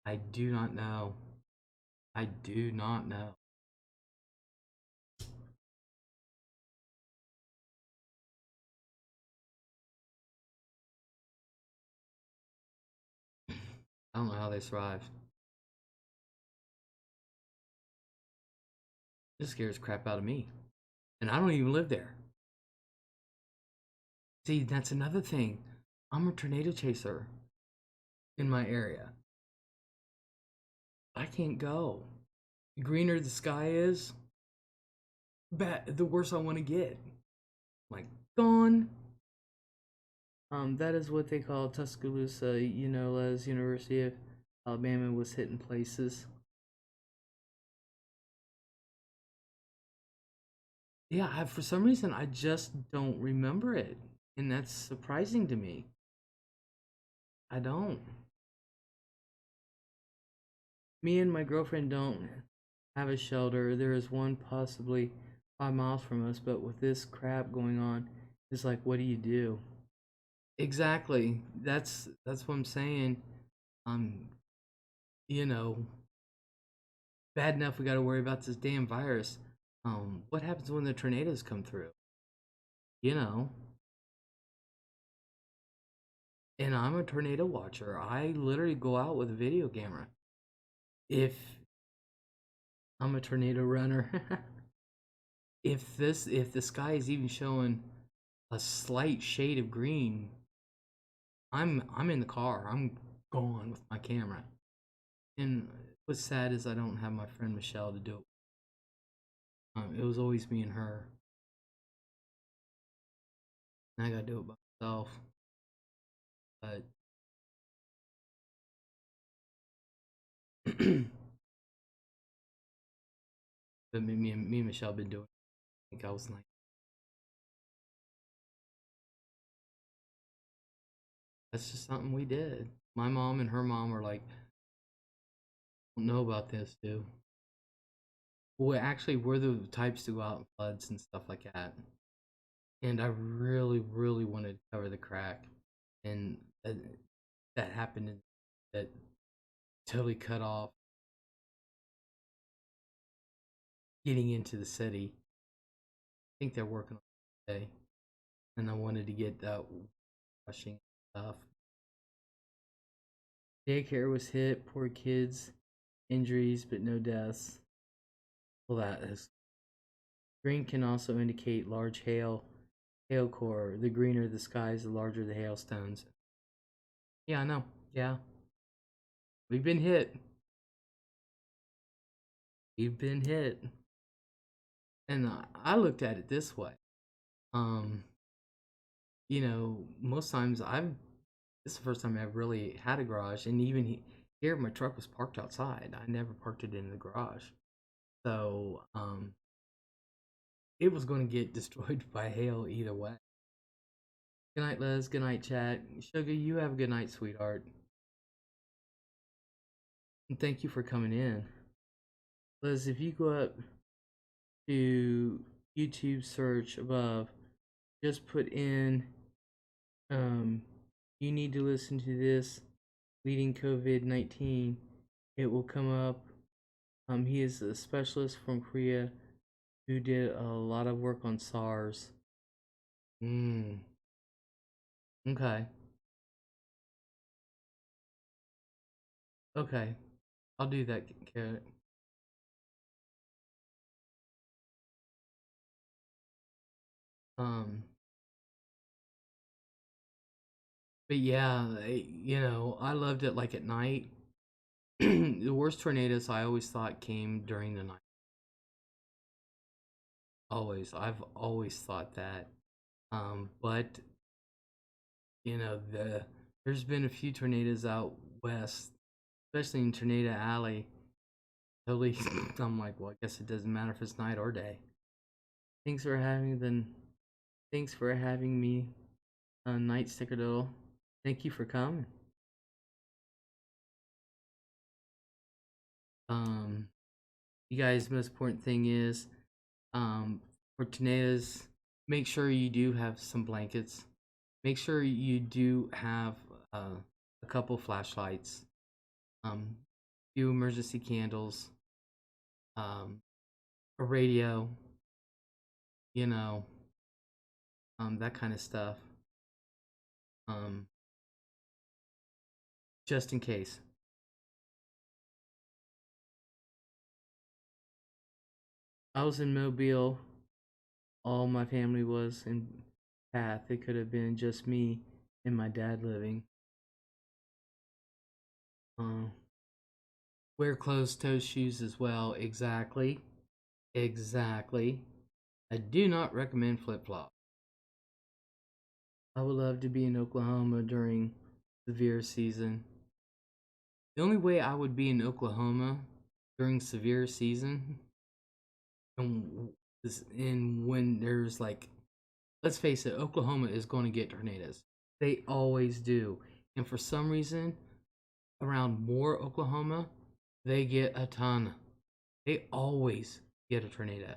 I do not know. I do not know. I don't know how they survive. This scares crap out of me. And I don't even live there. See, that's another thing. I'm a tornado chaser in my area. I can't go. The greener the sky is, the worse I want to get. Like, gone. That is what they call Tuscaloosa, Les University of Alabama was hitting places. Yeah, for some reason, I just don't remember it. And that's surprising to me. I don't. Me and my girlfriend don't have a shelter. There is one possibly 5 miles from us, but with this crap going on, it's like, what do you do? Exactly. That's what I'm saying. You know, bad enough we got to worry about this damn virus. What happens when the tornadoes come through? You know. And I'm a tornado watcher. I literally go out with a video camera. If I'm a tornado runner, if the sky is even showing a slight shade of green, I'm in the car. I'm gone with my camera. And what's sad is I don't have my friend Michelle to do it. It was always me and her. And I gotta do it by myself. But but me and Michelle been doing it. I think I was like, that's just something we did. My mom and her mom were like, don't know about this, dude. Well, actually, we're the types to go out in floods and stuff like that. And I really, really wanted to cover the crack. And that happened. That totally cut off getting into the city. I think they're working on it today. And I wanted to get that washing stuff. Daycare was hit, poor kids, injuries, but no deaths. Well, that is. Green can also indicate large hail core. The greener the skies, the larger the hailstones. Yeah, I know. Yeah. We've been hit. We've been hit. And I looked at it this way. Most times this is the first time I've really had a garage, and even here my truck was parked outside. I never parked it in the garage. So, it was going to get destroyed by hail either way. Good night, Les. Good night, chat. Sugar, you have a good night, sweetheart. And thank you for coming in. Liz, if you go up to YouTube search above, just put in you need to listen to this leading COVID-19. It will come up. He is a specialist from Korea who did a lot of work on SARS. Okay. Okay. I'll do that, Carrot. But yeah, you know, I loved it like at night. The worst tornadoes I always thought came during the night. Always. I've always thought that. But you know, there's been a few tornadoes out west, especially in Tornado Alley. Totally, I'm like, well, I guess it doesn't matter if it's night or day. Thanks for having me, Night Snickerdoodle. Thank you for coming. You guys, most important thing is, for tornadoes, make sure you do have some blankets. Make sure you do have a couple flashlights, few emergency candles, a radio, you know, that kind of stuff, just in case. I was in Mobile. All my family was in Path. It could have been just me and my dad living. Wear closed-toe shoes as well. Exactly. Exactly. I do not recommend flip-flop. I would love to be in Oklahoma during severe season. The only way I would be in Oklahoma during severe season, and when there's like, let's face it, Oklahoma is going to get tornadoes. They always do. And for some reason, around Moore, Oklahoma, they get a ton. They always get a tornado.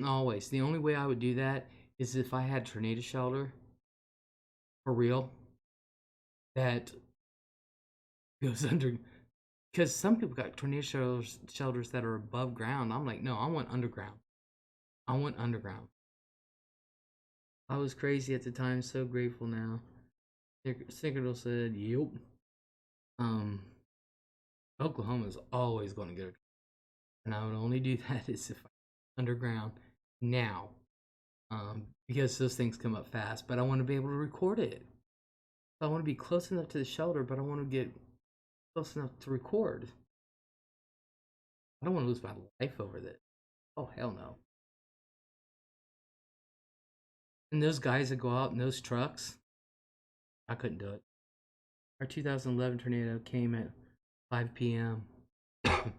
Always. The only way I would do that is if I had tornado shelter, for real, that goes under. Because some people got tornado shelters that are above ground. I'm like, no, I want underground. I want underground. I was crazy at the time, so grateful now. Snickerdoodle said, yup. Oklahoma's always going to get it. And I would only do that is if I underground now. Because those things come up fast. But I want to be able to record it. I want to be close enough to the shelter, but I want to get close enough to record. I don't want to lose my life over this. Oh, hell no. And those guys that go out in those trucks, I couldn't do it. Our 2011 tornado came at 5 p.m. At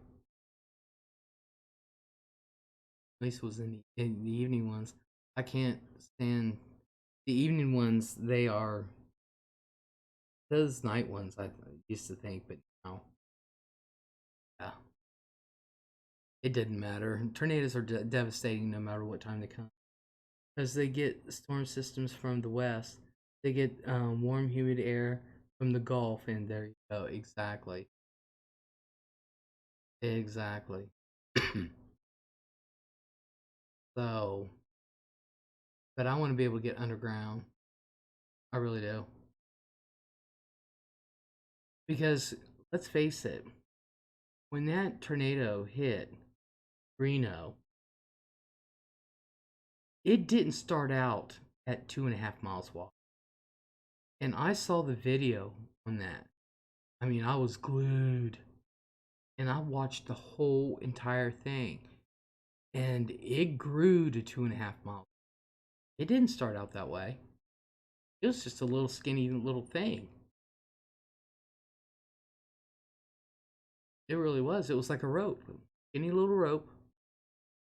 least it was in the evening ones. I can't stand the evening ones. They are those night ones. I used to think, but now, yeah, it didn't matter. Tornadoes are devastating no matter what time they come, because they get storm systems from the west. They get warm, humid air from the Gulf, and there you go. Exactly. Exactly. So, but I want to be able to get underground. I really do. Because let's face it, when that tornado hit Reno, it didn't start out at 2.5 miles wide. And I saw the video on that. I mean, I was glued. And I watched the whole entire thing. And it grew to 2.5 miles. It didn't start out that way. It was just a little skinny little thing. It really was. It was like a rope. Skinny little rope.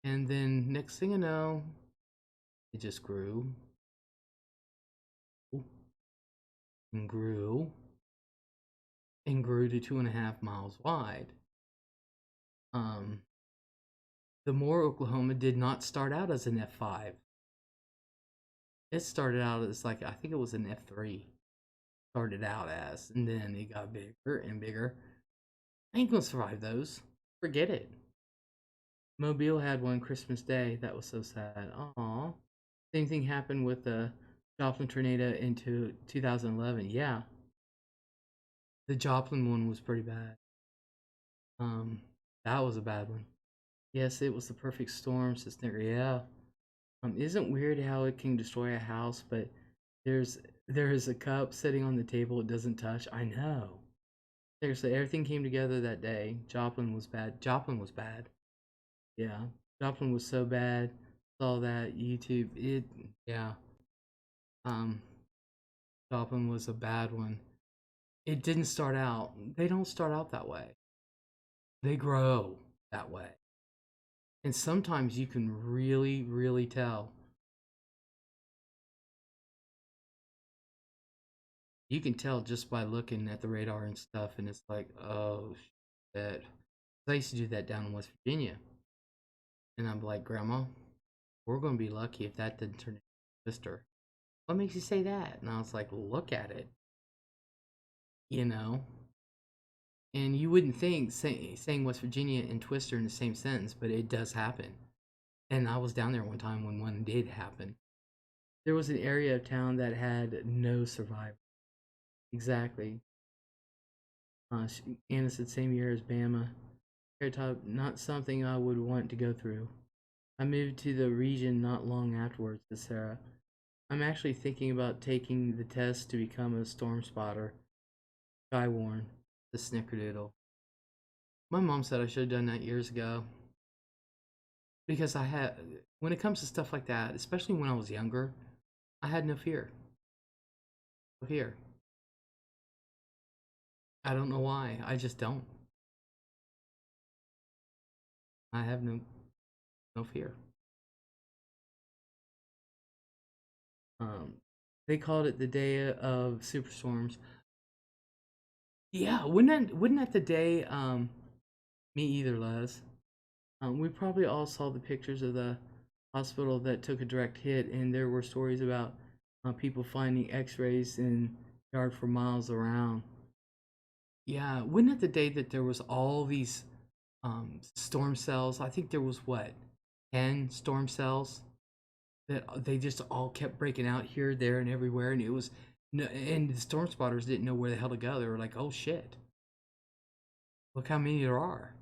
And then next thing you know, it just grew. And grew. and grew to 2.5 miles wide. The Moore, Oklahoma did not start out as an F5. It started out as like, I think it was an F3. Started out as, and then it got bigger and bigger. I ain't gonna survive those. Forget it. Mobile had one Christmas Day. That was so sad. Aww. Same thing happened with the Joplin tornado into 2011. Yeah. The Joplin one was pretty bad. That was a bad one. Yes, it was the perfect storm, sister. Yeah. Isn't weird how it can destroy a house, but there is a cup sitting on the table it doesn't touch. I know. Seriously, everything came together that day. Joplin was bad. Joplin was bad. Yeah. Joplin was so bad. Saw that YouTube. Yeah. Um, Joplin was a bad one. It didn't start out. They don't start out that way. They grow that way. And sometimes you can really, really tell. You can tell just by looking at the radar and stuff, and it's like, oh, shit. I used to do that down in West Virginia. And I'm like, Grandma, we're going to be lucky if that didn't turn into a sister. What makes you say that? And I was like, look at it. You know? And you wouldn't think saying West Virginia and Twister in the same sentence, but it does happen. And I was down there one time when one did happen. There was an area of town that had no survivors. Exactly. Anna said same year as Bama. Top, not something I would want to go through. I moved to the region not long afterwards, said Sarah. I'm actually thinking about taking the test to become a storm spotter. Skywarn, the snickerdoodle. My mom said I should have done that years ago. Because when it comes to stuff like that, especially when I was younger, I had no fear. No fear. I don't know why. I just don't. I have no fear. They called it the day of superstorms. Yeah, wouldn't that the day? Me either, Les. We probably all saw the pictures of the hospital that took a direct hit, and there were stories about people finding X-rays in yard for miles around. Yeah, wasn't it the day that there was all these storm cells? I think there was 10 storm cells that they just all kept breaking out here, there, and everywhere, and it was no, and the storm spotters didn't know where the hell to go. They were like, "Oh shit, look how many there are."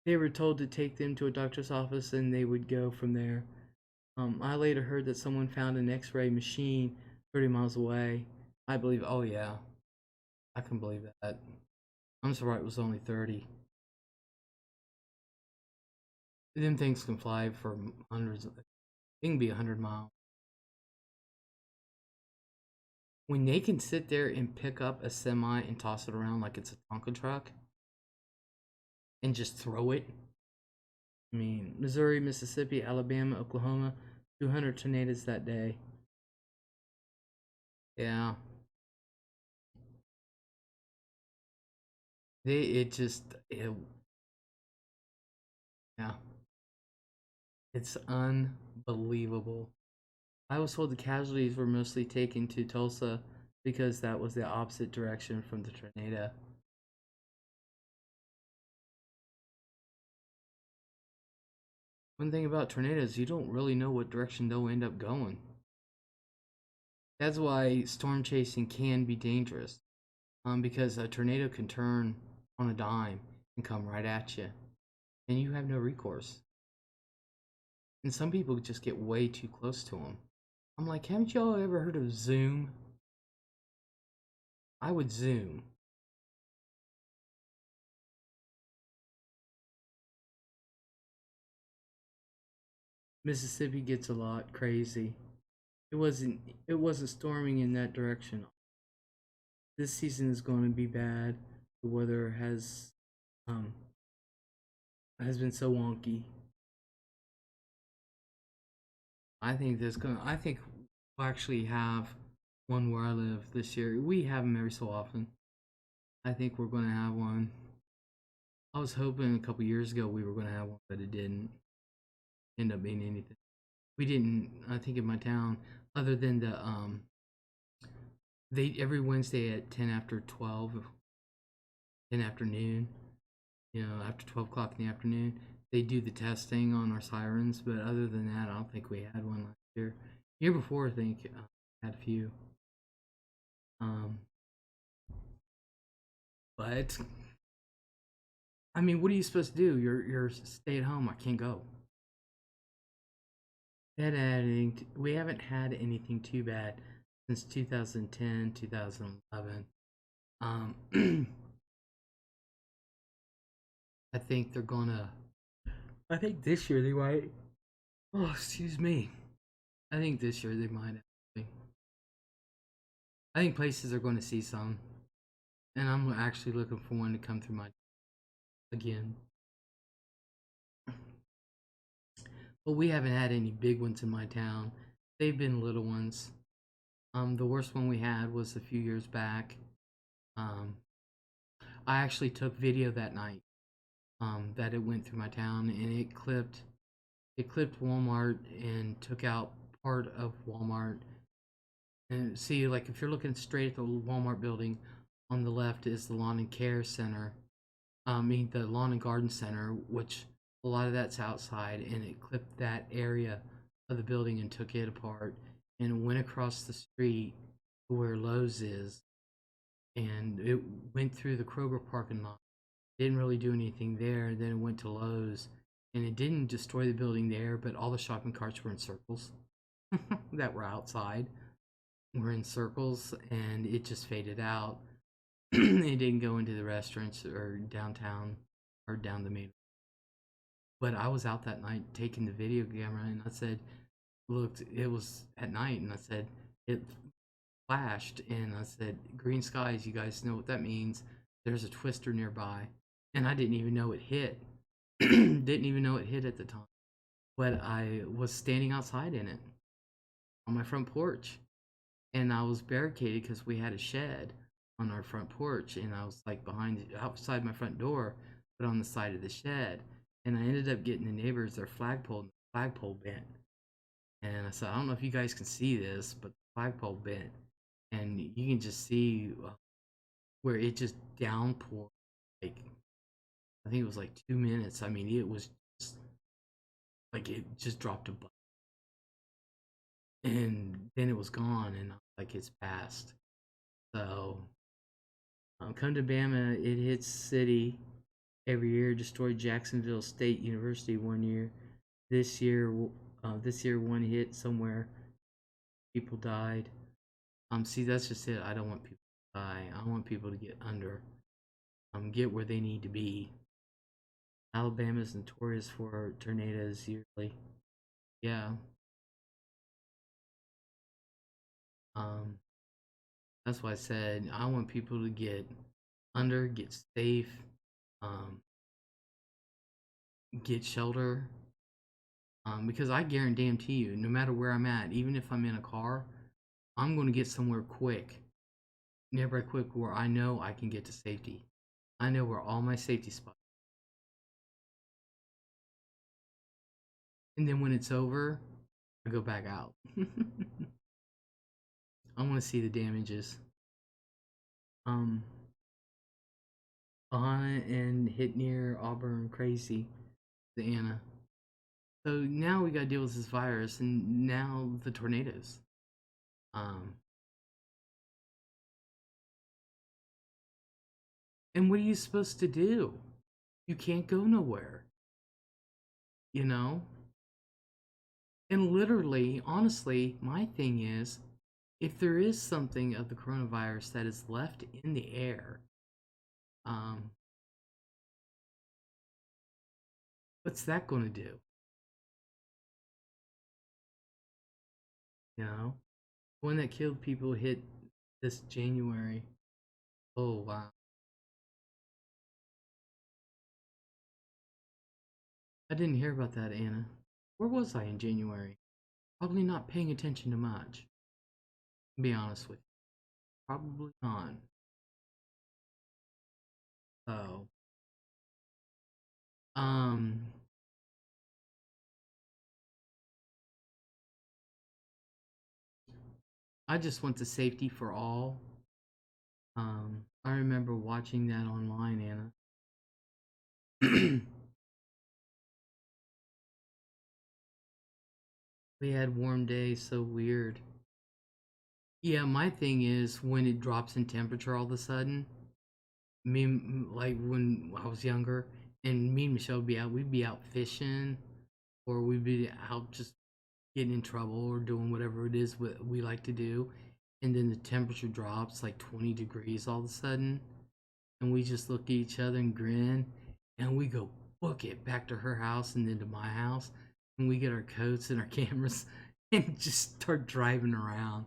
They were told to take them to a doctor's office, and they would go from there. I later heard that someone found an X-ray machine 30 miles away. I believe. Oh yeah, I can believe that. I'm surprised it was only 30. Them things can fly for hundreds. It can be 100 miles. When they can sit there and pick up a semi and toss it around like it's a Tonka truck and just throw it. I mean, Missouri, Mississippi, Alabama, Oklahoma, 200 tornadoes that day. Yeah. Yeah. It's unbelievable. I was told the casualties were mostly taken to Tulsa because that was the opposite direction from the tornado. One thing about tornadoes, you don't really know what direction they'll end up going. That's why storm chasing can be dangerous. Because a tornado can turn on a dime and come right at you, and you have no recourse. And some people just get way too close to them. I'm like, haven't y'all ever heard of Zoom? I would Zoom. Mississippi gets a lot crazy. It wasn't storming in that direction. This season is going to be bad. The weather has been so wonky. I think we'll actually have one where I live this year. We have them every so often. I think we're going to have one. I was hoping a couple years ago we were going to have one, but it didn't end up being anything. We didn't, I think, in my town, other than the they every Wednesday at 10 after 12 in the afternoon, you know, after 12 o'clock in the afternoon, they do the testing on our sirens. But other than that, I don't think we had one last year. Year before, I think, had a few. But I mean, what are you supposed to do? You're stay at home. I can't go. We haven't had anything too bad since 2010, 2011. I think they're gonna. I think this year they might. Oh, excuse me. I think this year they might. Actually. I think places are going to see some, and I'm actually looking for one to come through my again. But we haven't had any big ones in my town. They've been little ones. The worst one we had was a few years back. I actually took video that night. That it went through my town, and it clipped Walmart and took out part of Walmart. And see, like, if you're looking straight at the Walmart building, on the left is the Lawn and Care Center. The Lawn and Garden Center, which a lot of that's outside, and it clipped that area of the building and took it apart, and it went across the street to where Lowe's is, and it went through the Kroger parking lot. Didn't really do anything there. Then it went to Lowe's, and it didn't destroy the building there, but all the shopping carts were in circles that were outside. Were in circles, and it just faded out. It didn't go into the restaurants or downtown or down the main. But I was out that night taking the video camera, and I said, looked, it was at night, and I said, it flashed, and I said, green skies, you guys know what that means. There's a twister nearby. And I didn't even know it hit. Didn't even know it hit at the time. But I was standing outside in it on my front porch. And I was barricaded because we had a shed on our front porch. And I was like outside my front door, but on the side of the shed. And I ended up getting the neighbors their flagpole, and the flagpole bent. And I said, I don't know if you guys can see this, but the flagpole bent. And you can just see where it just downpoured. Like, I think it was like 2 minutes. I mean, it was just like it just dropped a bucket. And then it was gone, and like it's passed. So, come to Bama, it hits city every year. Destroyed Jacksonville State University one year. This year one hit somewhere. People died. See, that's just it. I don't want people to die. I want people to get under. Get where they need to be. Alabama's notorious for tornadoes yearly. Yeah. That's why I said I want people to get under, get safe, get shelter. Because I guarantee you, no matter where I'm at, even if I'm in a car, I'm going to get somewhere quick. Nearby quick where I know I can get to safety. I know where all my safety spots. And then when it's over, I go back out. I want to see the damages. Bahana and hit near Auburn, crazy. The Anna. So now we got to deal with this virus, and now the tornadoes. And what are you supposed to do? You can't go nowhere. You know? And literally, honestly, my thing is, if there is something of the coronavirus that is left in the air, what's that going to do? You know? The one that killed people hit this January. Oh, wow. I didn't hear about that, Anna. Where was I in January? Probably not paying attention to much. be honest with you. Probably not. So, um, I just want the safety for all. I remember watching that online, Anna. We had warm days, so weird. Yeah, my thing is when it drops in temperature all of a sudden. Like when I was younger, and me and Michelle would be out. We'd be out fishing, or we'd be out just getting in trouble or doing whatever it is what we like to do, and then the temperature drops like 20 degrees all of a sudden, and we just look at each other and grin, and we go book it back to her house and then to my house, and we get our coats and our cameras and just start driving around.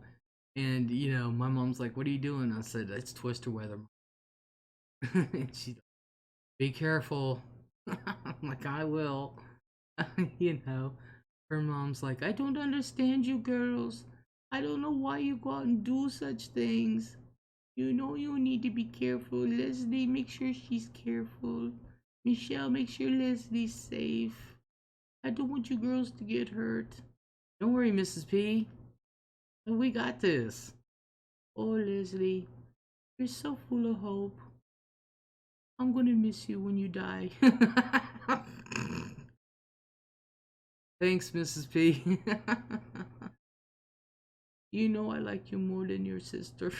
And my mom's like, "What are you doing?" I said, "It's twister weather." And she, "Be careful." I'm like, "I will." you know, her mom's like, "I don't understand you girls. I don't know why you go out and do such things. You know you need to be careful. Leslie, make sure she's careful. Michelle, make sure Leslie's safe. I don't want you girls to get hurt. Don't worry, Mrs. P. We got this." "Oh, Leslie, you're so full of hope. I'm gonna miss you when you die." Thanks, Mrs. P. You know I like you more than your sister.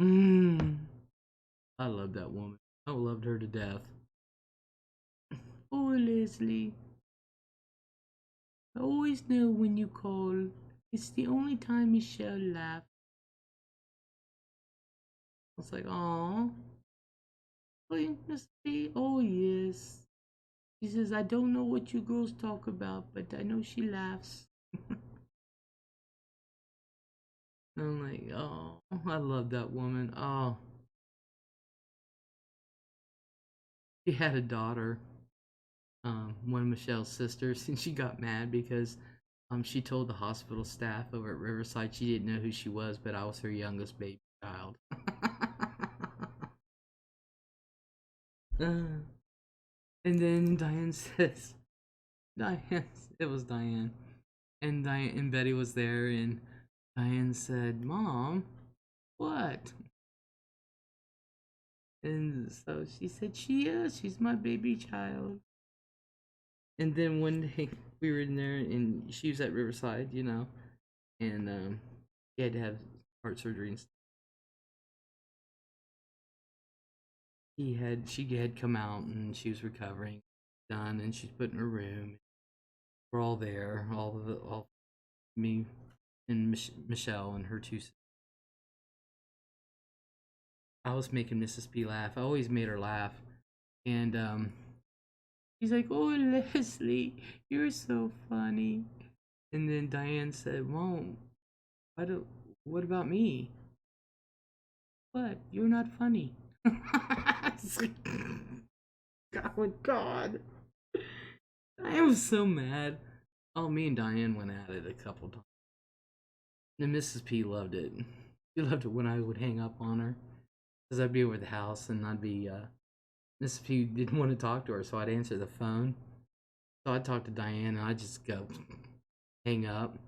mm. I love that woman. I loved her to death. "Oh, Leslie, I always know when you call. It's the only time Michelle laughs." I was like, "Aw, oh, Miss P. Oh, yes." She says, "I don't know what you girls talk about, but I know she laughs." I'm like, "Oh, I love that woman." Oh, she had a daughter, one of Michelle's sisters, and she got mad because she told the hospital staff over at Riverside she didn't know who she was, but I was her youngest baby child. And then Diane says, Diane, it was Diane, and Diane and Betty was there, and Diane said, "Mom, what?" And so she said, "She is. She's my baby child." And then one day we were in there, and she was at Riverside, and she had to have heart surgery and stuff. She had come out and she was recovering, done, and she's put in her room. We're all there, all me and Michelle and her two. I was making Mrs. P laugh. I always made her laugh, and he's like, "Oh, Leslie, you're so funny." And then Diane said, "Mom, what about me?" "What? You're not funny." It's like, oh my god. I was so mad. Oh, me and Diane went at it a couple times. And Mrs. P loved it. She loved it when I would hang up on her. Because I'd be over the house and I'd be, Mrs. P didn't want to talk to her, so I'd answer the phone. So I'd talk to Diane and I'd just go hang up.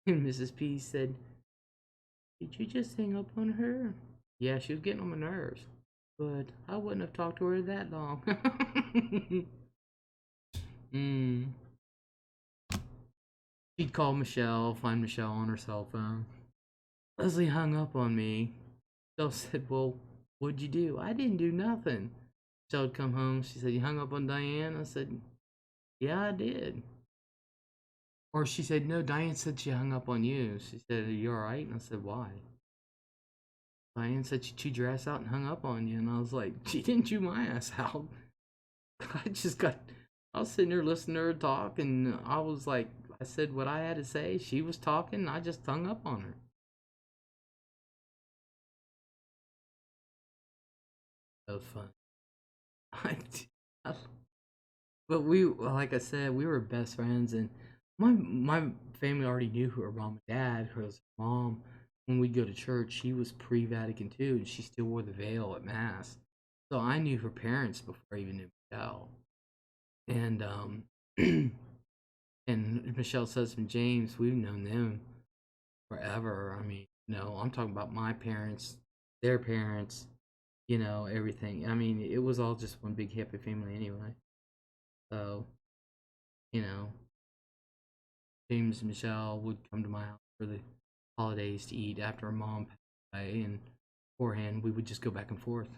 And Mrs. P said, "Did you just hang up on her?" "Yeah, she was getting on my nerves. But I wouldn't have talked to her that long." mm. She'd call Michelle, find Michelle on her cell phone. Leslie hung up on me. Michelle said, "Well, what'd you do?" "I didn't do nothing." Michelle would come home. She said, "You hung up on Diane?" I said, "Yeah, I did." Or she said, "No, Diane said she hung up on you." She said, "Are you alright?" And I said, "Why?" "Diane said she chewed your ass out and hung up on you." And I was like, "She didn't chew my ass out." I was sitting there listening to her talk, and I was like, I said what I had to say. She was talking, and I just hung up on her. That was fun. I, but like I said, we were best friends, and my family already knew who her mom and dad. Because her mom, when we go to church, she was pre-Vatican II, and she still wore the veil at mass. So I knew her parents before I even knew Michelle. And and Michelle's husband James, we've known them forever. I mean, I'm talking about my parents, their parents, everything. I mean, it was all just one big happy family anyway. So, you know, James and Michelle would come to my house for the holidays to eat after her mom passed away, and beforehand we would just go back and forth.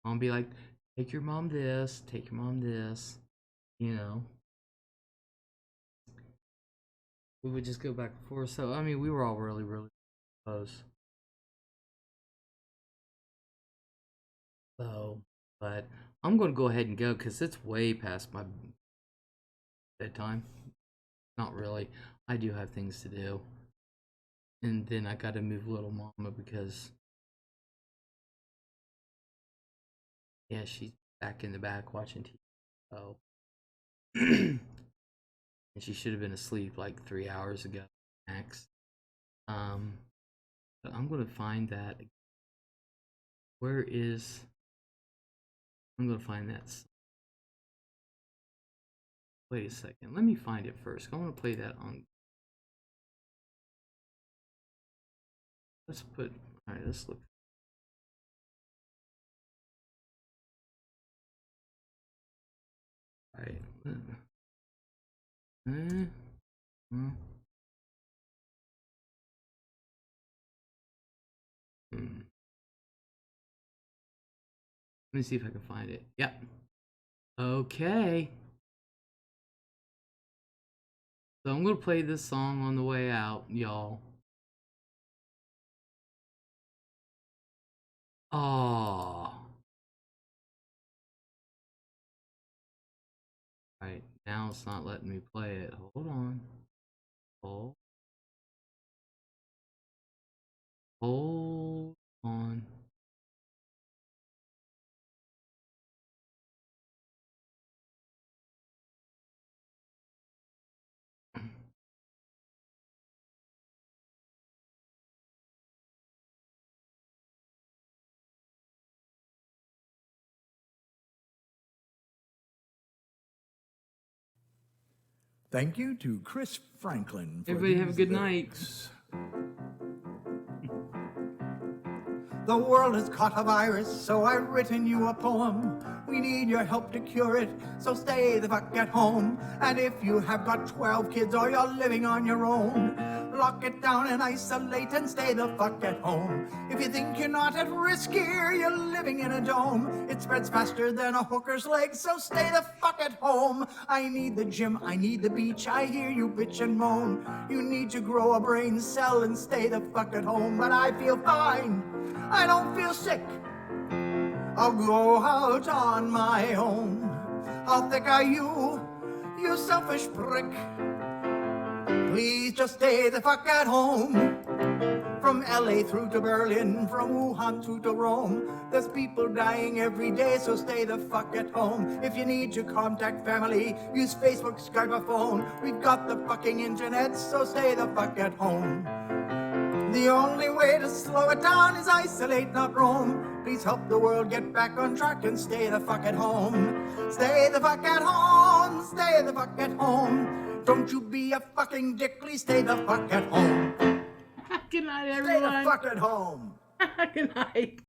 Mom be like, take your mom this, take your mom this, we would just go back and forth. So I mean, we were all really, really close. So, but I'm going to go ahead and go because it's way past my bedtime. Not really. I do have things to do. And then I got to move little mama because, yeah, she's back in the back watching TV. So, and she should have been asleep like 3 hours ago, max. But I'm going to find that. Where is... I'm going to find that. Wait a second. Let me find it first. I want to play that on. Let's put. Alright, let's look. Alright. Let me see if I can find it. Yep. Okay. So I'm going to play this song on the way out, y'all. Oh. Alright, now it's not letting me play it. Hold on. Hold on. Thank you to Chris Franklin. Everybody have a good night. The world has caught a virus, so I've written you a poem. We need your help to cure it, so stay the fuck at home. And if you have got 12 kids or you're living on your own, lock it down and isolate and stay the fuck at home. If you think you're not at risk here, you're living in a dome. It spreads faster than a hooker's leg, so stay the fuck at home. I need the gym, I need the beach, I hear you bitch and moan. You need to grow a brain cell and stay the fuck at home. But I feel fine, I don't feel sick. I'll go out on my own. How thick are you, you selfish prick? Please just stay the fuck at home. From LA through to Berlin, from Wuhan through to Rome, there's people dying every day, so stay the fuck at home. If you need to contact family, use Facebook, Skype, or phone. We've got the fucking internet, so stay the fuck at home. The only way to slow it down is isolate, not roam. Please help the world get back on track and stay the fuck at home. Stay the fuck at home, stay the fuck at home. Don't you be a fucking dick, please stay the fuck at home. Good night, everyone. Stay the fuck at home. Good night.